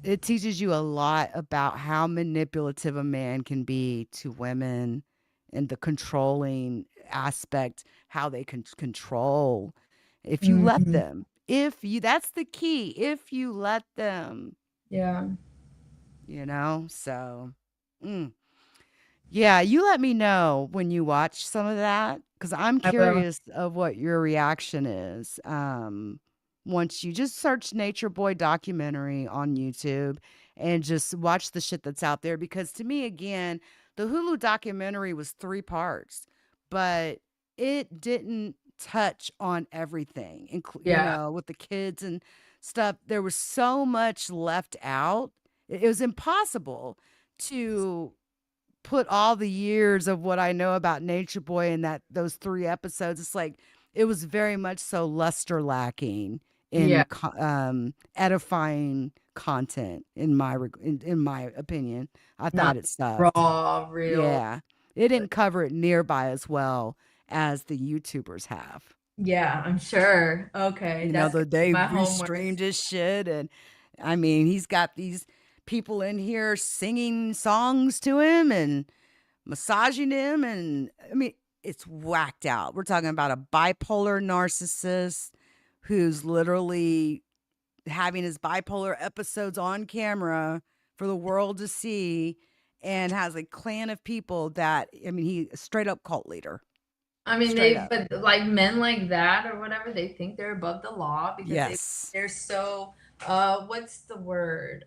it teaches you a lot about how manipulative a man can be to women and the controlling aspect, how they can control if you let them. That's the key. If you let them. Yeah. So yeah, you let me know when you watch some of that, because I'm curious of what your reaction is. Once you just search Nature Boy documentary on YouTube and just watch the shit that's out there, because to me, again, the Hulu documentary was 3 parts, but it didn't touch on everything, with the kids and stuff. There was so much left out. It was impossible to put all the years of what I know about Nature Boy in those 3 episodes. It's like it was very much so luster lacking in edifying content, in my opinion. I thought it sucked. Raw, real. Yeah, it didn't cover it nearby as well as the YouTubers have. Yeah, I'm sure. Okay, they restreamed his shit, and I mean, he's got these people in here singing songs to him and massaging him, and I mean, it's whacked out. We're talking about a bipolar narcissist who's literally having his bipolar episodes on camera for the world to see, and has a clan of people that, I mean, he's a straight up cult leader. I mean, but like men like that or whatever, they think they're above the law because they're so what's the word?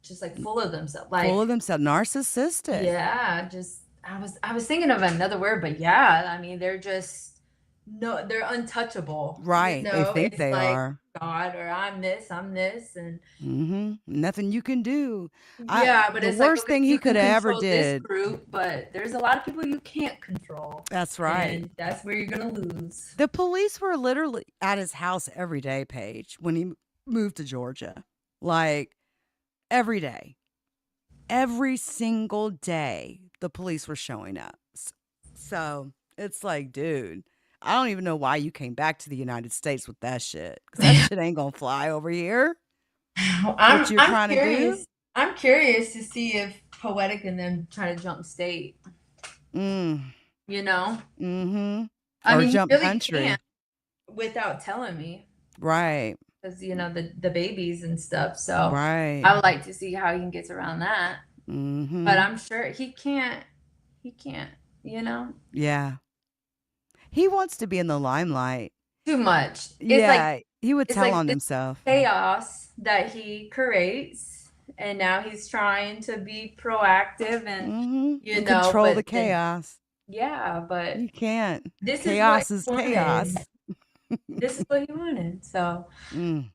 Just like full of themselves, narcissistic. Yeah, just I was thinking of another word, but yeah, I mean, they're they're untouchable, right? They think they are God, or I'm this, and nothing you can do. But the it's worst thing he could have ever did. Group, but there's a lot of people you can't control. That's right. And that's where you're gonna lose. The police were literally at his house every day, Paige, when he moved to Georgia, like every day. every single day the police were showing up. So it's like, dude, I don't even know why you came back to the United States with that shit. 'Cause that shit ain't gonna fly over here. What you're trying to do? I'm curious to see if Poetic and them try to jump state. Mm. You know? Mm-hmm. I Or mean, jump you really country. can't without telling me. Right. Because, you know, the babies and stuff. So Right. I would like to see how he gets around that. Mm-hmm. But I'm sure he can't, you know? Yeah. He wants to be in the limelight. Too much. Yeah, he would it's tell like on this himself. chaos that he creates, and now he's trying to be proactive and you And know control the but then- chaos. yeah, but You can't. this Chaos is is what he chaos. wanted. This is what he wanted. So Mm.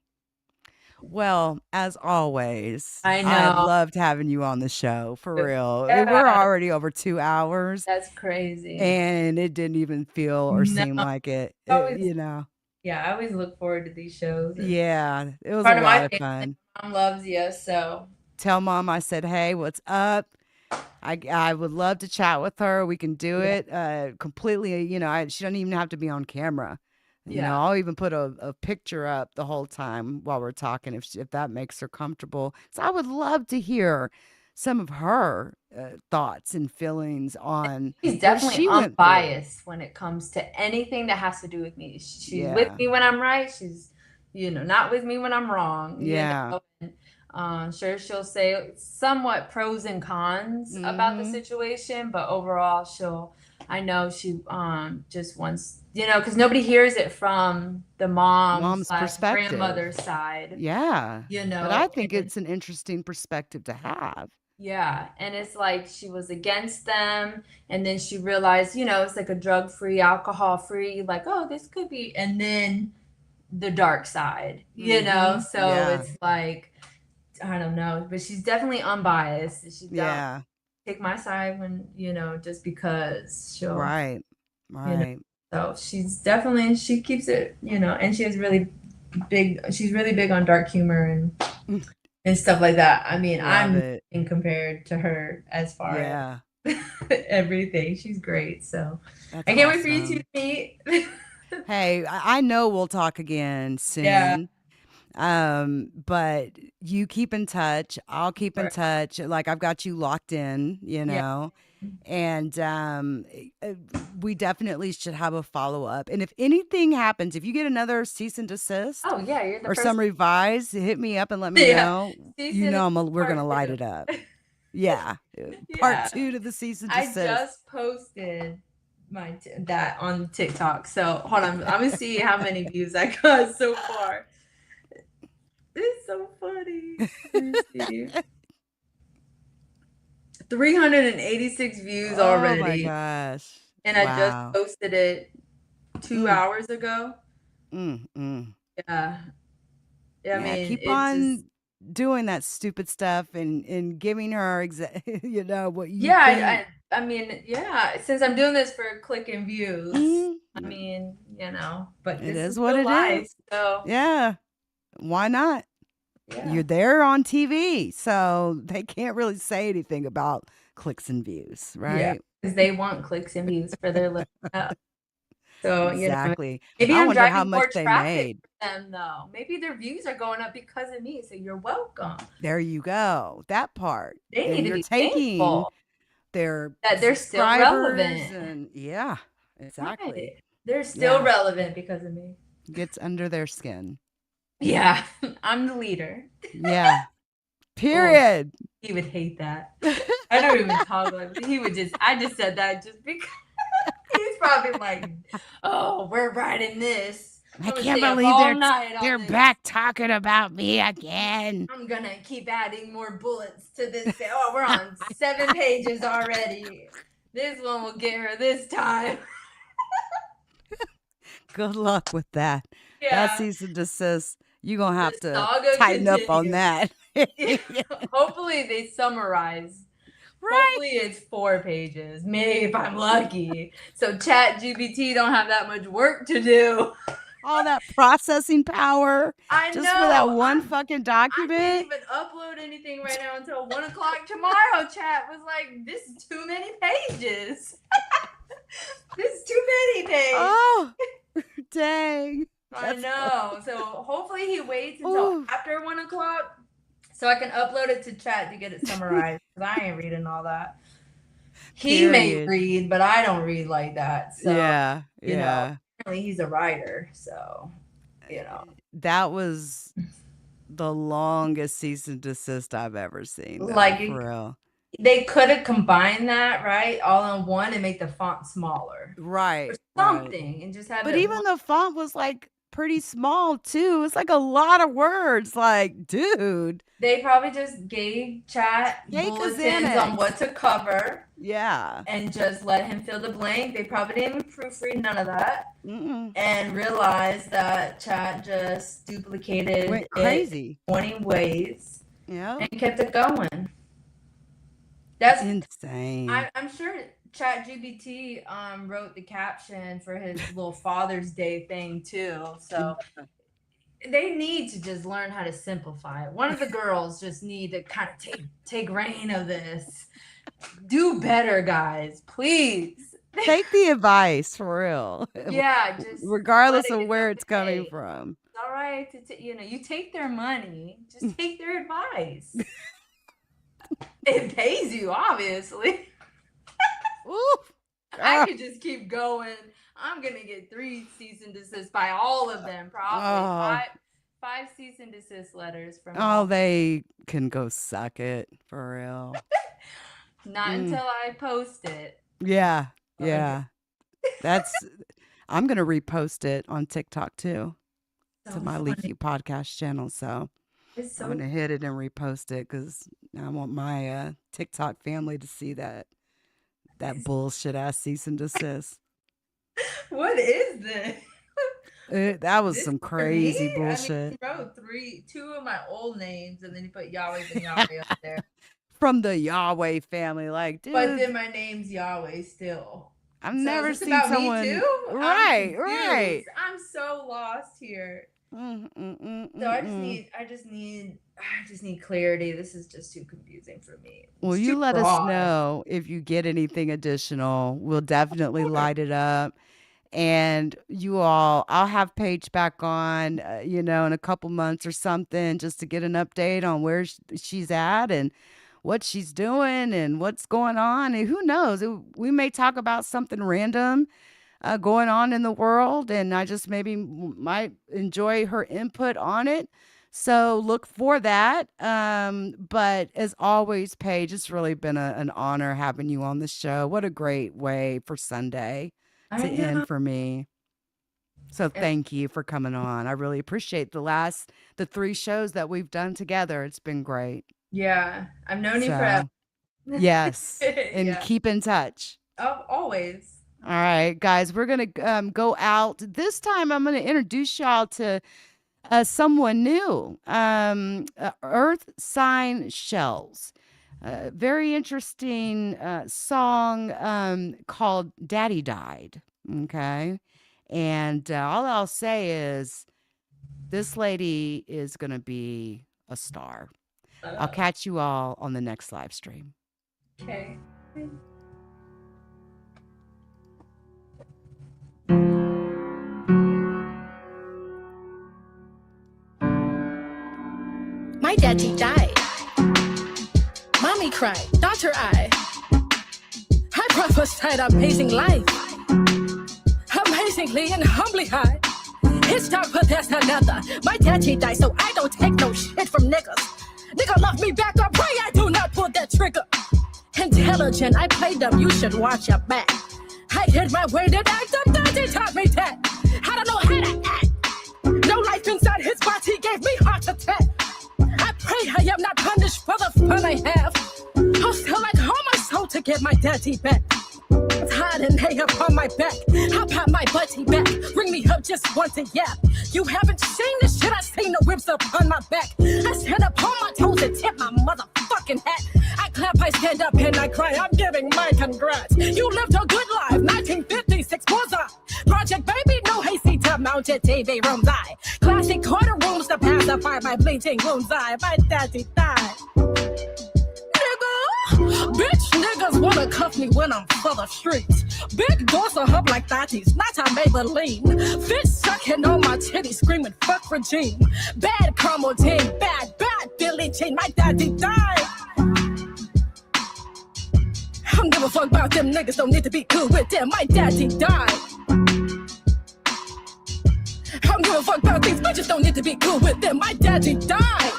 Well, as always, I I've know. loved having you on the show, for real. Yeah. We're already over 2 hours, That's crazy. and it didn't even feel or seem No. like it, Always- you know. Yeah, I always look forward to these shows. Yeah, it was Part a of my lot of family. fun. Mom loves you, so Tell Mom I said, hey, what's up? I would love to chat with her. We can do it completely. You know, she doesn't even have to be on camera. You know, Yeah. I'll even put a picture up the whole time while we're talking if that makes her comfortable. So I would love to hear some of her thoughts and feelings on she's what definitely she went through. unbiased when it comes to anything that has to do with me. She's with Yeah. me when I'm right. She's, you know, not with me when I'm wrong. you Yeah. know? And, sure, she'll say somewhat pros and cons about the Mhm. situation, but overall, I know she just wants, you know, because nobody hears it from the Mom's slash perspective. grandmother's side. Yeah. You know, But I think and- it's an interesting perspective to have. Yeah, and it's like she was against them, and then she realized, you know, it's like a drug-free, alcohol-free, like, oh, this could be, and then the dark side, you know? Mhm. So Yeah. it's like, I don't know, but she's definitely unbiased. She don't Yeah. take my side when, you know, just because she'll, Right. you know. Right. So she keeps it, you know, and she's really big on dark humor and stuff like that. I mean, Love I'm it. nothing compared to her as far Yeah. as everything. She's great. So That's I can't wait for you two awesome. to meet. Hey, I know we'll talk again Yeah. soon. But you keep in touch. I'll keep in Sure. touch. Like I've got you locked in, you Yeah. know. And we definitely should have a follow up. And if anything happens, if you get another cease and desist Oh yeah, you're the or first. some revise, hit me up and let me Yeah. know. Cease You and know, desist we're part gonna light two. it up. Yeah, Yeah. part 2 to the cease and I desist. just posted that on TikTok. So hold on, I'm gonna see how many views I got so far. It's so funny. Let me see. 386 views Oh my already, gosh! and I Wow. just posted it 2 Mm. hours ago. Mm. Yeah, I mean, Keep it's on just doing that stupid stuff and giving her you know what you yeah. think. I mean, yeah. Since I'm doing this for click and views, Mhm. I mean, you know, but It this is what real it life, is. so Yeah, why not? yeah. You're there on TV, so they can't really say anything about clicks and views, Yeah, right? because they want clicks and views for their little stuff. So, you know, Exactly. maybe I I'm wonder how driving more much they traffic made. for them, though. Maybe their views are going up because of me. So you're welcome. There you go. That part. They And need to you're be taking thankful their that they're still subscribers relevant. and yeah, exactly. Right. They're still Yeah. relevant because of me. Gets under their skin. Yeah, I'm the leader. Yeah. Period. He would hate that. I don't even talk like that. I just said that just because he's probably like, oh, we're writing this. I I'm gonna can't stay up believe all night on they're this. back talking about me again. I'm gonna keep adding more bullets to this. Oh, we're on 7 pages already. This one will get her this time. Good luck with that. Yeah. That cease and desist. You're going to have The to saga tighten up on continues. that. Hopefully they summarize. Right. Hopefully it's 4 pages. Maybe if I'm lucky. So Chat GPT don't have that much work to do. all that processing power I just know. for that one fucking I can't document. even upload anything right now until 1 o'clock tomorrow. Chat was like, this is too many pages. This is too many pages. Oh, dang. I know. So hopefully he waits until Ooh. after 1 o'clock so I can upload it to chat to get it summarized. Because I ain't reading all that. He may Period. read, but I don't read like that. So, Yeah, you know, yeah. apparently he's a writer. So, you know. That was the longest cease and desist I've ever seen. Though, Like, for real. They could have combined that, right? All in one and make the font smaller. Right. Or something. And just have But it even the font was like pretty small too. It's like a lot of words. Like, dude. They probably just gave chat Take a bulletins Xanax. on what to cover Yeah. and just let him fill the blank. They probably didn't even proofread none of that. Mm-mm. And realized that chat just duplicated Went it crazy. 20 ways Yeah. and kept it going. That's insane. I'm sure ChatGPT wrote the caption for his little Father's Day thing too. So they need to just learn how to simplify it. One of the girls just need to kind of take reign of this. Do better, guys, please. Take the advice for real. Yeah, just regardless let it of where get it's coming paid. from. It's all right to you take their money, just take their advice. It pays you, obviously. Ooh, I could just keep going. I'm gonna get 3 cease and desist by all of them, probably. Five cease and desist letters from Oh, they can go suck it for real. not until I post it. Yeah, yeah. I'm gonna repost it on TikTok too, So to my funny. LeakYou podcast channel. So It's so I'm gonna hit it and repost it because I want my TikTok family to see that bullshit ass cease and desist. What is this? That was This some for crazy me? bullshit. I mean, he wrote 2 of my old names and then he put Yahweh and Yahweh up there. From the Yahweh family, like, dude. But then my name's Yahweh still. I've So never is this seen about someone. me too? Right, I'm right. confused. I'm so lost here. So I just need clarity. This is just too confusing for me. Well, It's you too let us broad. know if you get anything additional. We'll definitely light it up. And you all, I'll have Paige back on, in a couple months or something, just to get an update on where she's at and what she's doing and what's going on. And who knows, we may talk about something random going on in the world, and I just maybe might enjoy her input on it. So look for that. But as always, Paige, it's really been an honor having you on the show. What a great way for Sunday to end for me. So thank you for coming on. I really appreciate the 3 shows that we've done together. It's been great. Yeah, I've known you forever. Yes, and Yeah. keep in touch. Oh, always. All right, guys, we're going to go out. This time I'm going to introduce y'all to someone new, Earth Sign Shells. Very interesting song called Daddy Died. Okay. And all I'll say is this lady is going to be a star. I'll catch you all on the next live stream. Okay. My daddy died. Mommy cried. Daughter I prophesied amazing life. Amazingly and humbly high. His time, but there's another. My daddy died, so I don't take no shit from niggas. Nigga love me back, I pray I do not pull that trigger. Intelligent, I play them, you should watch your back. I did my way to act, and daddy taught me that. I don't know how to act. No life inside his body gave me heart attack. I pray I am not punished for the fun I have. I'll still like all my soul to get my daddy back. Tied and hay up on my back. How about my butty back? Bring me up just once a yap. You haven't seen this shit, I seen the whips up on my back. I stand up on my toes and tip my motherfucking hat. I clap, I stand up and I cry. I'm giving my congrats. You lived a good life, 1956 was I. Project baby, no hasty time. haunted TV rooms. I classic courtrooms to pacify my bleeding wounds. I my daddy died. Bitch niggas wanna cuff me when I'm for the streets. Big doors are hub like thotties, not a Maybelline. Bitch sucking on my titty, screaming fuck regime. Bad Carmel team, bad Billie Jean. My daddy died. I don't give a fuck about them niggas, don't need to be cool with them. My daddy died. I don't give a fuck about these bitches, don't need to be cool with them. My daddy died.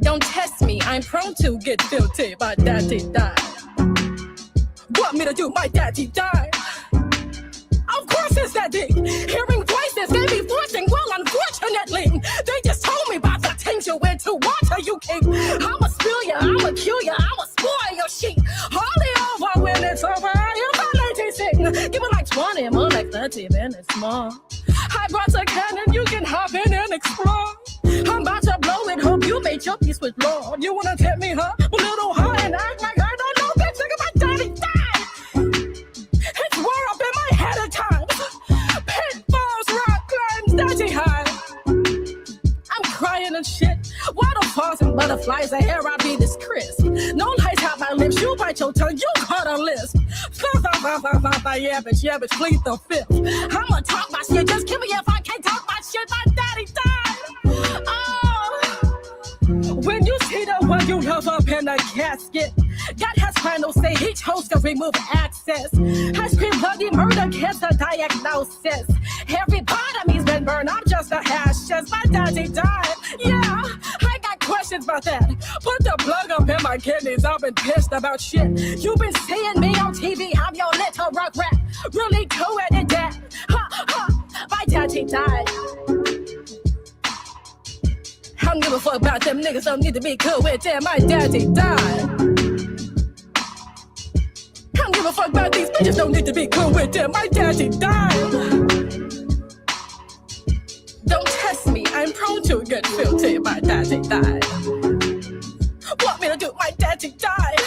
Don't test me, I'm prone to get filthy. My daddy died. Want me to do? My daddy died. Of course it's daddy. Hearing voices gave me fortune. Well, unfortunately, they just told me about the things you went to water you keep. I'ma spill ya, I'ma kill ya, I'ma spoil your shit. Hardly over when it's over. You're finally sing. Give me like 20 more, like 30 minutes more. I brought a cannon, you can hop in and explore. I'm about to blow it, hope you made your peace with Lord. You wanna tip me, huh? A little high and act like I don't know, bitch, nigga, my daddy died. It's war up in my head at times. Pitfalls, rock climbs, daddy high. I'm crying and shit. Waterfalls and butterflies, the hair I be this crisp. No lights out my lips, you bite your tongue, you caught a lisp. Yeah, bitch, plead the fifth. I'ma talk my shit, just kill me if I can't talk my shit. My daddy died. Oh, when you see the one you love up in a casket, God has final say, he chose to remove access. I scream bloody murder, cancer diagnosis. Every part of me's been burned, I'm just a ashes. My daddy died, yeah, I got questions about that. Put the plug up in my kidneys, I've been pissed about shit. You've been seeing me on TV, I'm your little rug rat. Really cool at that, ha, ha, my daddy died. I don't give a fuck about them niggas, don't need to be cool with them. My daddy died. I don't give a fuck about these bitches, don't need to be cool with them. My daddy died. Don't test me, I'm prone to get filthy. My daddy died. Want me to do? My daddy died.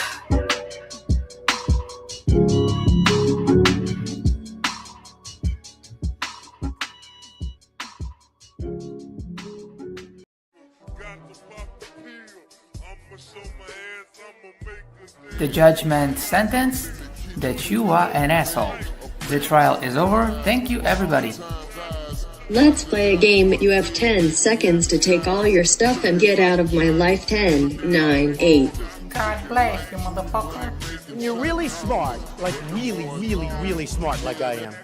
The judgment sentence that you are an asshole. The trial is over. Thank you, everybody. Let's play a game. You have 10 seconds to take all your stuff and get out of my life. 10, 9, 8. God bless you, motherfucker. You're really smart. Like really, really, really smart like I am.